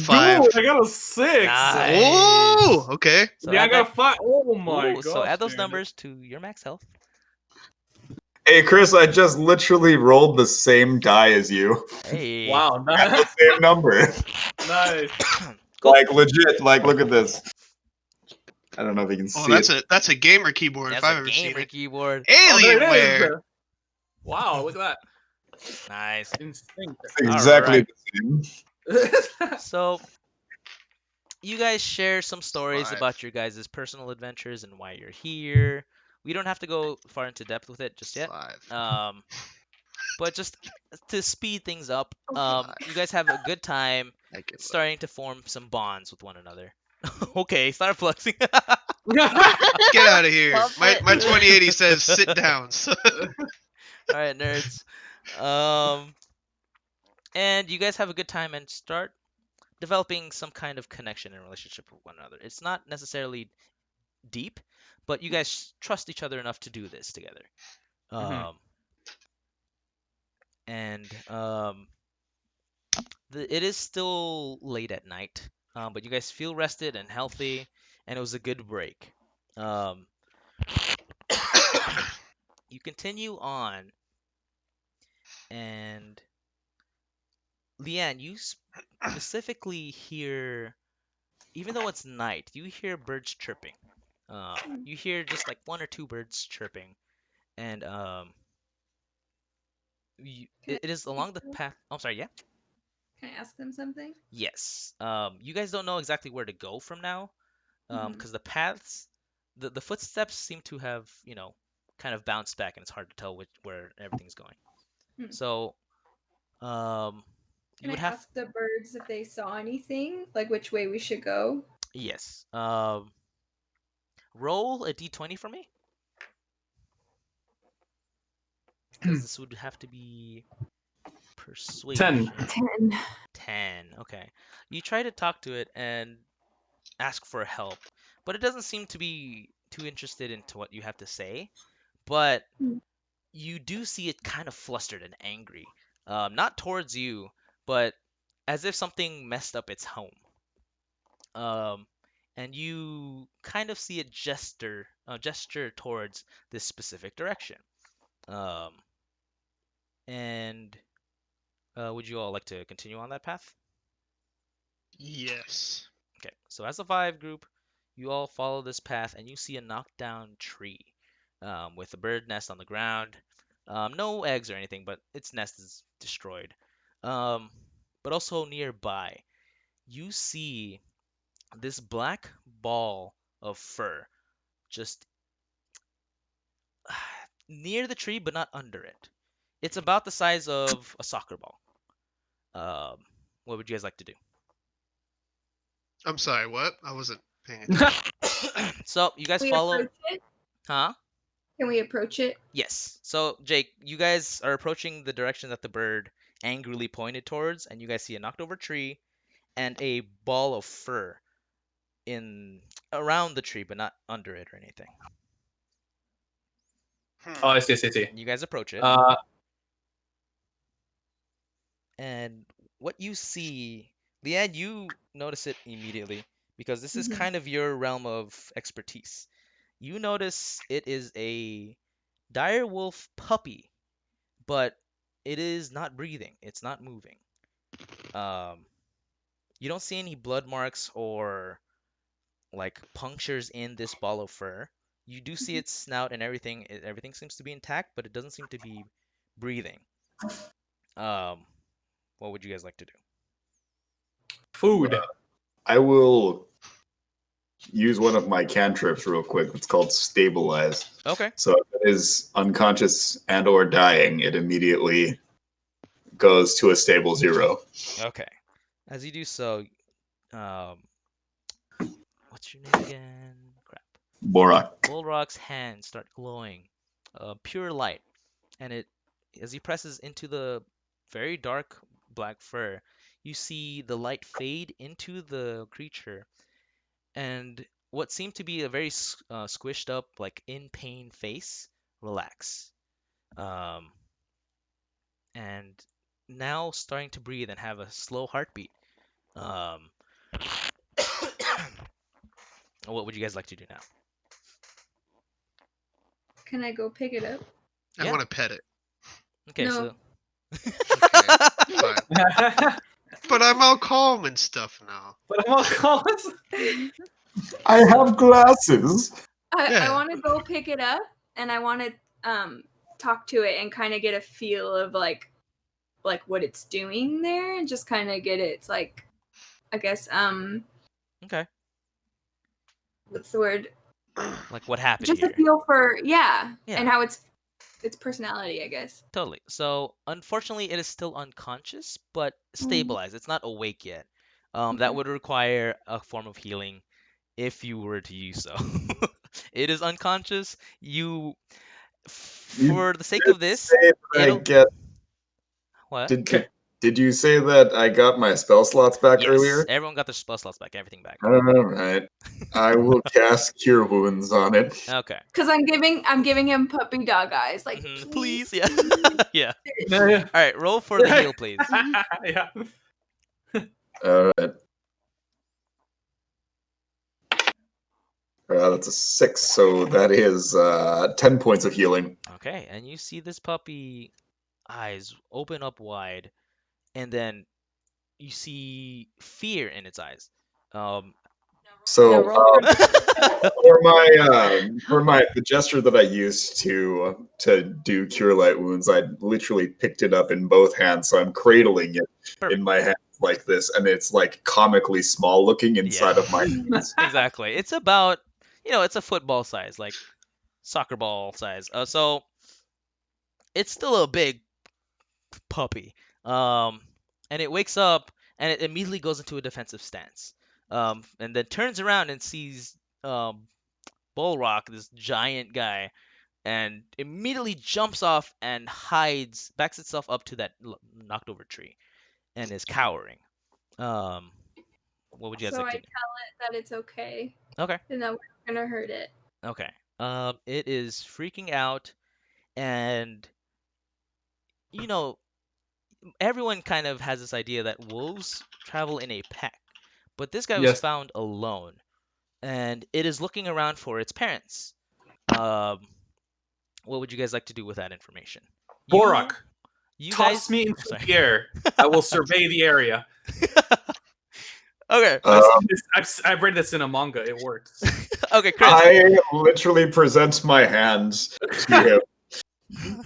5. Dude, I got a 6. Nice. Oh, okay. So Yeah, I add got that. a 5. Oh my Ooh, gosh. so add those dude. numbers to your max health. Hey, Chris, I just literally rolled the same die as you. Hey. Wow, At the nice. same number. Nice. Cool. Like, legit. Like, look at this. I don't know if you can Oh, see it. that's a gamer keyboard That's if I've a ever seen gamer it. keyboard. Oh, there it Alienware. is. Wow, look at Nice. that. Instinct. It's exactly the same. So you guys share some stories 5. about your guys' personal adventures and why you're here. We don't have to go far into depth with it just yet. 5. But just to speed things up, Five. you guys have a good time I give up. starting to form some bonds with one another. Okay, start flexing. Get out of here. Love My it. 2080 says sit down. All right, nerds. And you guys have a good time and start developing some kind of connection and relationship with one another. It's not necessarily deep, but you guys trust each other enough to do this together. Mhm. And it is still late at night, but you guys feel rested and healthy, and it was a good break. Um, you continue on, and Leanne, you specifically hear, even though it's night, you hear birds chirping. You hear just like one or two birds chirping, and it is along the path. I'm sorry, yeah. Can I ask them something? Yes. You guys don't know exactly where to go from now, because the paths, the footsteps seem to have, kind of bounced back, and it's hard to tell where everything's going. Hmm. So, you Can I would have, ask the birds if they saw anything? Like which way we should go? yes. Roll a d20 for me, because this would have to be persuasion. 10. 10. Okay. You try to talk to it and ask for help, but it doesn't seem to be too interested into what you have to say. But you do see it kind of flustered and angry. Not towards you, but as if something messed up its home. And you kind of see it gesture towards this specific direction. And would you all like to continue on that path? Yes. Okay, so as a 5 group, you all follow this path and you see a knocked down tree with a bird nest on the ground. No eggs or anything, but its nest is destroyed. But also nearby, you see this black ball of fur just near the tree, but not under it. It's about the size of a soccer ball. What would you guys like to do? I'm sorry, what? I wasn't paying attention. So you guys Can we follow, approach it? huh? Can we approach it? Yes. So Jake, you guys are approaching the direction that the bird angrily pointed towards, and you guys see a knocked over tree and a ball of fur in around the tree, but not under it or anything. Oh, I see. You guys approach it, and what you see, Leanne, you notice it immediately because this is kind of your realm of expertise. You notice it is a dire wolf puppy, but it is not breathing. It's not moving. You don't see any blood marks or like punctures in this ball of fur. You do see its snout and everything. Everything seems to be intact, but it doesn't seem to be breathing. What would you guys like to do? Food. I will use one of my cantrips real quick. It's called Stabilize. Okay. So if it is unconscious and or dying, it immediately goes to a stable 0. Okay. As you do so, what's your name again? Crap. Borak. Bolrock's hands start glowing, pure light, and as he presses into the very dark black fur, you see the light fade into the creature, and what seemed to be a very squished up, like in pain face, relax, and now starting to breathe and have a slow heartbeat. Um, what would you guys like to do now? Can I go pick it up? I Yeah. want to pet it. Okay, No. so Okay, fine. But I'm all calm and stuff now. But I'm all calm. I have glasses. I Yeah. want to go pick it up, and I want to talk to it and kind of get a feel of like what it's doing there, and just kind of get its like, I guess okay, what's the word? like what happened Just here? a feel for Yeah. and how its personality, I guess. Totally. So, unfortunately, it is still unconscious, but stabilized. It's not awake yet. That Okay. would require a form of healing if you were to use so. It is unconscious. For the sake of this, Say that I it'll get. what? Did you say that I got my spell slots back Yes, earlier? everyone got their spell slots back, everything back. All right. I will cast Cure Wounds on it. Okay. Because I'm giving him puppy dog eyes, like Please, yeah, yeah. Yeah. All right, roll for the heal, please. Yeah. All right. That's a 6, so that is 10 points of healing. Okay, and you see this puppy eyes open up wide, and then you see fear in its eyes. So roll for the gesture that I used to do Cure Light Wounds, I literally picked it up in both hands, so I'm cradling it in my hands like this, and it's like comically small looking inside of my hands. Exactly. It's about, it's a football size, like soccer ball size. So it's still a big puppy. And it wakes up and it immediately goes into a defensive stance. And then turns around and sees Bullrock, this giant guy, and immediately jumps off and backs itself up to that knocked over tree, and is cowering. What would you guys So like I to do? tell it that it's okay. Okay. And that we're gonna hurt it. Okay. It is freaking out, and everyone kind of has this idea that wolves travel in a pack, but this guy was Yes. found alone, and it is looking around for its parents. What would you guys like to do with that information? Borak, You toss guys, me into sorry. the air. I will survey the area. Okay. I've read this in a manga. It works. Okay, Chris. I literally present my hands to him,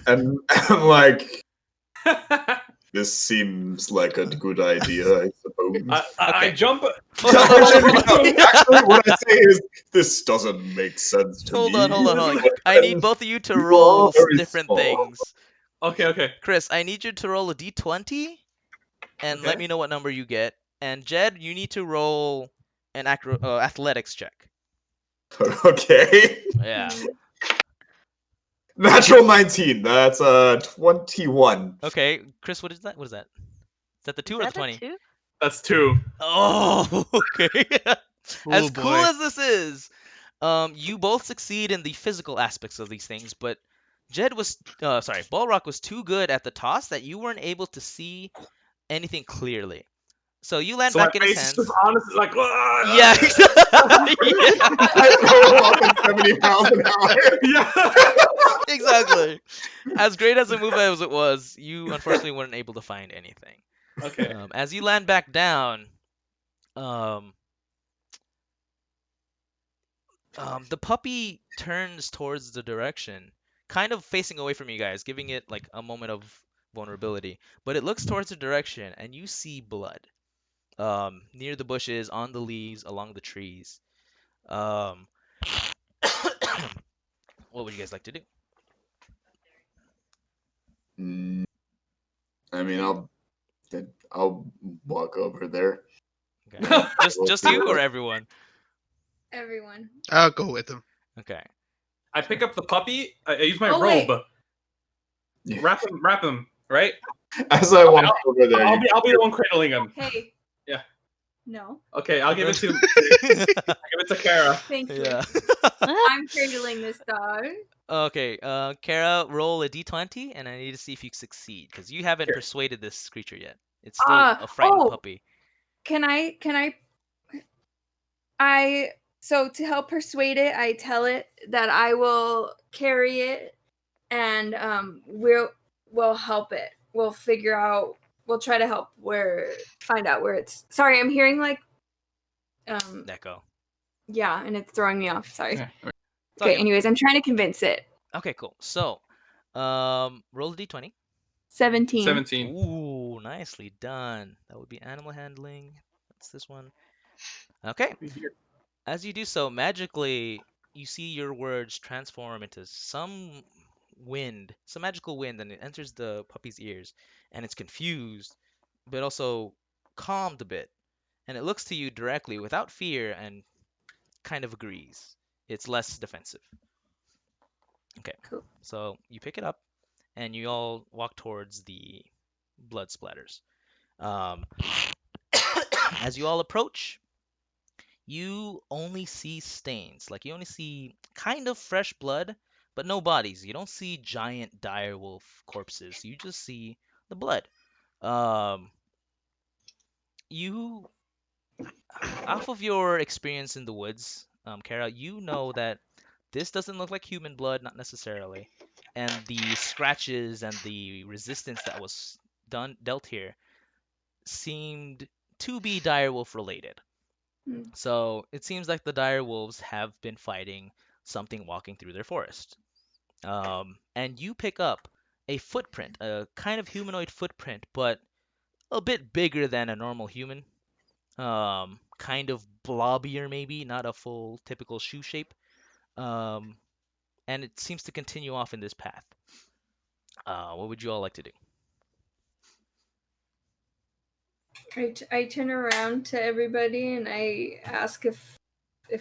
and I'm like, this seems like a good idea, I suppose. I jump. Actually, what I say is, this doesn't make sense to Hold me. on. I need both of you to You roll are very different small. things. Okay. Chris, I need you to roll a d20 and let Okay. me know what number you get. And Jed, you need to roll an athletics check. Okay. Yeah. Natural 19. That's 21. Okay, Chris, what is that? What is that? Is that the 2 or the 20? That's 2. Oh, okay. As cool boy. as this is, you both succeed in the physical aspects of these things, but Balrock was too good at the toss that you weren't able to see anything clearly. So you land So back my in his face is hands. just honestly like. "Ah!" Yeah. I go up at 70 miles an hour. Yeah. Exactly. As great as a move as it was, you unfortunately weren't able to find anything. Okay. As you land back down, Um, the puppy turns towards the direction, kind of facing away from you guys, giving it like a moment of vulnerability. But it looks towards the direction, and you see blood. Near the bushes, on the leaves, along the trees. Um, what would you guys like to do? Mm, I mean, I'll walk over there. Okay. Just you or everyone? Everyone. I'll go with him. Okay. I pick up the puppy. I use my Oh, robe. wait. Yeah. Wrap him. Right. As I walk over there, I'll be the one cradling him. Hey. Yeah. No. Okay, I'll give it to I'll give it to Kara. Thank you. Yeah. I'm cradling this dog. Okay. Kara, roll a d20, and I need to see if you succeed because you haven't persuaded this creature yet. It's still a frightened puppy. Can I so to help persuade it, I tell it that I will carry it and we'll help it. We'll try to help find out where it's. Sorry, I'm hearing like echo. Yeah, and it's throwing me off. Sorry. Yeah. Okay, anyways, I'm trying to convince it. Okay, cool. So, roll a d20. 17. 17. Ooh, nicely done. That would be animal handling. That's this one. Okay. As you do so, magically, you see your words transform into some magical wind, and it enters the puppy's ears, and it's confused, but also calmed a bit. And it looks to you directly without fear and kind of agrees. It's less defensive. Okay. Cool. So you pick it up, and you all walk towards the blood splatters. As you all approach, you only see stains. Like you only see kind of fresh blood, but no bodies. You don't see giant direwolf corpses. You just see the blood. You, off of your experience in the woods, Kara, you know that this doesn't look like human blood, not necessarily. And the scratches and the resistance that was dealt here seemed to be direwolf related. So it seems like the dire wolves have been fighting something walking through their forest. And you pick up a footprint, a kind of humanoid footprint, but a bit bigger than a normal human. Kind of blobbier, maybe, not a full typical shoe shape. And it seems to continue off in this path. What would you all like to do? I turn around to everybody and I ask if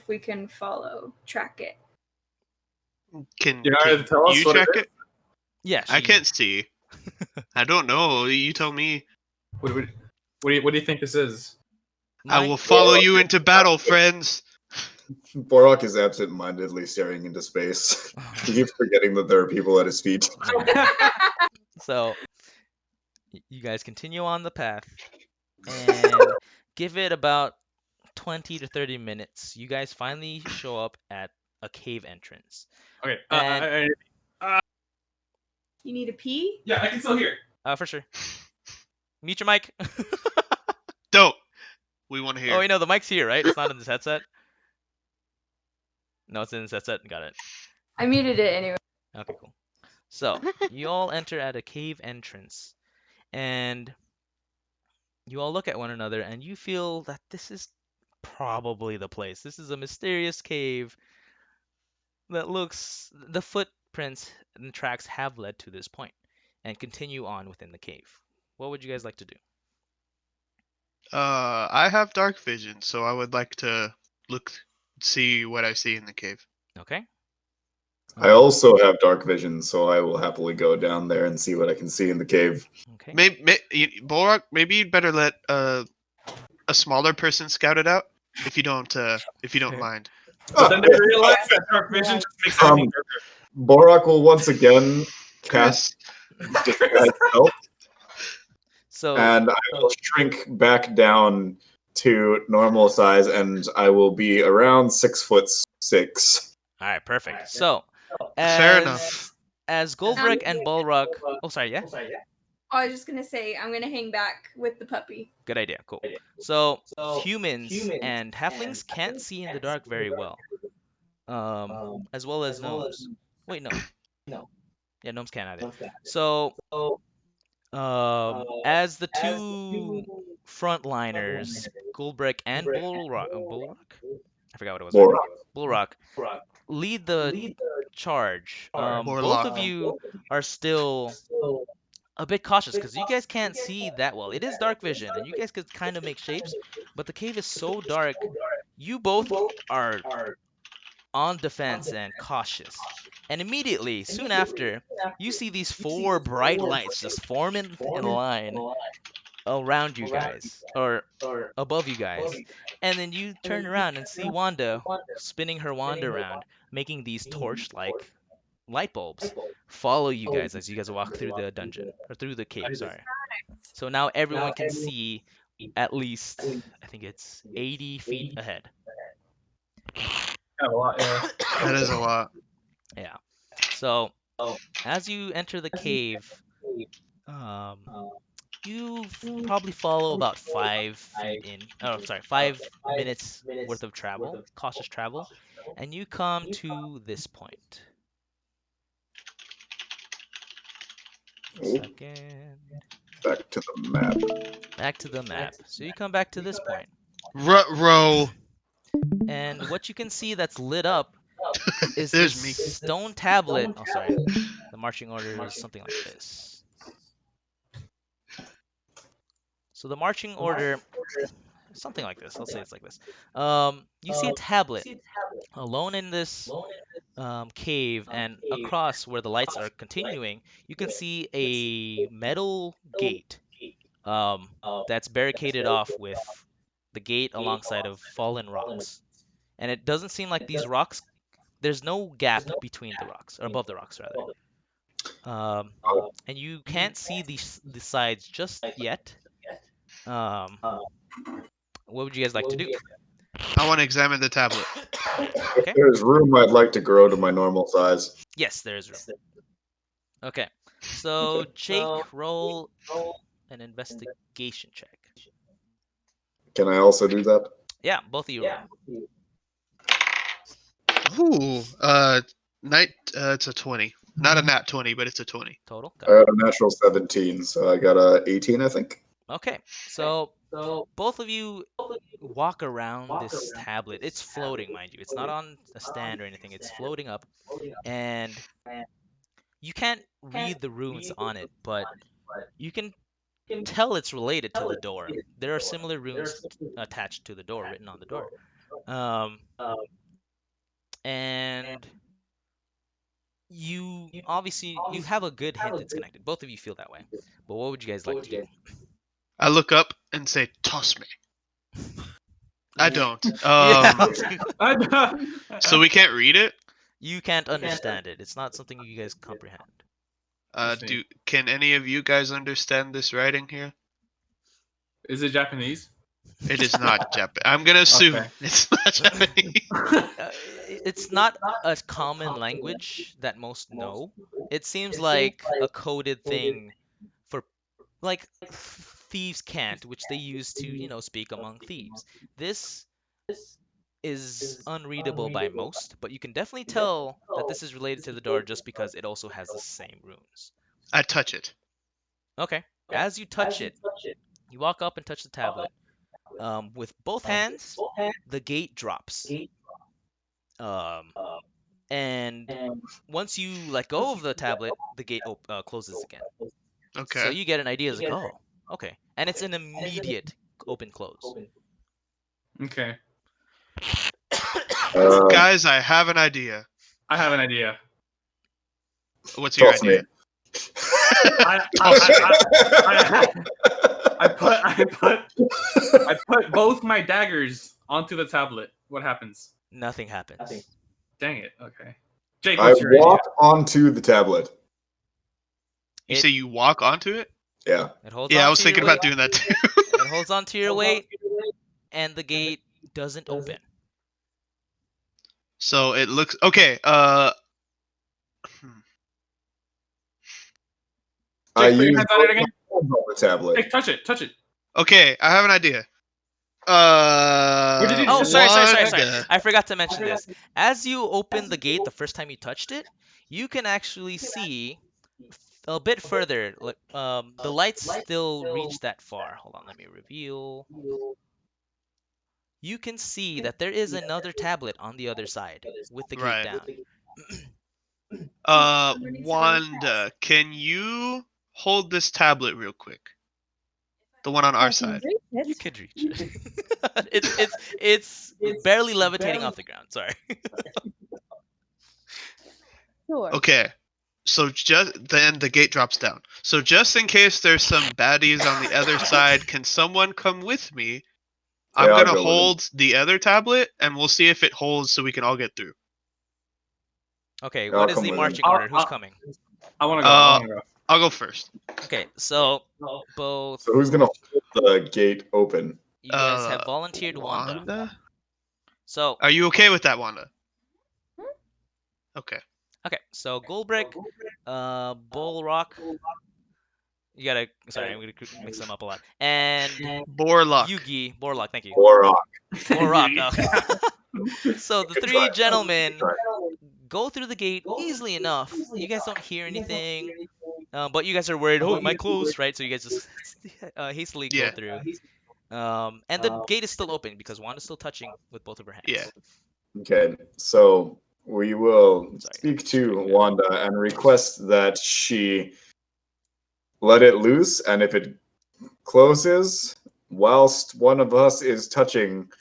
we can track it. Can You know, tell us you what it track is? it? Yeah, I can't see. I don't know. You tell me. What do you think this is? I will follow you into battle, friends. Borok is absent-mindedly staring into space. He keeps forgetting that there are people at his feet. So, you guys continue on the path and give it about 20 to 30 minutes. You guys finally show up at a cave entrance. Okay. And you need a pee? Yeah, I can still hear. for sure. Mute your mic. Don't. We want to hear. Oh, wait, no, the mic's here, right? It's not in this headset. No, it's in this headset. Got it. I muted it anyway. Okay, cool. So, you all enter at a cave entrance, and you all look at one another, and you feel that this is probably the place. This is a mysterious cave that looks... The footprints and tracks have led to this point, and continue on within the cave. What would you guys like to do? I have dark vision, so I would like to see what I see in the cave. Okay. I also have dark vision, so I will happily go down there and see what I can see in the cave. Okay. Borak, maybe you'd better let a smaller person scout it out, if you don't mind. But then they realize that dark vision just makes everything darker. Borak will once again cast disguise self, So, and I will shrink back down to normal size, and I will be around 6'6". all right, perfect. So, Fair enough. as Golbrick and Balrog... Oh, sorry, yeah? I was just gonna say I'm gonna hang back with the puppy. Good idea. Cool. So humans and halflings can't see in the dark very well, as well as gnomes. Wait, no. Yeah, gnomes can't either. So, as the two frontliners, Gulbrick and Bullrock, I forgot what it was. Bullrock. Bullrock lead the charge. Both Warlock. of you are still a bit cautious because you guys can't see that well. It is dark vision, and you guys could kind of make shapes, but the cave is so dark. You both are on defense and cautious. And immediately, soon after, you see these 4 bright lights just form in line around you guys, or above you guys. And then you turn around and see Wanda spinning her wand around, making these torch-like light bulbs follow you guys as you guys walk through the dungeon, or through the cave, sorry. So now everyone can see at least, I think it's 80 feet ahead. A lot, yeah. That is a lot. Yeah. So as you enter the cave, you probably follow about 5 feet in. Oh, sorry, 5 minutes worth of travel, cautious travel, and you come to this point. Second. Back to the map. Back to the map. So you come back to this point. Row. And what you can see that's lit up is There's this me. stone tablet. Oh, sorry. The marching order is something like this. So the marching order, something like this. Let's say it's like this. You see a tablet alone in this cave, and across where the lights are continuing, you can see a metal gate that's barricaded off with the gate alongside of fallen rocks. And it doesn't seem like these rocks, there's no gap between the rocks, or above the rocks rather. And you can't see the sides just yet. What would you guys like to do? I want to examine the tablet. Okay. If there's room, I'd like to grow to my normal size. Yes, there is room. Okay. So Jake, roll an investigation check. Can I also do that? Yeah, both of you roll. Ooh, it's a 20. Not a nat 20, but it's a 20. Total. I had a natural 17, so I got a 18, I think. Okay, so both of you walk around this tablet. It's floating, mind you. It's not on a stand or anything. It's floating up, and you can't read the runes on it, but you can tell it's related to the door. There are similar runes attached to the door, written on the door. And you obviously you have a good hint it's connected. Both of you feel that way. But what would you guys like to do? I look up and say, "Toss me." I don't. Yeah. So we can't read it. You can't understand it. It's not something you guys comprehend. Can any of you guys understand this writing here? Is it Japanese? It is not Japanese. I'm gonna assume Okay. it's not Japanese. It's not a common language that most know. It seems like a coded thing for, like, thieves can't, which they use to, speak among thieves. This is unreadable by most, but you can definitely tell that this is related to the door just because it also has the same runes. I touch it. Okay. As you touch it, you walk up and touch the tablet. With both hands, the gate drops. And once you let go of the tablet, the gate closes again. Okay. So you get an idea, it's like, oh, okay. And it's an immediate open close. Okay. Guys, I have an idea. I have an idea. What's your Toss me. idea? I put both my daggers onto the tablet. What happens? Nothing happens. Dang it. Okay. Jake, I what's your idea? walk onto the tablet. You say you walk onto it? Yeah. It holds Yeah, I on was to your thinking about weight. doing that too. It holds on to your weight, and the gate doesn't open. So it looks okay. I Jake, put your use hands on it again. holds all the tablet. Hey, touch it. Touch it. Okay, I have an idea. did you Oh, sorry. Wanda. I forgot to mention this. As you open the gate the first time you touched it, you can actually see a bit further. The lights still reach that far. Hold on, let me reveal. You can see that there is another tablet on the other side with the gate Right. down. Wanda, can you hold this tablet real quick? The one on our side. You could reach it. it's barely levitating off the ground. Sorry. Sure. Okay. So just then the gate drops down. So just in case there's some baddies on the other side, can someone come with me? I'm Yeah, I'll gonna go with him. hold the other tablet, and we'll see if it holds, so we can all get through. Okay, Yeah, what I'll is come the with him. marching order? Who's I'll- coming? I want to go. I want to go. I'll go first. Okay, so both So who's gonna hold the gate open? you guys have volunteered Wanda. Wanda? So Are you okay with that, Wanda? Okay. okay, so Goldbrick, Bullrock. You gotta. Sorry, I'm gonna mix them up a lot. And Borlock. Yugi, Borlock. Thank you. Warrock. Borlock. So the three gentlemen go through the gate easily enough. You guys don't hear anything, but you guys are worried. Oh, am I close? Right? So you guys just hastily go Yeah. through. And the gate is still open because Wanda's still touching with both of her hands. Yeah. Okay, so we will Sorry. speak to Wanda and request that she let it loose, and if it closes whilst one of us is touching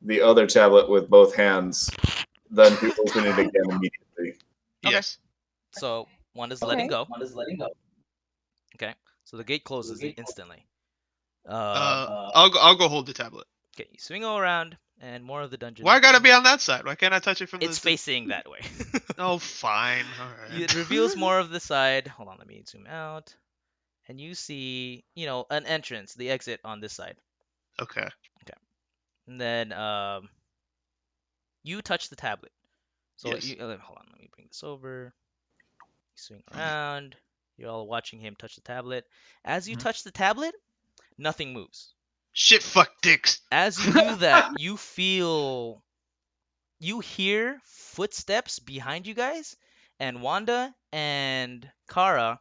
the other tablet with both hands, then we open it again immediately. Okay. Yes. So Wanda's letting go. Okay. So the gate closes instantly. I'll go hold the tablet. Okay, you swing all around, and more of the dungeon. Why I gotta be on that side? Why can't I touch it from It's the? facing that way. Oh, fine. All right. It reveals more of the side. Hold on, let me zoom out. And you see, an entrance, the exit on this side. Okay. And then you touch the tablet. So Yes. hold on, let me bring this over. You swing around. You're all watching him touch the tablet. As you touch the tablet, nothing moves. Shit, fuck dicks. As you do that, you hear footsteps behind you guys, and Wanda and Kara,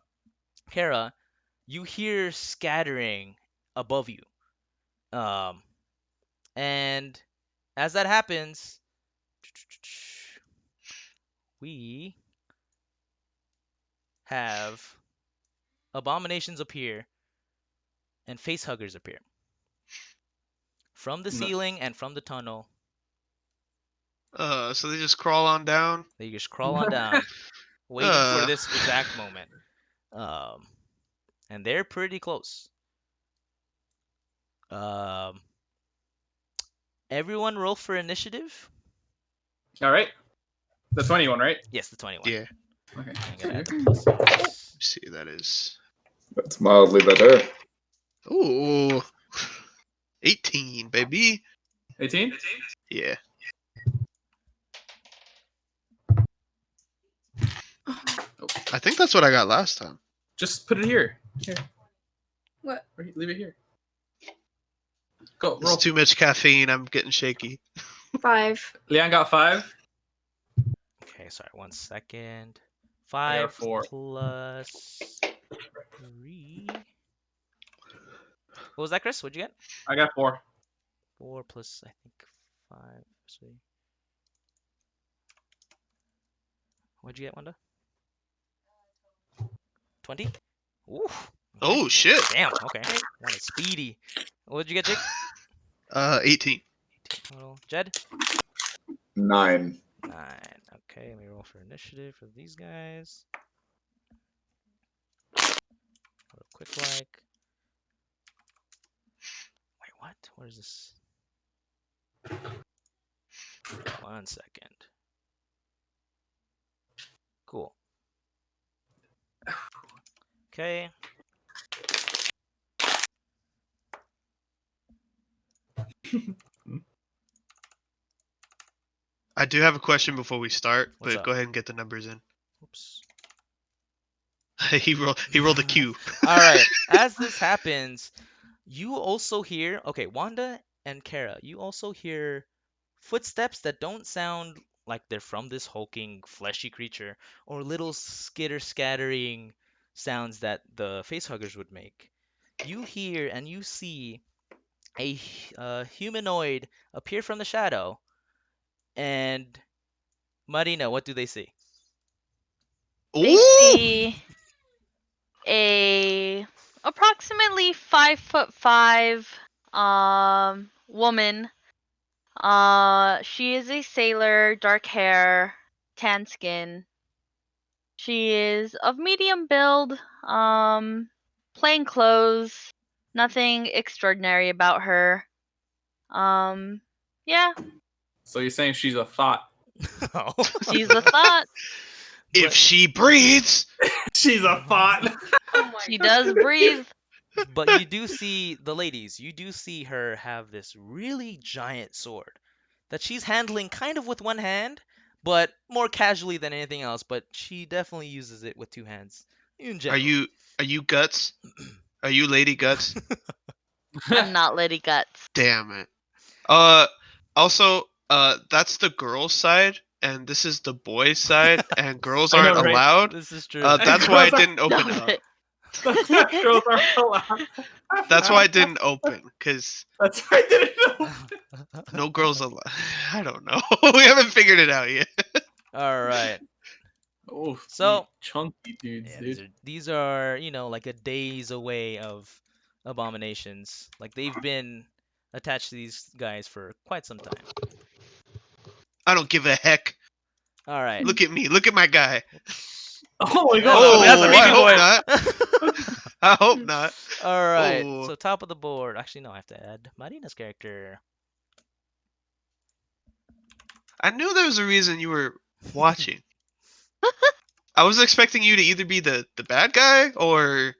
you hear scattering above you. And as that happens, we have abominations appear and facehuggers appear from the ceiling and from the tunnel. So they just crawl on down. They just crawl on down, waiting for this exact moment. And they're pretty close. Everyone roll for initiative. All right. The 21, right? Yes, the 21. Yeah. Okay. I'm gonna add the plus. Let's see, that is. That's mildly better. Ooh. 18, baby. 18? Yeah. I think that's what I got last time. Just put it here. Here. What? Leave it here. Go, It's roll. too much caffeine. I'm getting shaky. 5. Leon got 5. Okay, sorry, 1 second. I got 5 4. plus 3. What was that, Chris? What'd you get? I got 4. 4 plus, I think, 5. So... What'd you get, Wanda? 20? Ooh. Oh, shit. Damn, okay. That is speedy. What'd you get, Jake? 18. Total. Jed? 9. 9. Okay, let me roll for initiative for these guys. Real quick like. Wait, what? What is this? 1 second. Cool. Okay. I do have a question before we start, What's but up? go ahead and get the numbers in. Oops. he rolled a Q. All right. As this happens, you also hear. Okay, Wanda and Kara, you also hear footsteps that don't sound like they're from this hulking, fleshy creature, or little skitter-scattering sounds that the facehuggers would make. You hear and you see a humanoid appear from the shadow, and Marina, what do they see? They Ooh! see a approximately 5'5" woman. She is a sailor, dark hair, tan skin. She is of medium build, plain clothes, nothing extraordinary about her. Yeah, So you're saying she's a thought? Oh. she's a thought. If But- she breathes, She's a thought. Oh my She does breathe. But you do see the ladies, you do see her have this really giant sword that she's handling kind of with one hand, but more casually than anything else. But she definitely uses it with two hands in are general. you Guts? Are you Lady Guts? I'm not Lady Guts. Damn it. Also, that's the girls' side, and this is the boys' side, and girls I know, aren't right? allowed. This is true. That's why it Girls are- didn't open Stop up. it. Girls aren't allowed. That's why it didn't open, because That's why I didn't know. no girls allowed. I don't know. We haven't figured it out yet. All right. Oh, So- chunky dudes, Yeah, dude. these are, like a days away of abominations. Like they've been attached to these guys for quite some time. I don't give a heck. All right. Look at me. Look at my guy. Oh my That's god. Oh, that's a I meaty hope boy. I hope not. All right. Oh. So top of the board. Actually, no, I have to add Marina's character. I knew there was a reason you were watching. I was expecting you to either be the bad guy or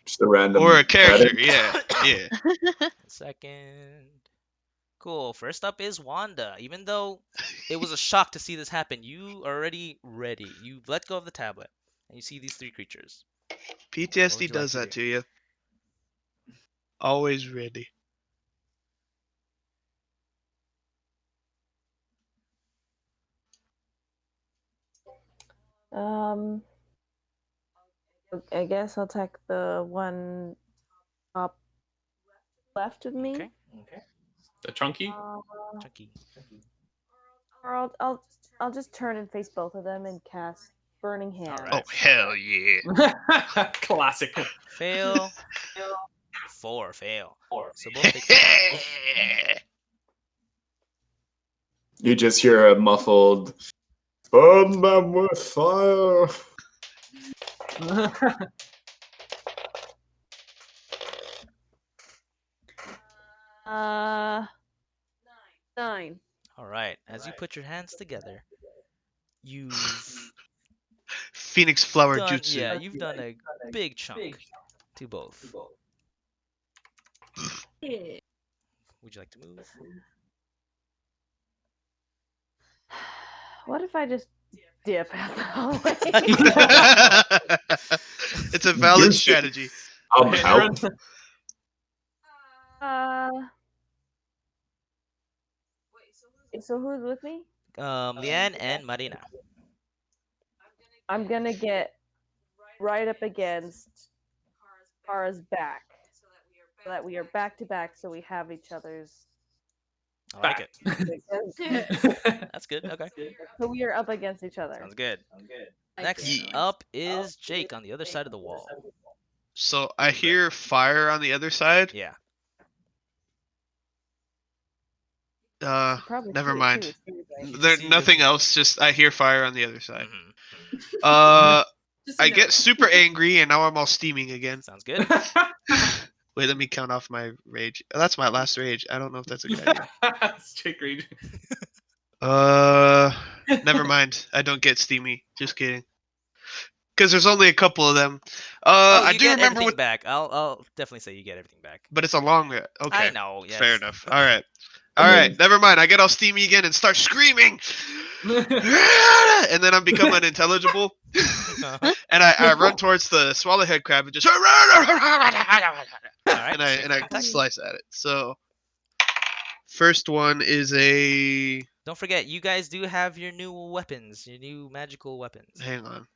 Just a random. a character. edit. Yeah. Second. Cool. First up is Wanda. Even though it was a shock to see this happen, you are already ready. You've let go of the tablet, and you see these three creatures. What would you PTSD like does to that do? to you. Always ready. I guess I'll take the one up left of me. Okay. The chunky? Chucky. Or I'll just turn and face both of them and cast Burning Hand. Alright. Oh hell yeah. Classic. Fail. 4. Fail. So both take damage. You just hear a muffled "Burn them with fire." Uh, 9. All right. As you put your hands together, you've Phoenix flower done, jutsu. yeah, you've done a big chunk to both. Yeah. Would you like to move? What if I just dip out the hallway? It's a valid You're- strategy. I'm Okay, out. Aaron. So who's with me? Leanne and Marina. I'm gonna get right up against Kara's back, so that we are back to back, so we have each other's. I like it. That's good. Okay. So we are up against each other. Sounds good. I Next Yeah. up is Jake on the other side of the wall. So I hear fire on the other side. Yeah. Probably Never see it mind. too, it's really bright. There See nothing the- else. Just I hear fire on the other side. Mhm. Just I know. get super angry and now I'm all steaming again. Sounds good. Wait, let me count off my rage. That's my last rage. I don't know if that's a good idea. It's Jake Reed. Never mind. I don't get steamy. Just kidding. Because there's only a couple of them. Oh, I you do get remember everything what, back. I'll definitely say you get everything back. but it's a long. Okay. I know. Yes. Fair enough. All right. And All then- right. Never mind. I get all steamy again and start screaming. and then I become unintelligible, and I run towards the swallowhead crab and just All right, and so I attack. slice at it. So first one is a Don't forget, you guys do have your new weapons, your new magical weapons. hang on.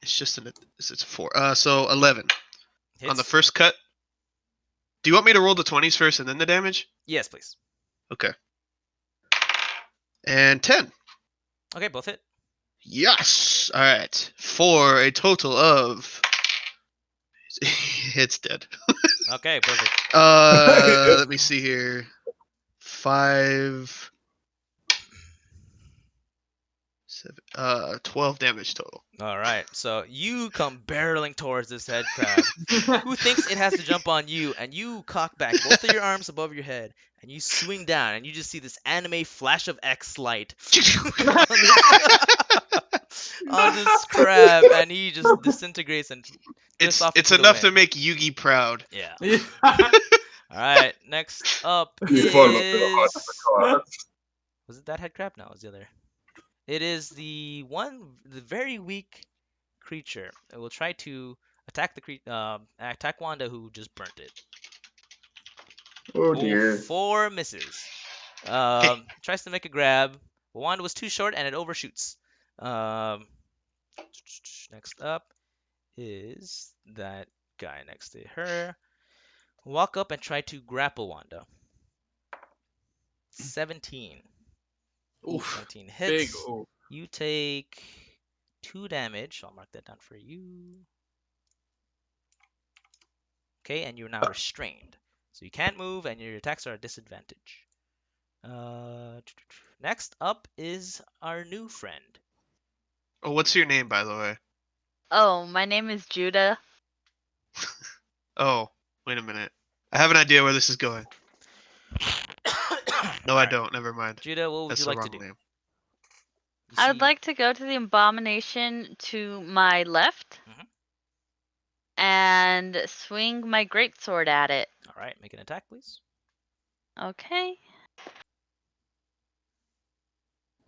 It's just it's 4. So 11 on the Hits? first cut. Do you want me to roll the 20s first and then the damage? Yes, please. Okay. And 10. Okay, both hit. Yes. All right. For a total of it's dead. Okay, perfect. Let me see here. 5 7 12 damage total. All right, so you come barreling towards this head crab, who thinks it has to jump on you, and you cock back both of your arms above your head, and you swing down, and you just see this anime flash of X light on this crab, and he just disintegrates and drifts off It's into the enough to wind. make Yugi proud. Yeah. All right, next up You fun with is... the Was it that head crab? No, it was the other. It is the very weak creature. It will try to attack attack Wanda, who just burnt it. Oh dear. 4 misses. Tries to make a grab. But Wanda was too short, and it overshoots. Next up is that guy next to her. Walk up and try to grapple Wanda. 17. Oof. 17 hits. Big oof. You take 2 damage. I'll mark that down for you. Okay, and you're now restrained. So you can't move, and your attacks are at disadvantage. Next up is our new friend. Oh, what's your name, by the way? Oh, my name is Judah. Oh, wait a minute. I have an idea where this is going. No, I don't. Never mind. Judah, what would That's you the like to wrong do? name. I would like to go to the abomination to my left Mhm. and swing my greatsword at it. All right, make an attack, please. Okay.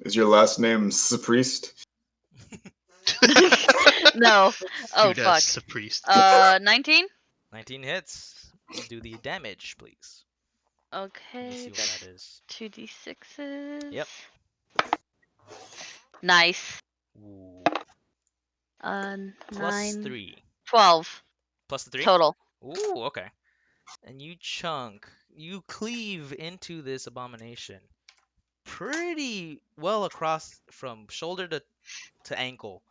Is your last name Priest? No. Oh, Judas fuck. the priest. 19? 19 hits. Do the damage, please. Let me Okay. see what That's that is. 2d6s. Yep. Nice. Ooh. 9. Plus 3. 12 Plus the 3? total. Ooh, okay. And you cleave into this abomination pretty well across from shoulder to ankle.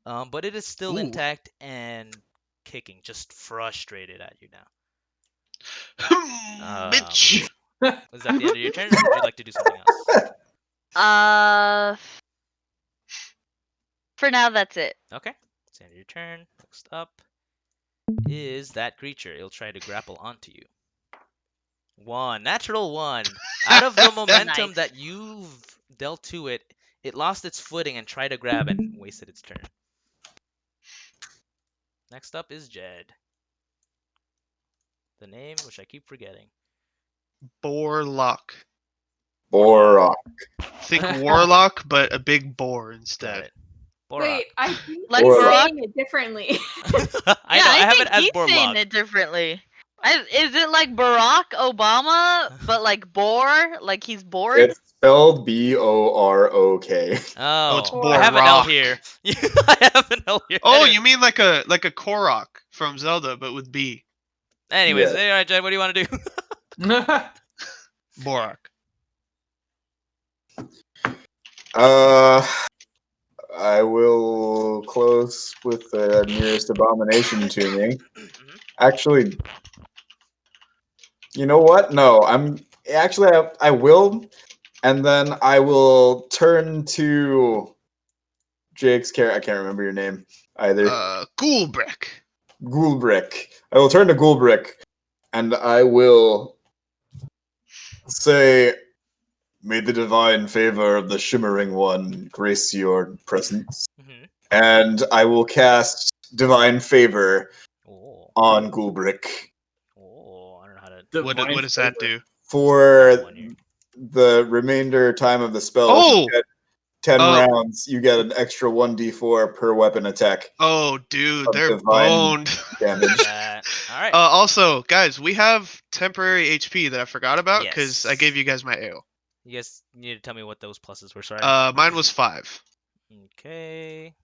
But it is still Ooh. intact and kicking, just frustrated at you now. Bitch. Was that the end of your turn, or would you like to do something else? For now, that's it. Okay, it's the end of your turn. Next up is that creature. It'll try to grapple onto you. 1. Natural 1. Out of the momentum Nice. that you've dealt to it, it lost its footing and tried to grab and wasted its turn. Next up is Jed. The name, which I keep forgetting. Borlock. Borak. Think warlock, but a big boar Got instead. it. Borak. Wait, I think Like he's Borak? saying it differently. I have think it as he's saying Borlock. it differently. Is it like Barack Obama, but like boar? Like he's bored? It's spelled Borok. Oh, it's I have an L Borok. here. I have an L here. Oh, you mean like a Korok from Zelda, but with B. Anyways, Yeah. all right, Jed, what do you want to do? Borak. I will close with the nearest abomination to me. Actually, you know what? No, I will, and then I will turn to Jake's character. I can't remember your name either. Ghoulbrick. Ghoulbrick. I will turn to Ghoulbrick, and I will say, "May the divine favor of the Shimmering One grace your presence." Mhm. And I will cast Divine Favor Oh, on Ghoulbrick oh, I don't know how to. What Divine does that favor. do? for One here. the remainder time of the spell, if Oh! you get 10 Oh. rounds, you get an extra 1d4 per weapon attack Oh, dude, of they're divine boned. damage. That. All right. Also, guys, we have temporary HP that I forgot about because I Yes. gave you guys my ale. You guys need to tell me what those pluses were. Sorry. Mine was 5. Okay.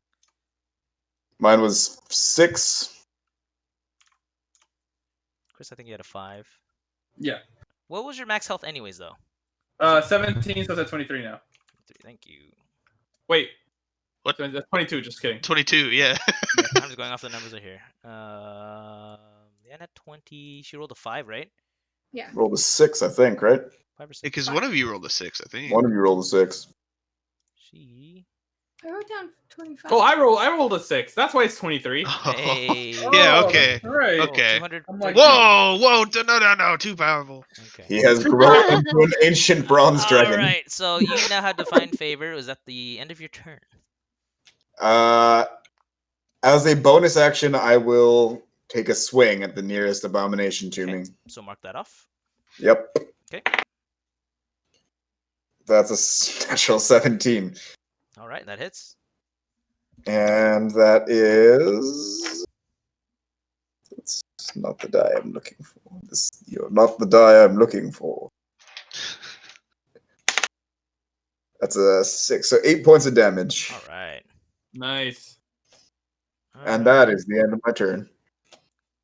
Mine was 6. Chris, I think you had a 5. Yeah. What was your max health, anyways, though? 17, so that's 23 now. Thank you. Wait. What? That's 22. Just kidding. 22, yeah. I'm just going off the numbers right here. Anna 20. She rolled a 5, right? Yeah. Rolled a 6, I think, right? 5 or 6. Because one of you rolled a 6, I think. One of you rolled a 6. She. I wrote down 25. Oh, I rolled a 6. That's why it's 23. Hey. Yeah, okay. All right. Okay. 200. I'm like, Whoa, no, too powerful. Okay. He has grown into an ancient bronze dragon. All right. So you now have Divine Favor. It was at the end of your turn. As a bonus action, I will take a swing at the nearest abomination to me. So mark that off. Yep. Okay. That's a natural 17. All right, that hits. And that is... It's not the die I'm looking for. You're not the die I'm looking for. That's a 6. So 8 points of damage. All right. Nice. And that is the end of my turn.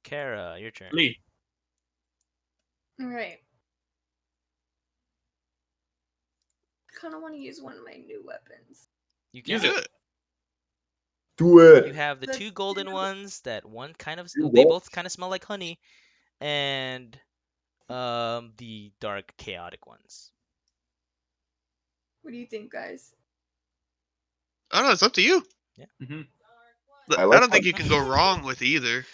Kara, your turn. Lee. All right. I kind of want to use one of my new weapons. You can Use do it. it. Do it. You have the The 2 golden ones that one kind of You they roll. both kind of smell like honey, and the dark chaotic ones. What do you think, guys? I don't know, it's up to you. Mm-hmm. I I like don't think you can go wrong with either.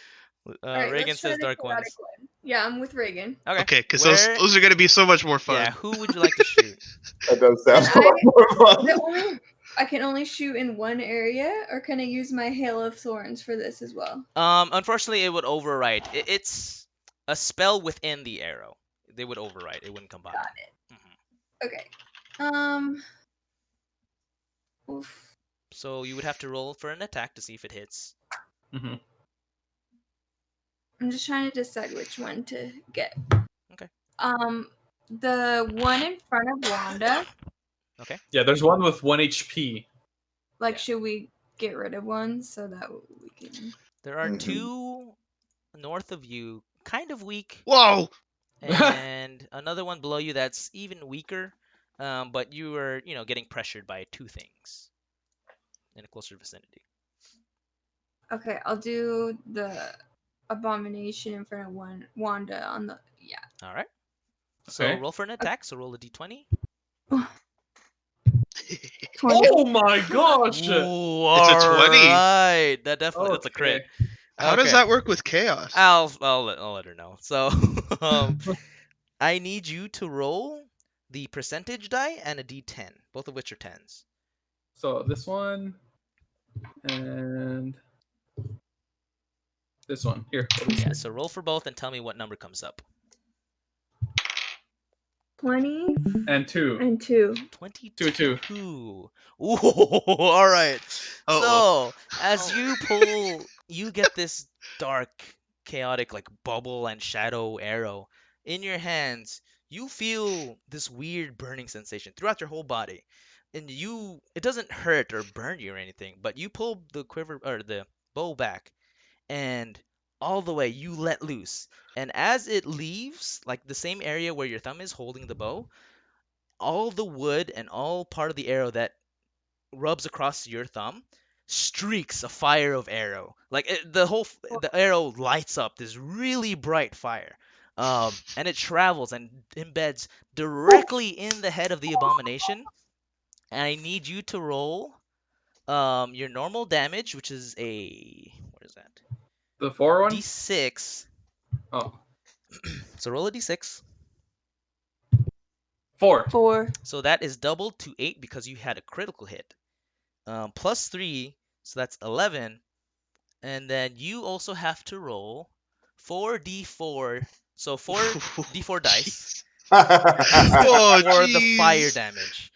All right, Reagan let's try says the dark chaotic ones. one. Yeah, I'm with Reagan. Okay, because Where- those are going to be so much more fun. Yeah, who would you like to shoot? That does sound Can a lot more fun. I can only shoot in one area, or can I use my Hail of Thorns for this as well? Unfortunately, it would overwrite. It's a spell within the arrow. They would overwrite. It wouldn't combine. Got it. Mhm. Okay. Oof. So you would have to roll for an attack to see if it hits. Mm-hmm. I'm just trying to decide which one to get. Okay. The one in front of Wanda. Yeah, there's one with 1 HP. Like, Yeah. should we get rid of one so that we can? There are Mhm. 2 north of you, kind of weak, Whoa! and another one below you that's even weaker. But you are, getting pressured by 2 things in a closer vicinity. Okay, I'll do the abomination in front of Wanda on the. Yeah. All right. So Okay. roll for an attack. So roll a d20. 20. Oh my gosh! It's a 20. Right. That's a crit. How does Okay. that work with chaos? I'll let her know. So I need you to roll the percentage die and a d10, both of which are 10s. So this one and this one here. Yeah. So roll for both and tell me what number comes up. 20 And 2. and 2. 22. 2. Ooh. All right. Uh-oh. So as you pull, you get this dark, chaotic, like bubble and shadow arrow in your hands. You feel this weird burning sensation throughout your whole body, and it doesn't hurt or burn you or anything, but you pull the quiver or the bow back, and all the way you let loose. And as it leaves, like the same area where your thumb is holding the bow, all the wood and all part of the arrow that rubs across your thumb streaks a fire of arrow. Like the arrow lights up this really bright fire. And it travels and embeds directly in the head of the abomination. And I need you to roll your normal damage, which is what is that? The 4 one? D6. Oh. So roll a D6. 4. 4. So that is doubled to 8 because you had a critical hit. Plus 3, so that's 11. And then you also have to roll 4d4. So 4d4 dice. Oh, or the fire jeez. damage.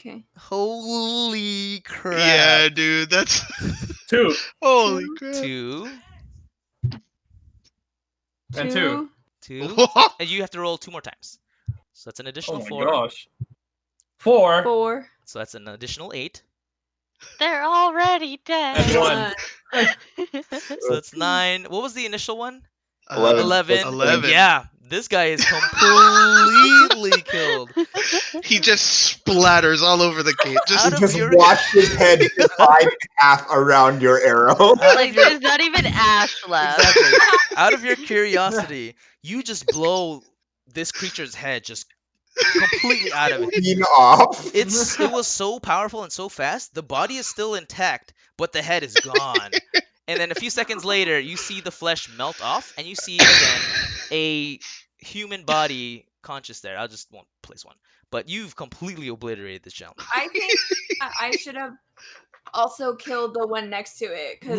Okay. Holy crap. Yeah, dude, that's 2 holy Two. crap. 2, and 2. 2, and you have to roll 2 more times. So that's an Oh additional my 4. gosh. 4 4. So that's an additional 8. They're already and dead. 1. So that's 9. What was the initial one? 11. 11. 11. Yeah, this guy is completely killed. He just splatters all over the cave. Out Just of Just your- watch his head divide in half around your arrow. Out Like of your there's not even ash left. Exactly. Out of your curiosity, you just blow this creature's head just completely out of it. Clean off. It was so powerful and so fast. The body is still intact, but the head is gone. And then a few seconds later, you see the flesh melt off, and you see again a human body conscious there. I just won't place one, but you've completely obliterated this gentleman. I think I should have also killed the one next to it because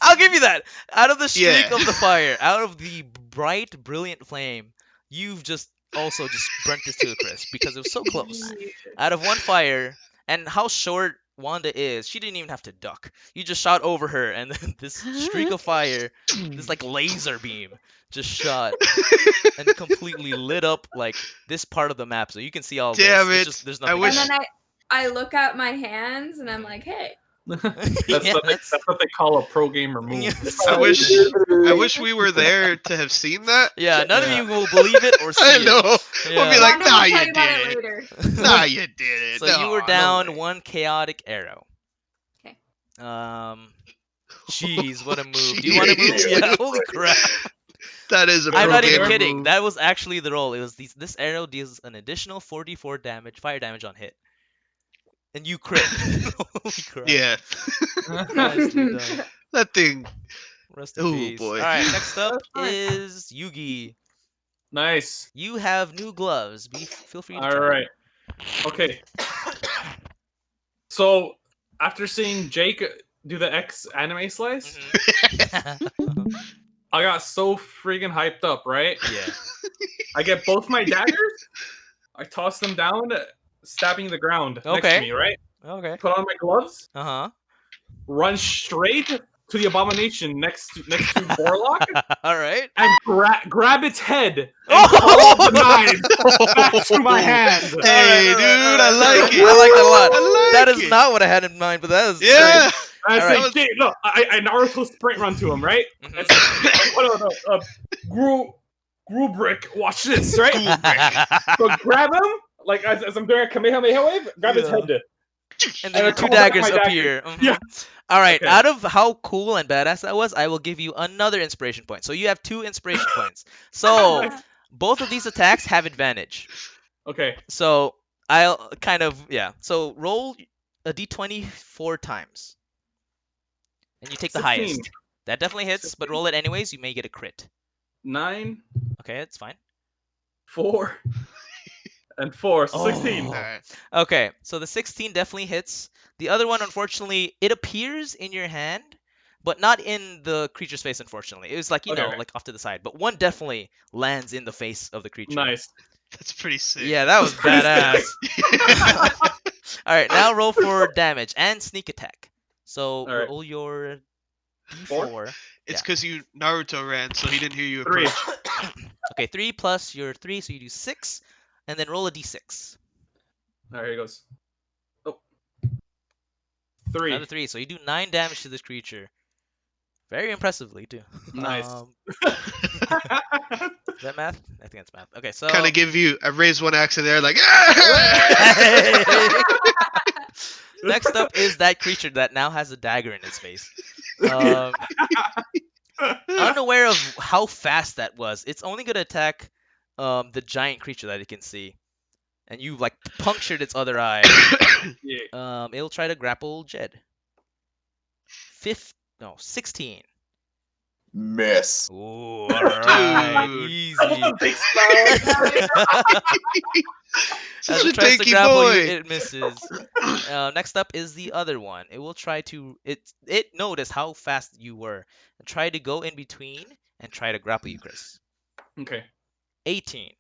I'll give you that. Out of the streak Yeah. of the fire, out of the bright, brilliant flame, you've just also just burnt this to a crisp because it was so close. Out of one fire, and how short Wanda is, she didn't even have to duck. You just shot over her, and then this streak of fire, this like laser beam, just shot and completely lit up like this part of the map, so you can see all Damn this. it. It's just, there's I nothing. wish- And then I look at my hands and I'm like, hey. That's, Yeah, that's what they call a pro gamer move. I wish we were there to have seen that. Yeah, none Yeah. of you will believe it or see I it. know. We'll be Yeah. like, Wanda nah, will you tell you about did it it. later. Nah, you did it. So No, you were no down way. one chaotic arrow. Okay. Jeez, what a move. Do you want to move? Jeez. Yeah, holy crap. That is a I'm pro not even gamer kidding. move. That was actually the roll. It was this arrow deals an additional 44 damage, fire damage on hit. And you crit. Holy crap. Yeah. Nicely done. That thing. Rest in Oh, peace. boy. Alright, next up That's fine. is Yugi. Nice. You have new gloves. Feel free to All try. right. Okay. So after seeing Jake do the X anime slice, Mhm. I got so freaking hyped up, right? Yeah. I get both my daggers, I toss them down, stabbing the ground next Okay. to me, right? Okay. Put on my gloves, Uh-huh. run straight to the abomination next to Borlock, Alright. and grab its head and Oh! call the knife back to my hand. Hey, Alright, dude, I alright. like it. I like that a lot. I like That is it. not what I had in mind, but that is Yeah. And I Alright. say, look, I Naruto sprint run to him, right? great. And say, oh, no, Grubrick, watch this, right? So grab him, like as I'm doing a Kamehameha wave, grab his Yeah. head. And then And your I two call back daggers my dagger. appear. Mhm. Yeah. All right. Okay. Out of how cool and badass that was, I will give you another inspiration point. So you have 2 inspiration points. So both of these attacks have advantage. Okay. So I'll kind of So roll a d20 4 times, and you take the 16. highest. That definitely hits, but roll it anyways. You may get a crit. 9, Okay, that's fine. 4, and 4. So 16. Oh. Alright. Okay, so the 16 definitely hits. The other one, unfortunately, it appears in your hand, but not in the creature's face, unfortunately. It was like, you know, Okay. like off to the side. But one definitely lands in the face of the creature. Nice. That's pretty sick. Yeah, that was Pretty badass. Alright, now roll for damage and sneak attack. So Alright. roll your Four? d4. It's because you Naruto ran, so he didn't hear you 3. approach. Okay, 3 plus your 3, so you do 6. And then roll a d6. Alright, here goes. Oh. 3. Another 3, so you do 9 damage to this creature. Very impressively, too. Nice. Is that math? I think that's math. Okay, so Kind of give you. I raised one axe in there, like. next up is that creature that now has a dagger in its face. Unaware of how fast that was, it's only gonna attack the giant creature that it can see, and you like punctured its other eye. Yeah. It'll try to grapple Jed. 16. Miss. Ooh, alright, Dude. easy. Big smile. As Such a it tries to tanky grapple boy. you, it misses. Next up is the other one. It will try to it noticed how fast you were and try to go in between and try to grapple you, Chris. Okay. 18.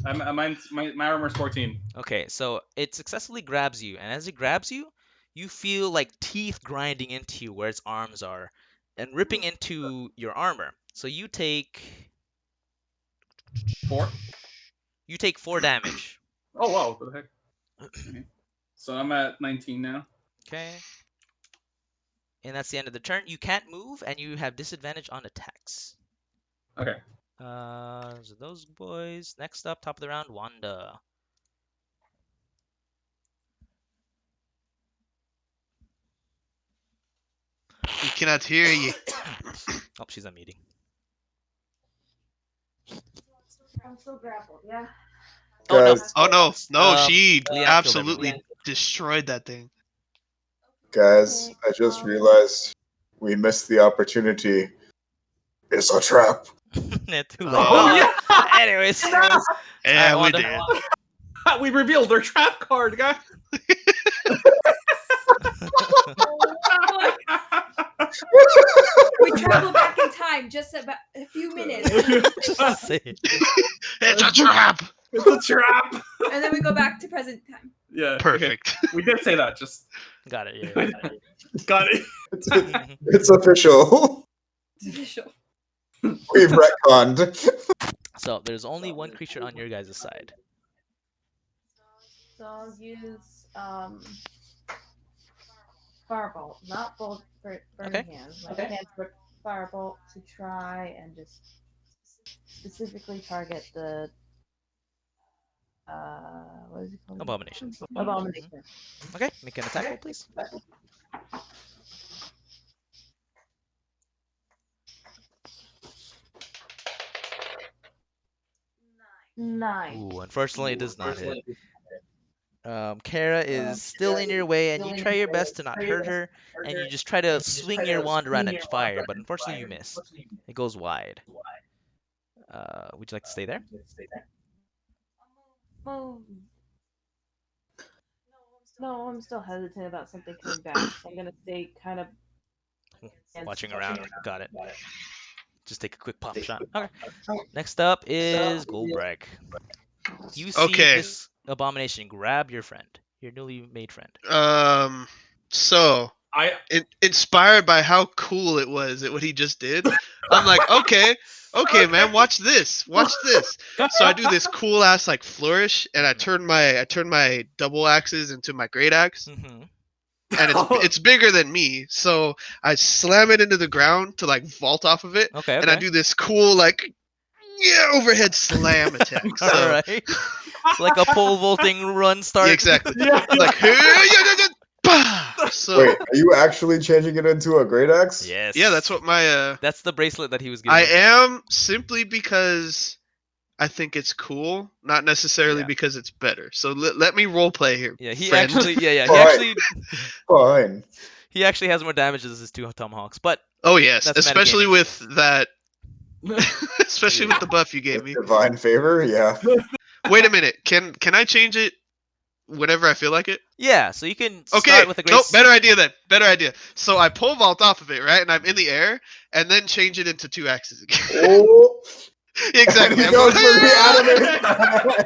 My armor's 14. Okay, so it successfully grabs you, and as it grabs you, you feel like teeth grinding into you where its arms are, and ripping into your armor. So you take 4. 4 damage. Oh wow, what the heck? Okay. So I'm at 19 now. Okay. And that's the end of the turn. You can't move, and you have disadvantage on attacks. Okay. So those boys. Next up, top of the round, Wanda. We cannot hear you. Oh, she's on meeting. I'm still grappled, yeah? Oh no. Guys, Oh no, no, she Leanna killed absolutely everyone. destroyed that thing. guys, I just realized we missed the opportunity. It's a trap. Yeah, too late. Oh yeah. Anyways. Yeah, Alright, we Wanda. did. We revealed their trap card, guy. We travel back in time just about a few minutes, Just say it. It's a trap. It's a trap. and then we go back to present time. Yeah. okay. Perfect. We did say that. Just Got it. Yeah. got it. It's official. It's official. We've retconned. So there's only one creature on your guys' side. So I'll use Firebolt, not Bolt Burning Okay. Hands. My hands for Firebolt to try and just specifically target the what is it called? Abomination. Abomination. Okay, make an attack roll, please. Nine. Ooh, unfortunately, it does not hit. Kara is still in your way, and you try your best to not hurt her, and you just try to swing your wand around and fire, but unfortunately, you miss. It goes wide. Would you like to stay there? Well, no, I'm still hesitant about something coming back. So I'm gonna stay kind of Watching around. Got it. Just take a quick pop shot. Okay. Next up is Goldbrag. You see Okay. this abomination grab your friend, your newly made friend. So inspired by how cool it was at what he just did, I'm like, okay, man, watch this. So I do this cool ass like flourish, and I turn my double axes into my great axe, Mm-hmm. and it's bigger than me. So I slam it into the ground to like vault off of it, Okay. and I do this cool like overhead slam attack. So All right. It's like a pole vaulting run start. yeah, exactly. Yeah. Like so Wait, are you actually changing it into a great axe? Yes. yeah, that's what my That's the bracelet that he was given. I am, simply because I think it's cool, not necessarily Yeah. because it's better. So let me role play here. Yeah, he friend. actually. Yeah. He Alright. actually. Fine. He actually has more damage as his 2 tomahawks, but Oh yes, That's especially metagaming. with that. Especially with the buff you gave me. Divine favor, yeah. Wait a minute. Can I change it whenever I feel like it? yeah. So you can Okay. start with a great. Nope. Better idea then. Better idea. So I pole vault off of it, right? And I'm in the air, and then change it into 2 axes again. Oh, Exactly. he I'm goes going- for the anime.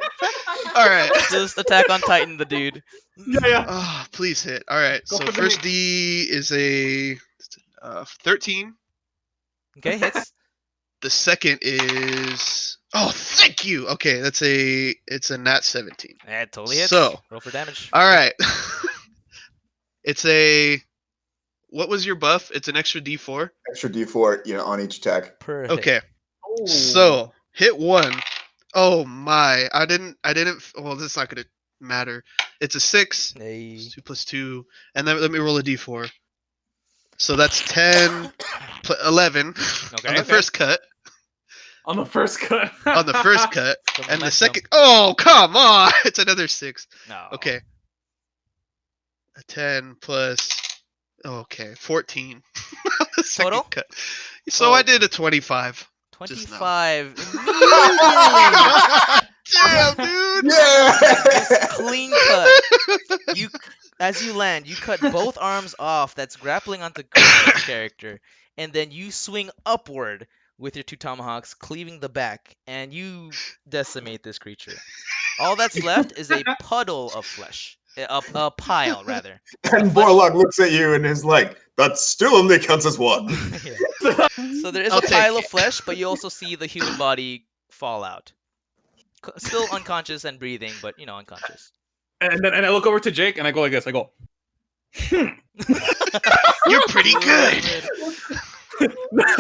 All right. Just Attack on Titan, the dude. Yeah. Oh, please hit. All right. Go So for the first hit. D is a 13. Okay, hits. The second is thank you. Okay, it's a nat 17. It totally hits. So- Roll for damage. All right. It's a what was your buff? It's an extra D4. Extra D4, on each attack. Per hit. Okay. So, hit 1. Oh my. I didn't well, this is not going to matter. It's a 6. Hey. 2 plus 2. And then let me roll a D4. So that's 10 11 Okay. on the okay. first cut. On the first cut. On the first cut. Some And the momentum. second oh, come on. It's another 6. No. Okay. A 10 plus 14. The second Total? cut. So I did a 25. Just now. 25. Damn, dude. Yeah! Clean cut. You, as you land, you cut both arms off. That's grappling onto Christian's character, and then you swing upward with your 2 tomahawks, cleaving the back, and you decimate this creature. All that's left is a puddle of flesh. A pile, rather. And flesh- Borlaug looks at you and is like, that still only counts as one. Yeah. So there is I'll a pile take of it. flesh, but you also see the human body fall out. Still unconscious and breathing, but unconscious. And I look over to Jake and I go like this. I go, You're pretty good.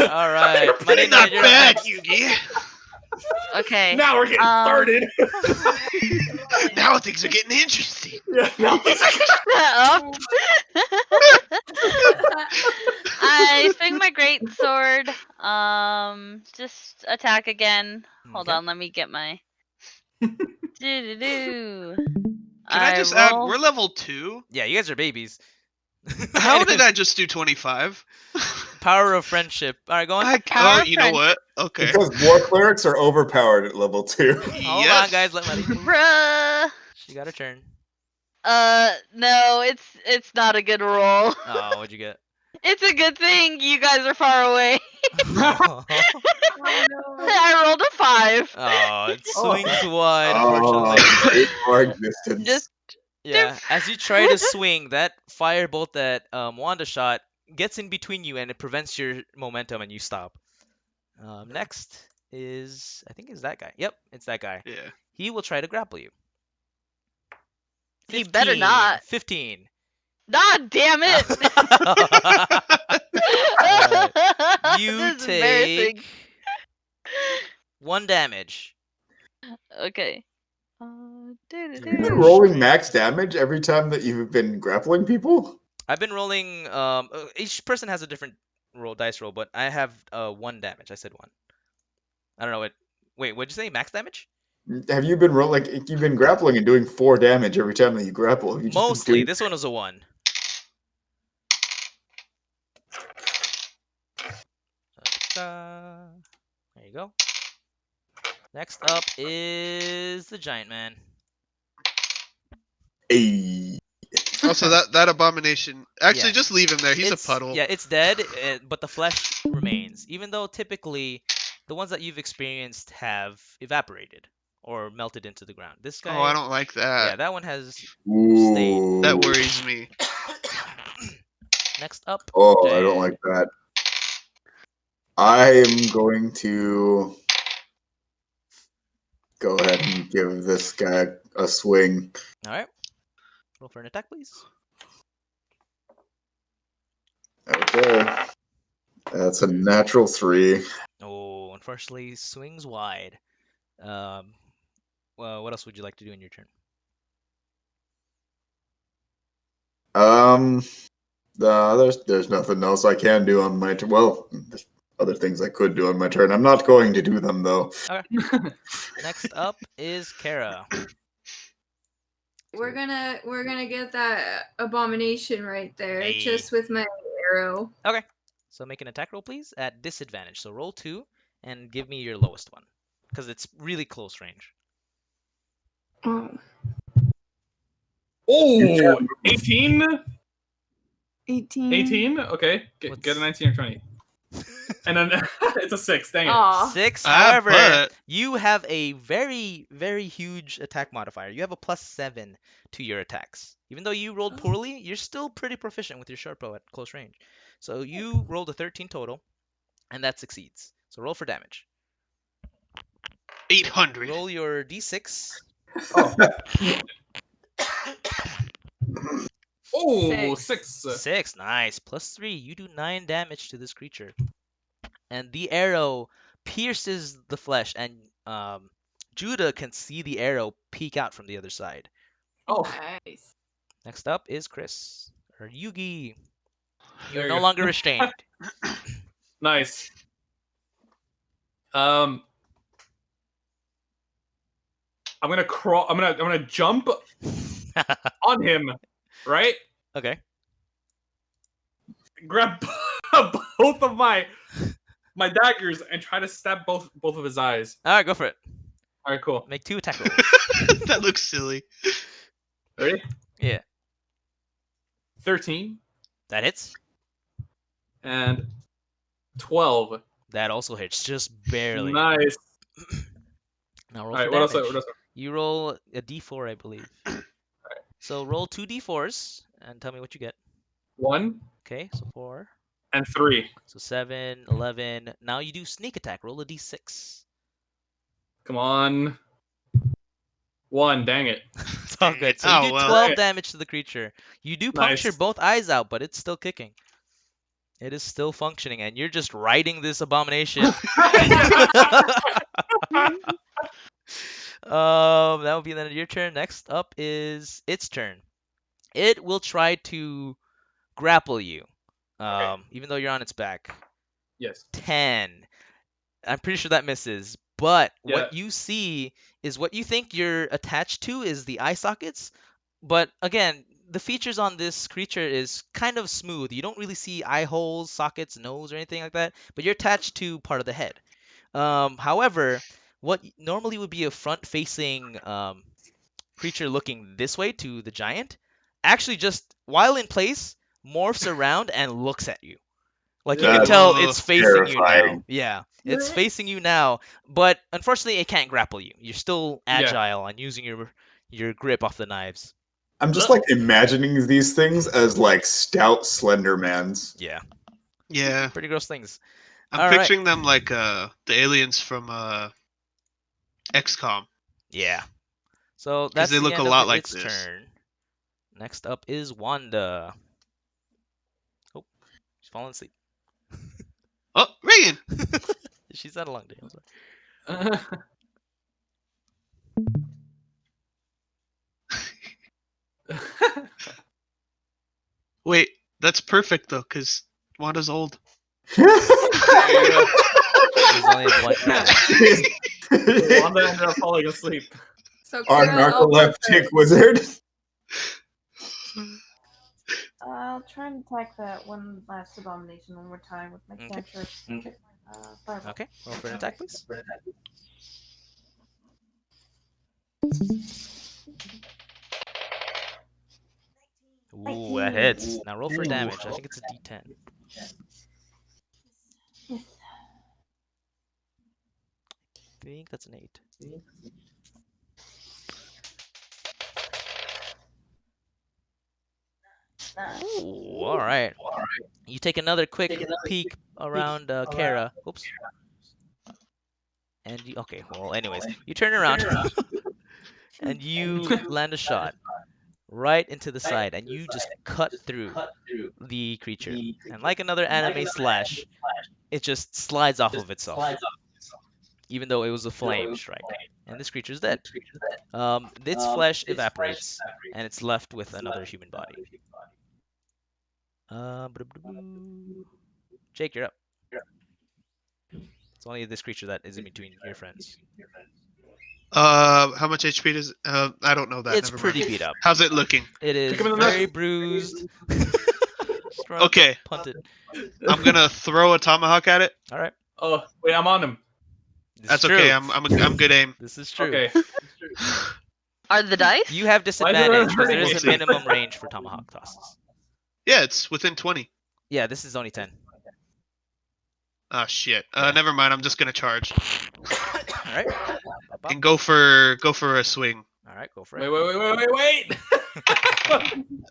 All right, Monday Not night, you're bad, up. Yugi. Okay. now we're getting started. Now things are getting interesting. Yeah, now Up. I swing my great sword. Just attack again. Hold Okay. on, let me get my. Do. Can I just add, roll- we're level 2. Yeah, you guys are babies. How did I just do 25? Power of friendship. All right, go on. Power You know what? Okay. Because war clerics are overpowered at level 2. Hold on, guys. Let Maddie move. Bruh. She got her turn. No, it's not a good roll. Oh, what'd you get? It's a good thing you guys are far away. Oh, no. I rolled a 5. Oh, it swings wide, Oh, unfortunately. great for existence. Just Yeah, as you try to swing, that firebolt that Wanda shot gets in between you and it prevents your momentum and you stop. Next is, I think, is that guy. Yep, it's that guy. Yeah. He will try to grapple you. He better not. 15. God damn it! You This is embarrassing. take 1 damage. Okay. You've been rolling max damage every time that you've been grappling people? I've been rolling. Each person has a different dice roll, but I have 1 damage. I said 1. I don't know what. Wait, what'd you say? Max damage? Have you been like you've been grappling and doing 4 damage every time that you grapple? Have you just been Mostly. doing- This one was a 1. There you go. Next up is the giant man. Hey. Also, that abomination. Actually, Yeah. just leave him there. He's It's- a puddle. Yeah, it's dead, but the flesh remains. Even though typically the ones that you've experienced have evaporated or melted into the ground. This guy. Oh, I don't like that. Yeah, that one has Ooh. stayed. That worries me. Next up. Oh, I Jay. don't like that. I am going to go ahead and give this guy a swing. All right. Roll for an attack, please. Okay. That's a natural 3. Oh, unfortunately, swings wide. Well, what else would you like to do in your turn? There's nothing else I can do on my turn. Well, there's other things I could do on my turn. I'm not going to do them though. Next up is Kara. We're gonna get that abomination right there, Hey. just with my arrow. Okay. So make an attack roll, please, at disadvantage. So roll 2 and give me your lowest one, because it's really close range. Oh. Oh, 18? 18. 18? Okay. Get a 19 or 20. And then it's a 6. Dang it. Aw. 6. Ah, However, but- you have a very, very huge attack modifier. You have a +7 to your attacks. Even though you rolled poorly, you're still pretty proficient with your short bow at close range. So you rolled a 13 total, and that succeeds. So roll for damage. 800. Roll your d6. Oh, 6. 6. Nice. +3. You do 9 damage to this creature. And the arrow pierces the flesh, and Judah can see the arrow peek out from the other side. Oh, Nice. Next up is Chris. Or Yugi. There You're you no go. longer restrained. Nice. I'm gonna crawl. I'm gonna jump on him, right? Okay. Grab both of my daggers and try to stab both of his eyes. All right, go for it. All right, cool. Make 2 attack rolls. That looks silly. Ready? Yeah. 13 That hits. and 12. That also hits, just barely. Nice. Now roll All right, for what else? damage. What else? You roll a d4, I believe. So roll 2 d4s and tell me what you get. 1 Okay, so 4. and 3. So 7, 11. Now you do sneak attack. Roll a d6. Come on. 1. Dang it. It's all good. So you Oh, do well. 12 damage to the creature. You do puncture Nice. both eyes out, but it's still kicking. It is still functioning, and you're just riding this abomination. That would be the end of your turn. Next up is its turn. It will try to grapple you, even though you're on its back. Yes. 10. I'm pretty sure that misses. But Yeah. what you see is what you think you're attached to is the eye sockets. But again, the features on this creature is kind of smooth. You don't really see eye holes, sockets, nose, or anything like that. But you're attached to part of the head. However, what normally would be a front-facing creature looking this way to the giant, actually just while in place morphs around and looks at you. Like you can That's tell it's facing you now. terrifying. Yeah, it's facing you now, but unfortunately it can't grapple you. You're still Yeah. agile and using your grip off the knives. I'm just like imagining these things as like stout slender mans. Yeah, Yeah. pretty gross things. I'm All right. picturing them like the aliens from XCOM. Yeah. So that's they the look a end lot of like its this. turn. Next up is Wanda. Oh, she's falling asleep. Oh, Reagan! She's had a long day. I'm sorry. Wait, that's perfect though, because Wanda's old. She's only one. Wanda ended up falling asleep. So Our Kira, I'll go narcoleptic first. wizard. I'll try and attack that one last abomination one more time with my Okay. cantrip. Fireball. Okay, roll for an attack, please. Ooh, that hits. Now roll for damage. I think it's a D10. I think that's an 8. Ooh, all right. You take another quick peek around Kara. Oops. And you, okay, well, anyways, you turn around and you land a shot right into the side, and you just cut through the creature. And like another anime slash, it just slides off of itself, even though it was a flame strike. And this creature is dead. Its flesh evaporates, and it's left with another human body. Jake, you're up. It's only this creature that is in between your friends. How much HP does? I don't know that. It's never pretty mind. beat up. How's it looking? It is Kick him in the nuts. very bruised. Strong, Okay. punted. I'm gonna throw a tomahawk at it. All right. Oh, wait, I'm on him. This That's is okay. true. I'm good aim. This is true. Okay. Are the dice? You have Why is it disadvantage because hurting there me? is a minimum range for tomahawk tosses. Yeah, it's within 20. Yeah, this is only 10. Oh shit. Never mind. I'm just gonna charge All right. Bop, and bop. go for a swing. All right, go for Wait, it. wait.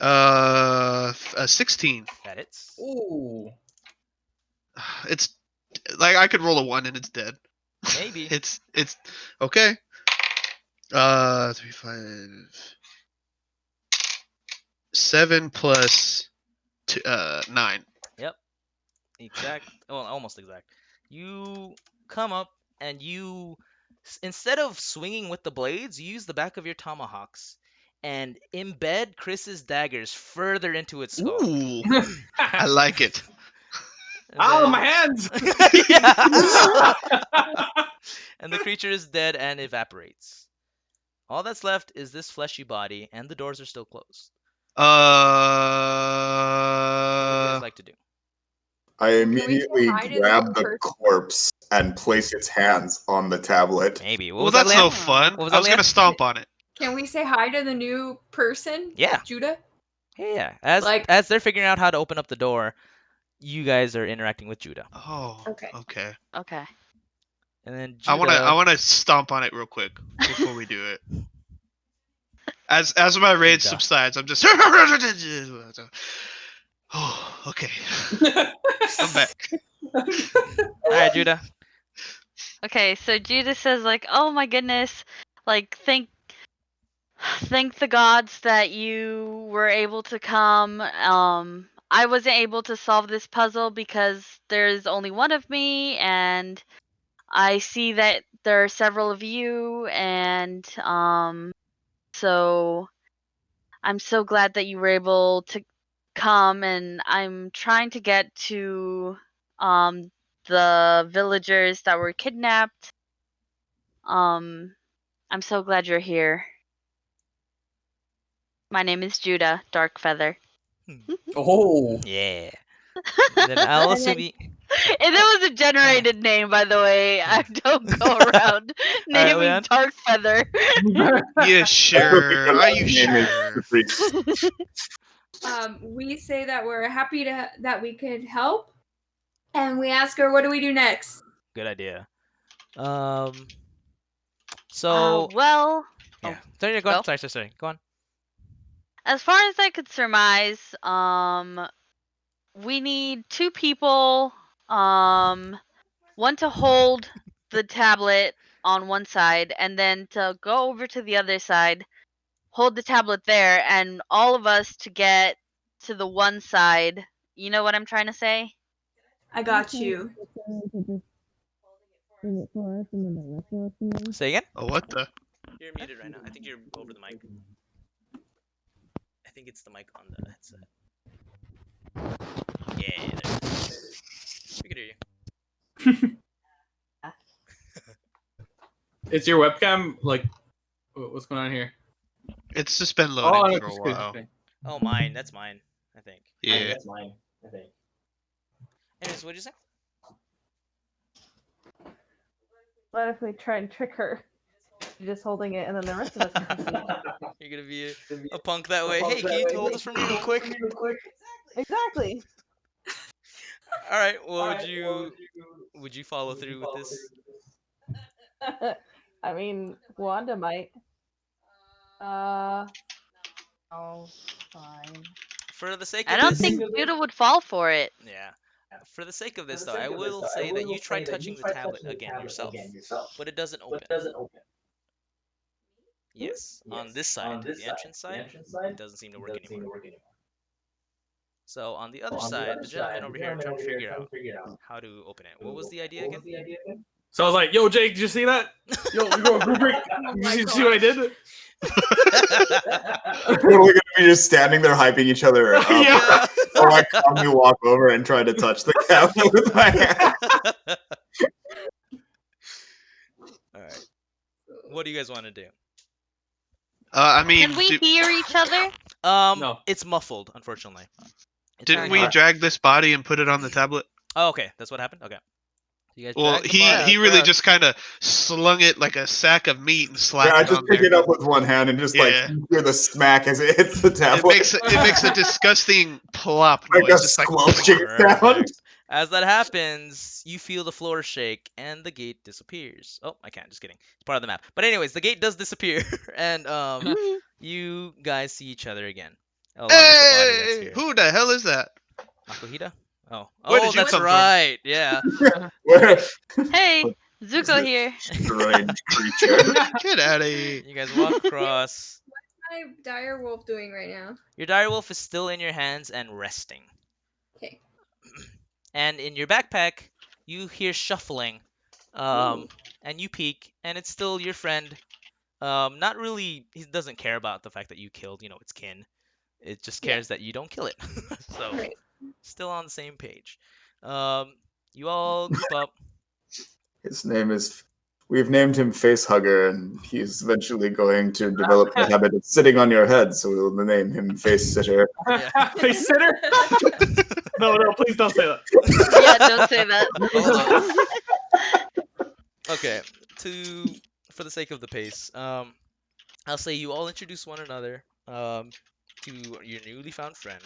A 16. That hits. Ooh. It's like I could roll a 1 and it's dead. Maybe. It's okay. 3, 5, 7 plus 2, 9. Exact. Well, almost exact. You come up and instead of swinging with the blades, you use the back of your tomahawks and embed Chris's daggers further into its skull. Ooh, I like it. And Ow, then- my hands! Yeah. And the creature is dead and evaporates. All that's left is this fleshy body, and the doors are still closed. What do you guys like to do? I say immediately hi to the grab the person? corpse and place its hands on the tablet. Maybe. What Well, was that, that's no Liam? fun. What was I that, was Liam? gonna stomp on it. Can we say hi to the new person? Yeah. Judah? Yeah. As Like- as they're figuring out how to open up the door, you guys are interacting with Judah. Oh. Okay. Okay. Okay. And then I Judah. wanna stomp on it real quick before we do it. As my rage Judah. subsides, I'm just. Oh, okay. I'm back. All right, Judah. Okay, so Judas says like, "Oh my goodness, like thank the gods that you were able to come. I wasn't able to solve this puzzle because there's only one of me, and I see that there are several of you, and so I'm so glad that you were able to come, and I'm trying to get to the villagers that were kidnapped. I'm so glad you're here. My name is Judah Darkfeather." Oh. Yeah. And then I'll also then- be. And that was a generated name, by the way. I don't go around naming Leon? Darkfeather. Yeah, sure. Are you Name is sure? the priest. We say that we're happy that we could help, and we ask her, what do we do next? Good idea. So Well, yeah. Sorry, go on. go. Sorry. Go on. as far as I could surmise, we need 2 people. One to hold the tablet on one side, and then to go over to the other side, hold the tablet there, and all of us to get to the one side. You know what I'm trying to say? I got you. Say again. Oh, what the? You're muted right now. I think you're over the mic. I think it's the mic on the headset. Yeah, there it is. We can hear you. Is your webcam like? What's going on here? It's just been Oh, loading for a it's while. good. Oh, mine. That's mine. I think. Yeah. That's mine. I think. Anyways, what'd you say? What if we try and trick her? She's just holding it, and then the rest of us can see. You're gonna be a punk that way. Hey, can you hold this for me real quick? Exactly. All right. Well, would you follow through with this? I mean, Wanda might. Oh, fine. For the sake I of don't this, think Judah would fall for it. yeah. For the sake of this, though, I will say that you try touching the tablet again yourself, but it doesn't open. Yes, on this side, the entrance side, it doesn't seem to work anymore. So on the other side, the gentleman over here trying to figure out how to open it. What was the idea again? So I was like, "Yo, Jake, did you see that? Yo, you go group break. You see what I did?" We're totally gonna be just standing there hyping each other up. Yeah. Or I calmly walk over and try to touch the cabinet with my hand. All right. What do you guys want to do? I mean, Can we hear each other? No. It's muffled, unfortunately. It's didn't very we hard. drag this body and put it on the tablet? Oh, okay. That's what happened. Okay. You guys Well, dragged the body. he really just kind of slung it like a sack of meat and slapped Yeah, I it just on pick there. it up with one hand and just like Yeah. hear the smack as it hits the tablet. It makes a disgusting plop like noise. a Just like squelching sound. Perfect. As that happens, you feel the floor shake and the gate disappears. Oh, I can't. Just kidding. It's part of the map. But anyways, the gate does disappear, and you guys see each other again. Along with the body that's Hey, here. who the hell is that? Makuhita? Oh, Where did you that's come from? right. Yeah. Where Hey, Zuko here. strange creature. Get out of here. You guys walk across. What's my dire wolf doing right now? Your direwolf is still in your hands and resting. Okay. And in your backpack, you hear shuffling. And you peek, and it's still your friend. Not really. He doesn't care about the fact that you killed, its kin. It just cares that you don't kill it. So, Right. still on the same page. You all group up. His name is. We've named him Facehugger, and he's eventually going to develop the habit of sitting on your head, so we'll name him Face Sitter. Yeah. Face sitter? No, please don't say that. Yeah, don't say that. Hold on. Okay, for the sake of the pace, I'll say you all introduce one another to your newly found friend.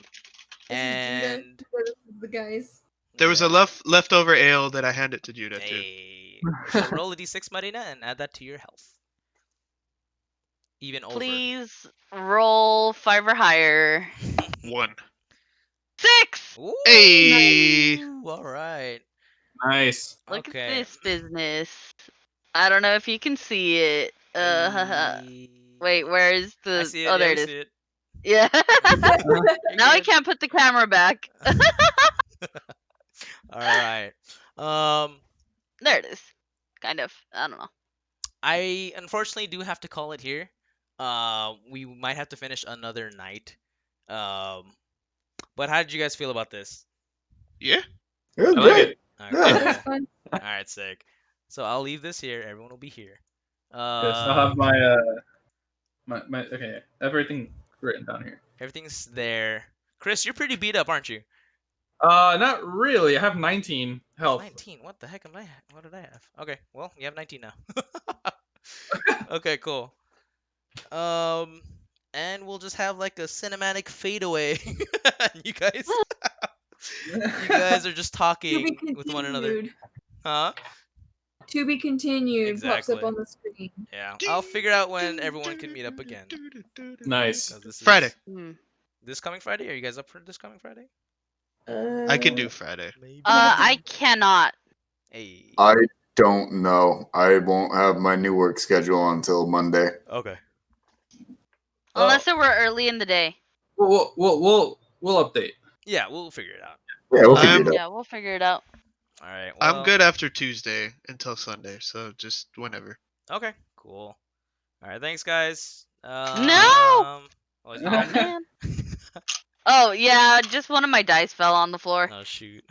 And This is the guys. There was a yeah. leftover ale that I handed to Judah too. Hey. So roll a d6, Marina, and add that to your health. Even over. Please roll 5 or higher. 1. 6! Ooh, Hey. all right. Nice. Look Okay. at this business. I don't know if you can see it. Hey. Wait, where is I the? see it. Oh, Yeah, there we it is. see it. Yeah. You're Now I good. can't put the camera back. All right. There it is. Kind of. I don't know. I unfortunately do have to call it here. We might have to finish another night. But how did you guys feel about this? Yeah. It was I like great. it. Okay. Yeah. That was fun. All right, sick. So I'll leave this here. Everyone will be here. Yes, I'll have my okay, everything written down here. Everything's there. Chris, you're pretty beat up, aren't you? Not really. I have 19 health. 19. What the heck am I? What did I have? Okay, well, you have 19 now. Okay, cool. And we'll just have like a cinematic fadeaway. You guys, you guys are just To be talking with one another. continued. Huh? To be continued pops Exactly. up on the screen. Yeah. I'll figure out when everyone can meet up again. Nice. 'Cause this Friday. is this coming Friday. Are you guys up for this coming Friday? I can do Friday. Maybe. I cannot. Hey. I don't know. I won't have my new work schedule until Monday. Okay. Unless it were early in the day. We'll update. Yeah, we'll figure it out. Yeah, we'll figure I'm- it out. Yeah, we'll figure it out. All right. Well, I'm good after Tuesday until Sunday, so just whenever. Okay. Cool. All right. Thanks, guys. No! Oh, it's Oh not. man. Oh yeah, just one of my dice fell on the floor. Oh shoot.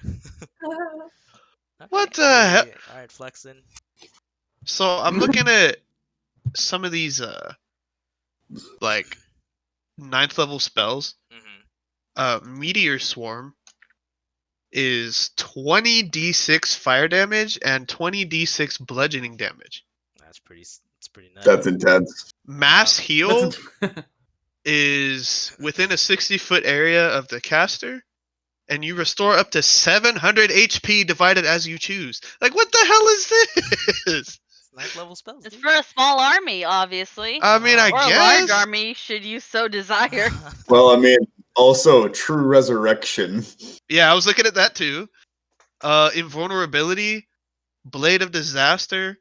What Okay, the heck? All right, flexing. So I'm looking at some of these like 9th level spells. Mm-hmm. Meteor Swarm is 20d6 fire damage and 20d6 bludgeoning damage. That's pretty. It's pretty nice. That's intense. Mass heal is within a 60-foot area of the caster, and you restore up to 700 HP divided as you choose. Like, what the hell is this? It's 9th level spells. It's dude. for a small army, obviously. I mean, I Or a guess. large army, should you so desire. Well, I mean, also true resurrection. Yeah, I was looking at that too. Invulnerability, Blade of Disaster,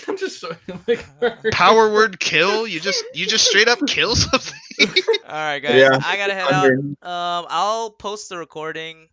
I'm just showing like Power Word Kill. You just straight up kill something. All right, guys. Yeah, I gotta head out. wondering. I'll post the recording